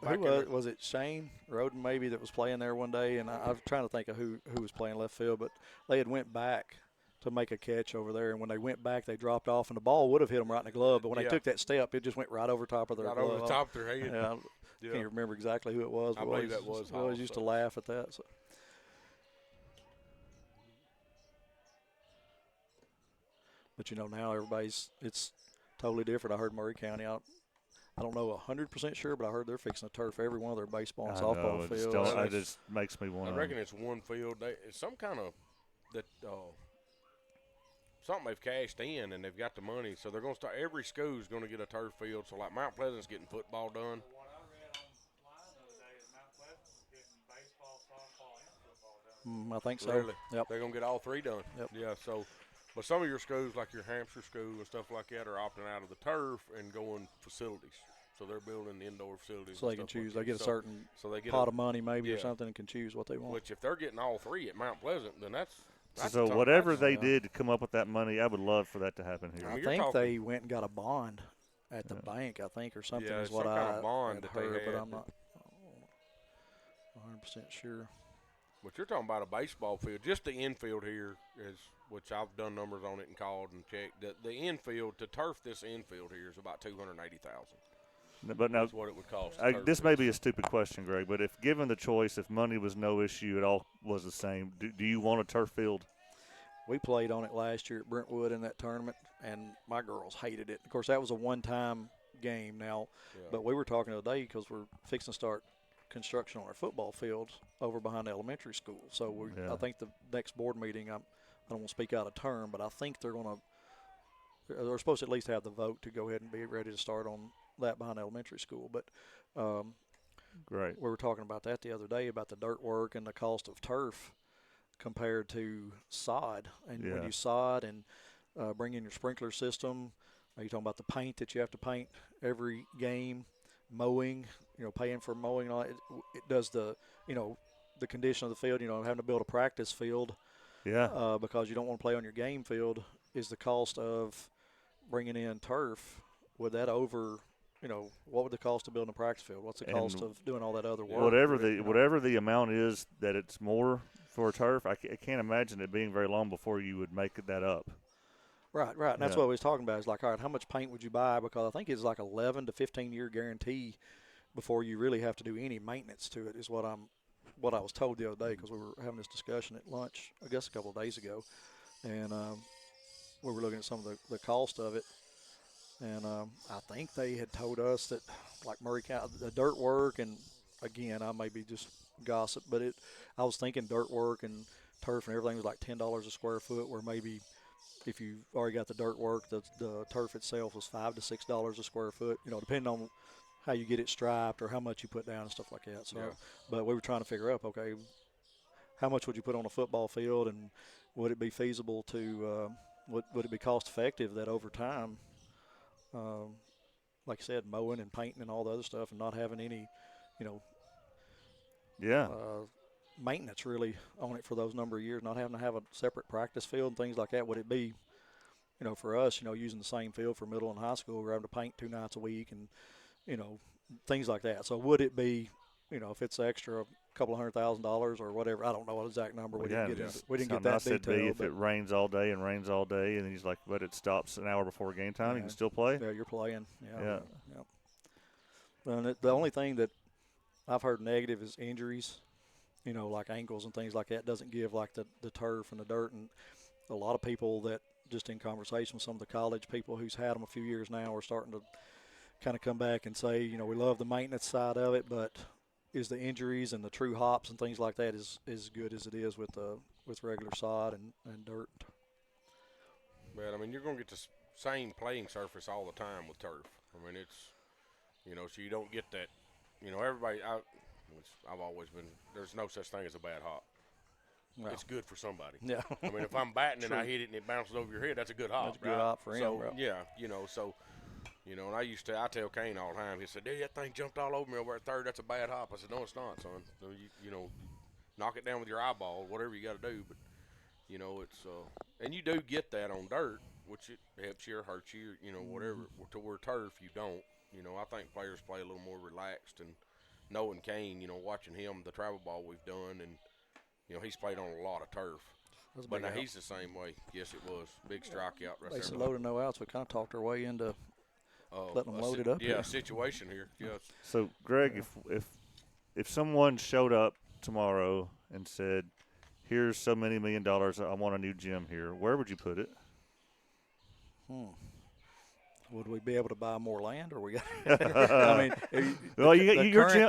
Was it Shane Roden maybe that was playing there one day? And I was trying to think of who was playing left field, but they had went back to make a catch over there. And when they went back, they dropped off, and the ball would have hit them right in the glove. But when they took that step, it just went right over top of their glove. Right over the top of their head. Yeah, I can't remember exactly who it was. I believe that was. I always used to laugh at that. So. But now it's totally different. I heard Murray County out. I don't know 100% sure, but I heard they're fixing to turf every one of their baseball and softball fields. It just makes me want I reckon it's one field. It's some kind of something they've cashed in and they've got the money, so they're going to start. Every school's going to get a turf field. So like Mount Pleasant's getting football done. What I read online the other day is Mount Pleasant's getting baseball, softball, and football done. I think so. Really? Yep. They're going to get all 3 done. Yep. Yeah. So. But some of your schools, like your Hampshire school and stuff like that, are opting out of the turf and going facilities. So they're building indoor facilities. So they can choose. They get a certain they get pot of money maybe or something and can choose what they want. Which if they're getting all 3 at Mount Pleasant, then that's so whatever they did to come up with that money, I would love for that to happen here. I think they went and got a bond at the bank, I think, or something is what I had heard, but I'm not 100% sure. But you're talking about a baseball field. Just the infield here is, which I've done numbers on it and called and checked. The infield, to turf this infield here is about $280,000. But now, that's what it would cost. This may be a stupid question, Greg, but if given the choice, if money was no issue at all, was the same, do you want a turf field? we played on it last year at Brentwood in that tournament, and my girls hated it. Of course, that was a one-time game now, but we were talking today because we're fixing to start construction on our football fields over behind the elementary school. So I think the next board meeting, I don't want to speak out of turn, but I think they're supposed to at least have the vote to go ahead and be ready to start on that behind elementary school. But great. We were talking about that the other day about the dirt work and the cost of turf compared to sod. And when you sod and bring in your sprinkler system, are you talking about the paint that you have to paint every game, mowing, paying for mowing and all that? It does the condition of the field, having to build a practice field because you don't want to play on your game field. Is the cost of bringing in turf, would that what would the cost of building a practice field? What's the cost of doing all that other work? Whatever the amount is that it's more for turf, I can't imagine it being very long before you would make that up. Right. And that's what we was talking about. Is like, all right, how much paint would you buy? Because I think it's like 11 to 15-year guarantee before you really have to do any maintenance to it is what I was told the other day, because we were having this discussion at lunch, I guess a couple of days ago. And we were looking at some of the cost of it. And I think they had told us that, like Murray County, the dirt work, and again, I may be just gossip, but I was thinking dirt work and turf and everything was like $10 a square foot, where maybe if you already got the dirt work, the turf itself was $5 to $6 a square foot, depending on how you get it striped or how much you put down and stuff like that. So, but we were trying to figure out, okay, how much would you put on a football field, and would it be feasible to, would it be cost effective that over time, like I said, mowing and painting and all the other stuff and not having any, maintenance really on it for those number of years, not having to have a separate practice field and things like that. Would it be, for us, using the same field for middle and high school, we're having to paint 2 nights a week and, things like that. So would it be, if it's extra couple of $100,000 or whatever, I don't know what exact number. We didn't get that detail. If it rains all day, and then he's like, but it stops an hour before game time, you can still play? Yeah, you're playing. Yeah. And the only thing that I've heard negative is injuries, like ankles and things like that. Doesn't give like the turf and the dirt. And a lot of people that, just in conversation with some of the college people who's had them a few years now, are starting to kind of come back and say, we love the maintenance side of it, but is the injuries and the true hops and things like that is as good as it is with regular sod and dirt? But, you're going to get the same playing surface all the time with turf. It's, so you don't get that, everybody, I've always been, there's no such thing as a bad hop. No. It's good for somebody. Yeah. If I'm batting and I hit it and it bounces over your head, that's a good hop. That's a good hop for him, so, bro. Yeah, and I tell Kane all the time, he said, "Dude, that thing jumped all over me over at third. That's a bad hop." I said, "No, it's not, son. So knock it down with your eyeball, whatever you got to do." But, it's and you do get that on dirt, which it helps you or hurts you, whatever. To where turf, you don't. I think players play a little more relaxed. And knowing Kane, watching him, the travel ball we've done, and, he's played on a lot of turf. But now he's the same way. Yes, it was. Big strikeout right there. They said load of no outs. We kind of talked our way into letting them load it up. Yeah, a situation here. Yes. So, Greg, if someone showed up tomorrow and said, "Here's so many $1 million. I want a new gym here," where would you put it? Would we be able to buy more land, or we got?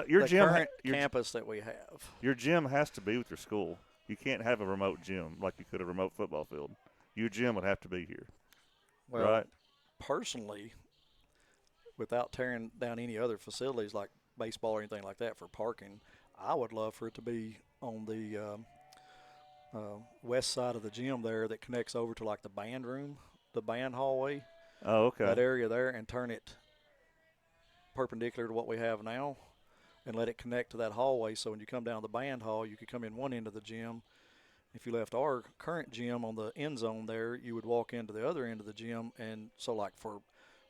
Your current campus that we have. Your gym has to be with your school. You can't have a remote gym like you could a remote football field. Your gym would have to be here. Well, right? Personally, without tearing down any other facilities like baseball or anything like that for parking, I would love for it to be on the west side of the gym there that connects over to like the band room, the band hallway. Oh, okay. That area there, and turn it perpendicular to what we have now and let it connect to that hallway. So when you come down the band hall, you could come in one end of the gym. If you left our current gym on the end zone there, you would walk into the other end of the gym. And so like for,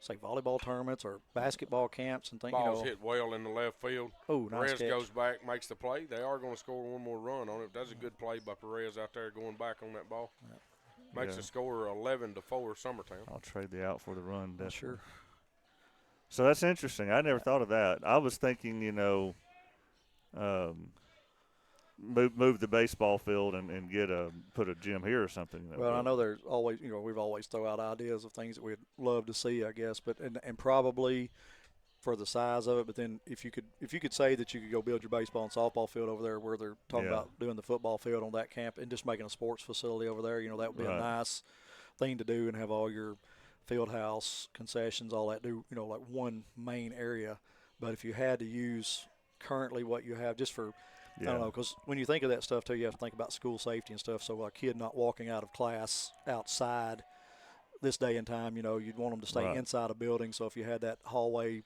say, volleyball tournaments or basketball camps and things. Ball's hit well in the left field. Oh, nice Perez catch. Goes back, makes the play. They are going to score one more run on it. That's a good play by Perez out there going back on that ball. Yeah. Makes the score 11-4 Summertown. I'll trade the out for the run. Definitely. Sure. So that's interesting. I never thought of that. I was thinking, move the baseball field and put a gym here or something. Well, I know there's always, we've always throw out ideas of things that we'd love to see, I guess, but and probably for the size of it. But then if you could say that you could go build your baseball and softball field over there where they're talking about doing the football field on that camp and just making a sports facility over there, that would be a nice thing to do and have all your field house, concessions, all that do, like one main area. But if you had to use currently what you have just for, I don't know, because when you think of that stuff too, you have to think about school safety and stuff. So a kid not walking out of class outside this day and time, you'd want them to stay inside a building. So if you had that hallway,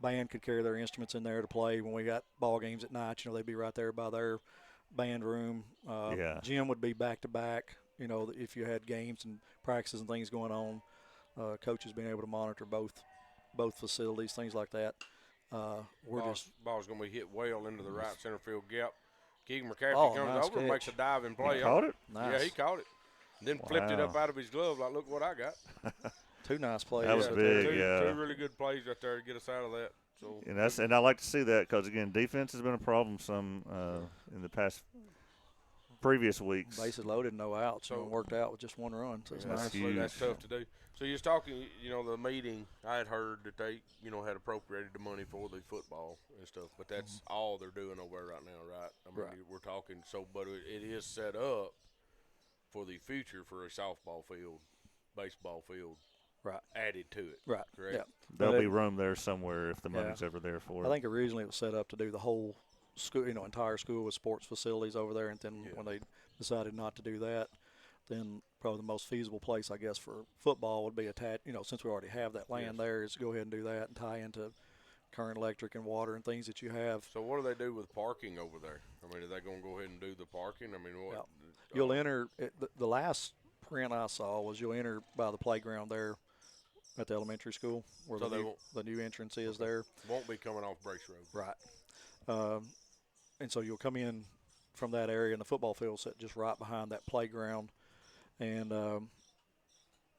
band could carry their instruments in there to play. When we got ball games at night, they'd be right there by their band room. Gym would be back to back. If you had games and practices and things going on, coaches being able to monitor both facilities, things like that. Ball's going to be hit well into the right center field gap. Keegan McCaffrey comes over and makes a diving play. He caught it? Nice. Yeah, he caught it. Then flipped it up out of his glove like, look what I got. Two nice plays. That was big, two really good plays right there to get us out of that. So and I like to see that because, again, defense has been a problem in the past previous weeks. Bases loaded, no outs, so worked out with just one run. So that's tough to do. So you was talking, the meeting, I had heard that they, had appropriated the money for the football and stuff, but that's all they're doing over there right now, right? I mean, we're talking, but it is set up for the future for a softball field, baseball field, added to it. Right. Correct? Yeah. There'll be room there somewhere if the money's ever there for it. I think originally it was set up to do the whole school, entire school with sports facilities over there, and then when they decided not to do that, then probably the most feasible place, I guess, for football would be attached, since we already have that land there, is to go ahead and do that and tie into current electric and water and things that you have. So what do they do with parking over there? I mean, are they going to go ahead and do the parking? I mean, what? You'll enter, the last print I saw was you'll enter by the playground there at the elementary school where the new entrance is there. Won't be coming off Brace Road. Right. And so you'll come in from that area, and the football field's set just right behind that playground. And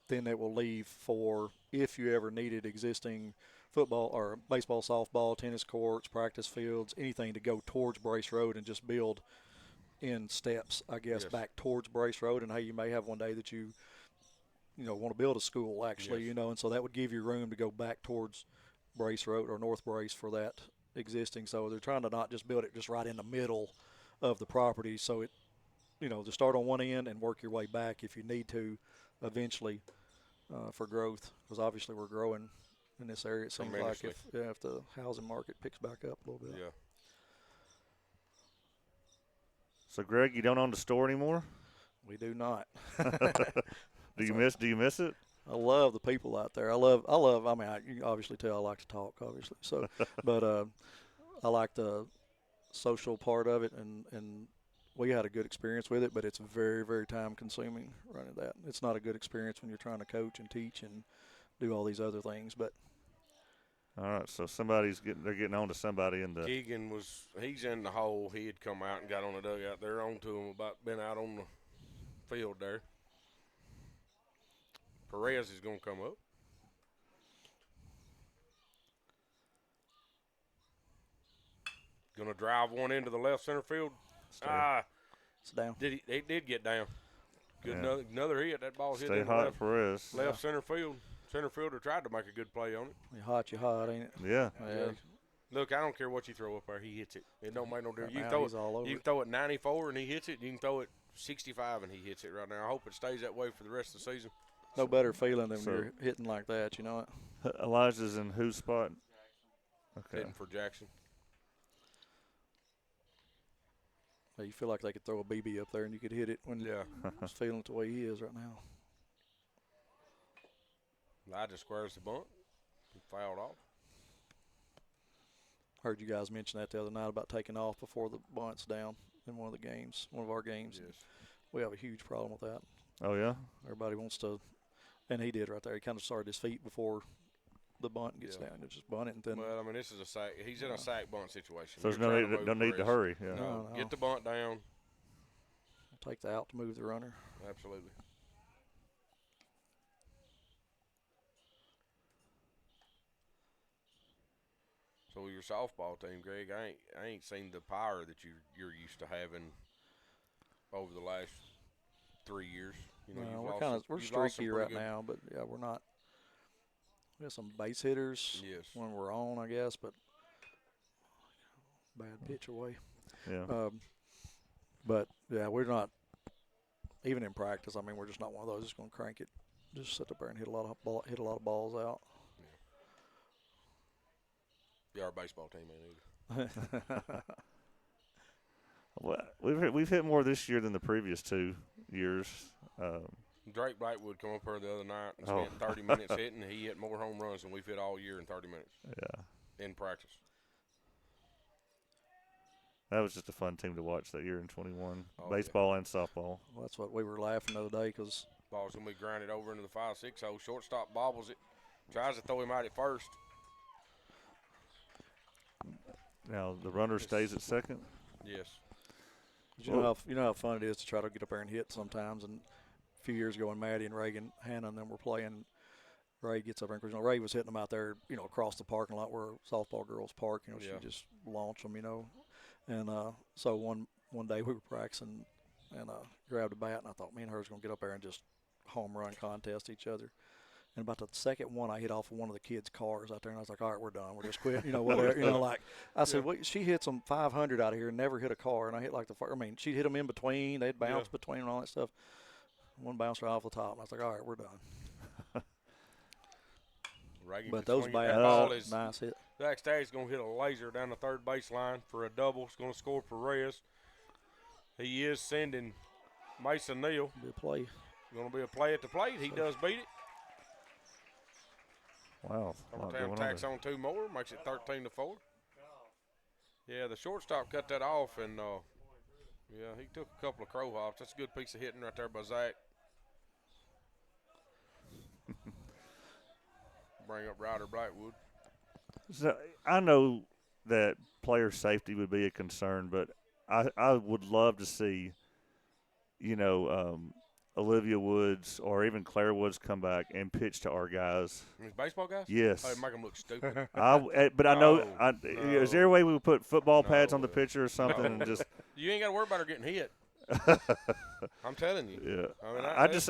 then it will leave for if you ever needed existing football or baseball, softball, tennis courts, practice fields, anything to go towards Brace Road and just build in steps, I guess, back towards Brace Road. And, hey, you may have one day that you want to build a school, actually, and so that would give you room to go back towards Brace Road or North Brace for that existing. So they're trying to not just build it just right in the middle of the property. So it, to start on one end and work your way back if you need to eventually for growth, because obviously we're growing in this area. It seems like if the housing market picks back up a little bit. Yeah. So, Greg, you don't own the store anymore? We do not. Do you miss it? I love the people out there. I love. I mean, you can obviously tell I like to talk, obviously. So, but I like the social part of it, and we had a good experience with it. But it's very, very time consuming running that. It's not a good experience when you're trying to coach and teach and do all these other things. But all right, so they're getting on to somebody in the. Keegan he's in the hole. He had come out and got on the dugout. They're on to him been out on the field there. Perez is going to come up. Going to drive one into the left center field. It's down. It did get down. Good, another hit. That ball's hit in the left center field. Center fielder tried to make a good play on it. You hot, ain't it? Yeah. Look, I don't care what you throw up there. He hits it. It don't make no difference. You can throw it 94 and he hits it. You can throw it 65 and he hits it right now. I hope it stays that way for the rest of the season. No better feeling than when you're hitting like that, you know it. Elijah's in whose spot? Okay. Hitting for Jackson. You feel like they could throw a BB up there and you could hit it when he's feeling it the way he is right now. Elijah squares the bunt. He fouled off. Heard you guys mention that the other night about taking off before the bunt's down in one of our games. Yes. We have a huge problem with that. Oh, yeah? Everybody wants to, and he did right there. He kind of started his feet before the bunt gets down. You just bunt it and then. Well, I mean, this is a sack. He's in a sack bunt situation. So there's no need to hurry. Yeah. No. Get the bunt down. Take the out to move the runner. Absolutely. So So your softball team, Greg, I ain't seen the power that you're used to having over the last 3 years. You know, we're streaky right now, but yeah, we're not. We have some base hitters when we're on, I guess, but bad pitch away. Yeah. But yeah, we're not even in practice. I mean, we're just not one of those just going to crank it, just sit up there and hit a lot of balls out. Yeah, our baseball team ain't either. Well, we've hit more this year than the previous 2 years. Drake Blackwood come up here the other night and spent 30 minutes hitting. He hit more home runs than we've hit all year in 30 minutes. Yeah. In practice. That was just a fun team to watch that year in 21, baseball and softball. Well, that's what we were laughing the other day because ball's going to be grounded over into the 5-6 hole. Shortstop bobbles it, tries to throw him out at first. Now the runner stays at second. Yes. You know how fun it is to try to get up there and hit sometimes. And a few years ago when Maddie and Reagan, Hannah and them were playing, Ray gets up there and Ray was hitting them out there, across the parking lot where softball girls park. She just launched them, And so one day we were practicing and grabbed a bat, and I thought me and her was going to get up there and just home run contest each other. And about the second one, I hit off of one of the kids' cars out there, and I was like, all right, we're done. We're just quit. Whatever. I said, well, she hit some 500 out of here and never hit a car. And I hit she'd hit them in between. They'd bounce between and all that stuff. One bounced right off the top. And I was like, all right, we're done. But those bats, nice hit. Zach Staggs going to hit a laser down the third baseline for a double. He's going to score Perez. He is sending Mason Neal. Be a play. Going to be a play at the plate. He does beat it. Wow. Summertown tacks on 2 more, makes it 13-4. Yeah, the shortstop cut that off, and he took a couple of crow hops. That's a good piece of hitting right there by Zach. Bring up Ryder Blackwood. So I know that player safety would be a concern, but I would love to see, Olivia Woods or even Claire Woods come back and pitch to our guys. These baseball guys? Yes. Oh, make them look stupid. But I know. Is there a way we would put football pads on the pitcher or something and just? You ain't got to worry about her getting hit. I'm telling you. Yeah.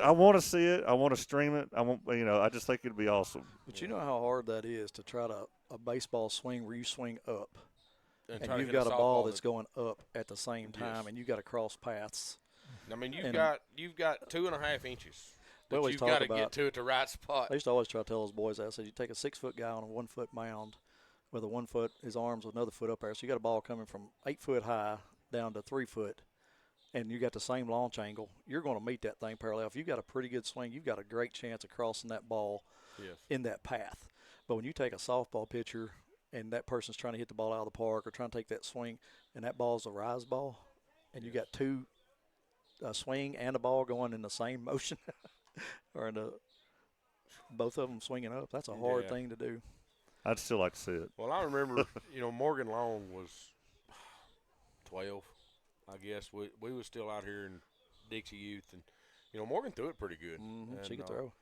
I want to see it. I want to stream it. I just think it'd be awesome. But you know how hard that is to try a baseball swing where you swing up, and you've got a ball that's going up at the same time, and you got to cross paths. I mean, you've got 2.5 inches that you've got to get to at the right spot. I used to always try to tell those boys that. I said, you take a 6-foot guy on a 1-foot mound with a 1 foot, his arms with another foot up there. So you got a ball coming from 8 foot high down to 3 foot, and you got the same launch angle. You're going to meet that thing parallel. If you've got a pretty good swing, you've got a great chance of crossing that ball in that path. But when you take a softball pitcher and that person's trying to hit the ball out of the park or trying to take that swing, and that ball's a rise ball, and you got a swing and a ball going in the same motion or both of them swinging up, that's a hard thing to do. I'd still like to see it. Well, I remember, Morgan Long was 12, I guess. We was still out here in Dixie Youth, and, Morgan threw it pretty good. Mm-hmm. She could throw.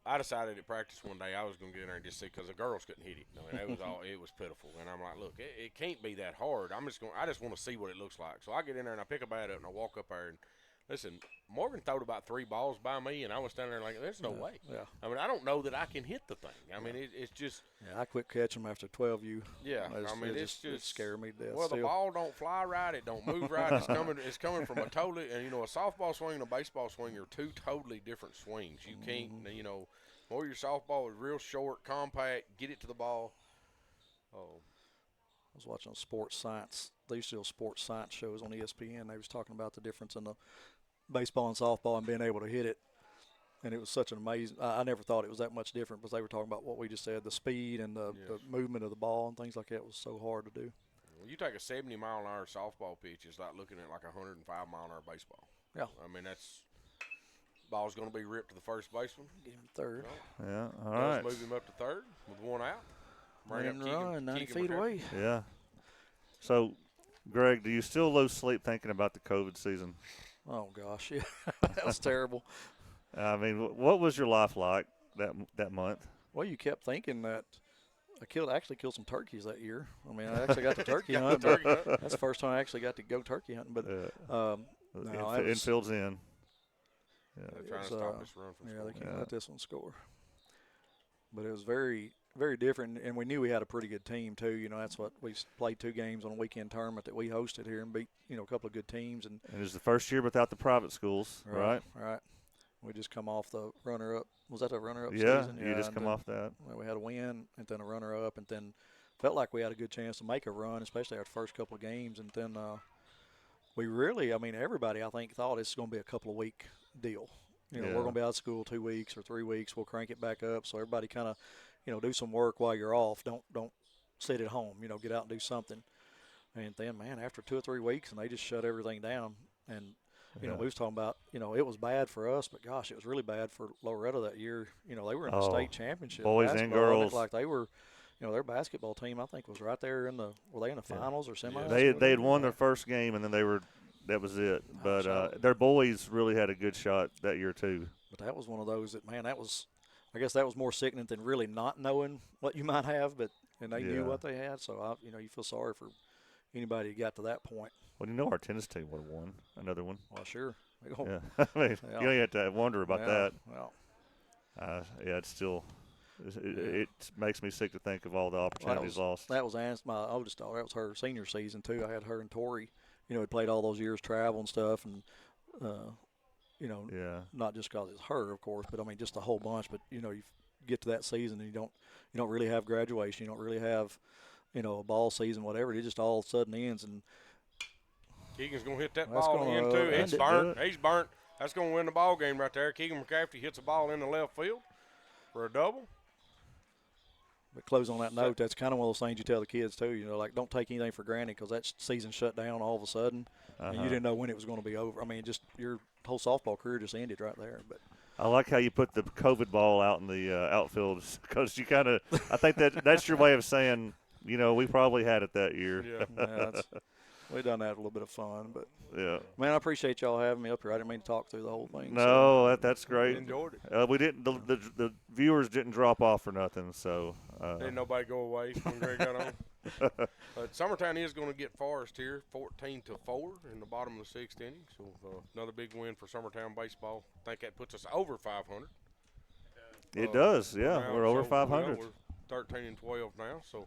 I decided at practice one day I was going to get in there and just see because the girls couldn't hit it. It was pitiful. And I'm like, look, it can't be that hard. I just want to see what it looks like. So I get in there and I pick a bat up and I walk up there and listen. Morgan throwed about 3 balls by me, and I was standing there like, there's no way. Yeah. I mean, I don't know that I can hit the thing. I mean, it's just. Yeah, I quit catching them after 12U. Yeah, it scared me to death. Well, the ball don't fly right. It don't move right. It's coming from a totally, and a softball swing and a baseball swing are 2 totally different swings. You can't, more your softball is real short, compact, get it to the ball. I was watching a sports science. They used to do sports science shows on ESPN. They was talking about the difference in the baseball and softball and being able to hit it. And it was such an amazing – I never thought it was that much different because they were talking about what we just said, the speed and the movement of the ball and things like that was so hard to do. Well, you take a 70-mile-an-hour softball pitch, it's like looking at like a 105-mile-an-hour baseball. Yeah. I mean, ball's going to be ripped to the first baseman. Get him third. Yeah, all right. Move him up to third with 1 out. Bring him run 90 feet away. Yeah. So, Greg, do you still lose sleep thinking about the COVID season? Oh, gosh, yeah. That was terrible. I mean, what was your life like that month? Well, you kept thinking that actually killed some turkeys that year. I mean, I actually got the turkey hunt. That's the first time I actually got to go turkey hunting. But infield's in. Yeah, they're trying to stop this run from they can't let this one score. But it was very, very different, and we knew we had a pretty good team too. You know, that's what we played 2 games on a weekend tournament that we hosted here and beat a couple of good teams. And it was the first year without the private schools, right? Right. We just come off the runner-up. Was that a runner-up season? Yeah, you just come off that. Well, we had a win and then a runner-up, and then felt like we had a good chance to make a run, especially our first couple of games. And then we really, everybody I think thought this is going to be a couple of week deal. We're going to be out of school 2 weeks or 3 weeks. We'll crank it back up. So everybody kind of, do some work while you're off. Don't sit at home. Get out and do something. And then, man, after 2 or 3 weeks, and they just shut everything down. And we was talking about, it was bad for us, but gosh, it was really bad for Loretto that year. They were in the state championship. Boys and girls. Like they were, their basketball team, I think, was right there were they in the finals or semis? They had won their first game, and then that was it. But their boys really had a good shot that year too. But that was one of those that, man, I guess that was more sickening than really not knowing what you might have, and they knew what they had. So, you feel sorry for anybody who got to that point. Well, our tennis team would have won another one. Well, sure. Yeah. You don't have to wonder about that. Well, it's still it makes me sick to think of all the opportunities lost. That was my oldest daughter. That was her senior season too. I had her and Tori. Had played all those years travel and stuff, and not just because it's her, of course, but just a whole bunch. But you get to that season and you don't really have graduation. You don't really have a ball season, whatever. It just all of a sudden ends. And Keegan's going to hit that ball in, too. It's burnt. He's burnt. That's going to win the ball game right there. Keegan McCafferty hits a ball in the left field for a double. But close on that note, that's kind of one of those things you tell the kids, too. Like don't take anything for granted because that season shut down all of a sudden. And you didn't know when it was going to be over. Just your whole softball career just ended right there. But I like how you put the COVID ball out in the outfield because you kind of – I think that's your way of saying, we probably had it that year. Yeah. We done that a little bit of fun, but man, I appreciate y'all having me up here. I didn't mean to talk through the whole thing. No, that's great. Enjoyed it. We didn't. The viewers didn't drop off for nothing. So didn't nobody go away when Greg got on. But Summertown is going to get Forrest here, 14-4 in the bottom of the 6th inning. So another big win for Summertown baseball. I think that puts us over 500. It does. Yeah, now, we're over 500. We're 13-12 now. So.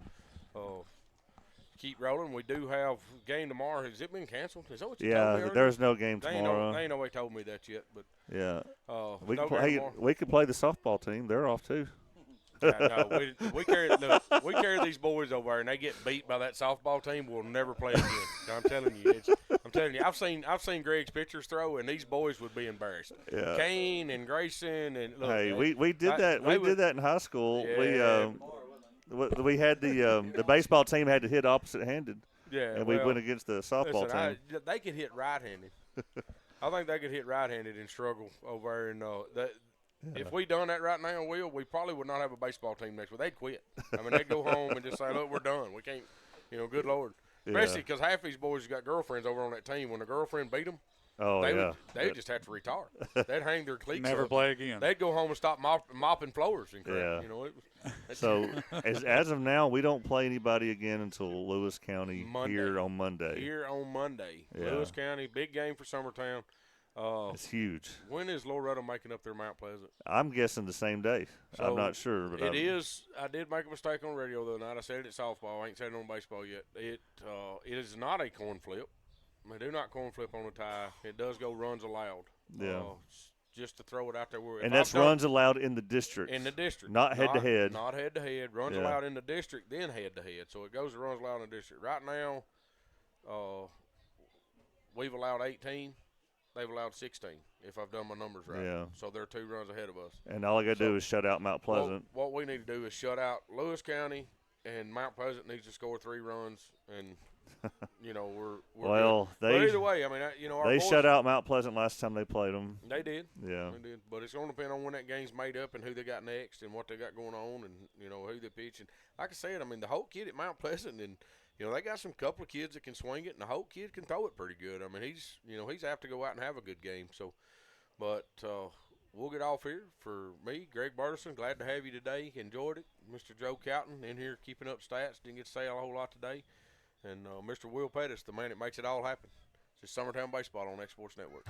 Keep rolling. We do have a game tomorrow. Has it been canceled? Is that what you told me earlier? There's no game tomorrow. They ain't nobody told me that yet. But we could play the softball team. They're off too. No, we carry these boys over there, and they get beat by that softball team. We'll never play again. I'm telling you. I've seen Greg's pitchers throw, and these boys would be embarrassed. Yeah. Kane and Grayson and look, we did that. We did that in high school. Yeah. We had the baseball team had to hit opposite-handed. Yeah, and we went against the softball team. They could hit right-handed. I think they could hit right-handed and struggle over there. If we done that right now, we probably would not have a baseball team next week. They'd quit. They'd go home and just say, look, we're done. We can't, good Lord. Especially because half these boys have got girlfriends over on that team. When the girlfriend beat them, they just have to retire. They'd hang their cleats Never up. Play again. They'd go home and stop mopping floors and crap. Yeah. So as of now, we don't play anybody again until Lewis County here on Monday. Yeah. Lewis County, big game for Summertown. It's huge. When is Loretto making up their Mount Pleasant? I'm guessing the same day. So I'm not sure. But it is. I did make a mistake on radio the other night. I said it at softball. I ain't said it on baseball yet. It is not a coin flip. They do not coin flip on the tie. It does go runs allowed. Yeah. Just to throw it out there. And that's runs allowed in the district. In the district. Not head-to-head. Not head-to-head. Runs allowed in the district, then head-to-head. So it goes to runs allowed in the district. Right now, we've allowed 18. They've allowed 16, if I've done my numbers right. Yeah. So they're 2 runs ahead of us. And all I got to do is shut out Mount Pleasant. What we need to do is shut out Lewis County, and Mount Pleasant needs to score 3 runs, and we're well. But either way, our they boys, shut out Mount Pleasant last time they played them. They did. Yeah. They did. But it's going to depend on when that game's made up and who they got next and what they got going on and who they pitch. And like I said, the whole kid at Mount Pleasant and they got some couple of kids that can swing it, and the whole kid can throw it pretty good. He's apt to go out and have a good game. So, but we'll get off here. For me, Greg Burleson, glad to have you today. Enjoyed it. Mr. Joe Cowton in here keeping up stats. Didn't get to say a whole lot today. And Mr. Will Pettis, the man that makes it all happen. It's Summertown Baseball on X Sports Network.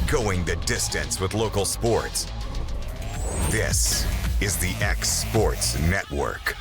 Going the distance with local sports. This is the X Sports Network.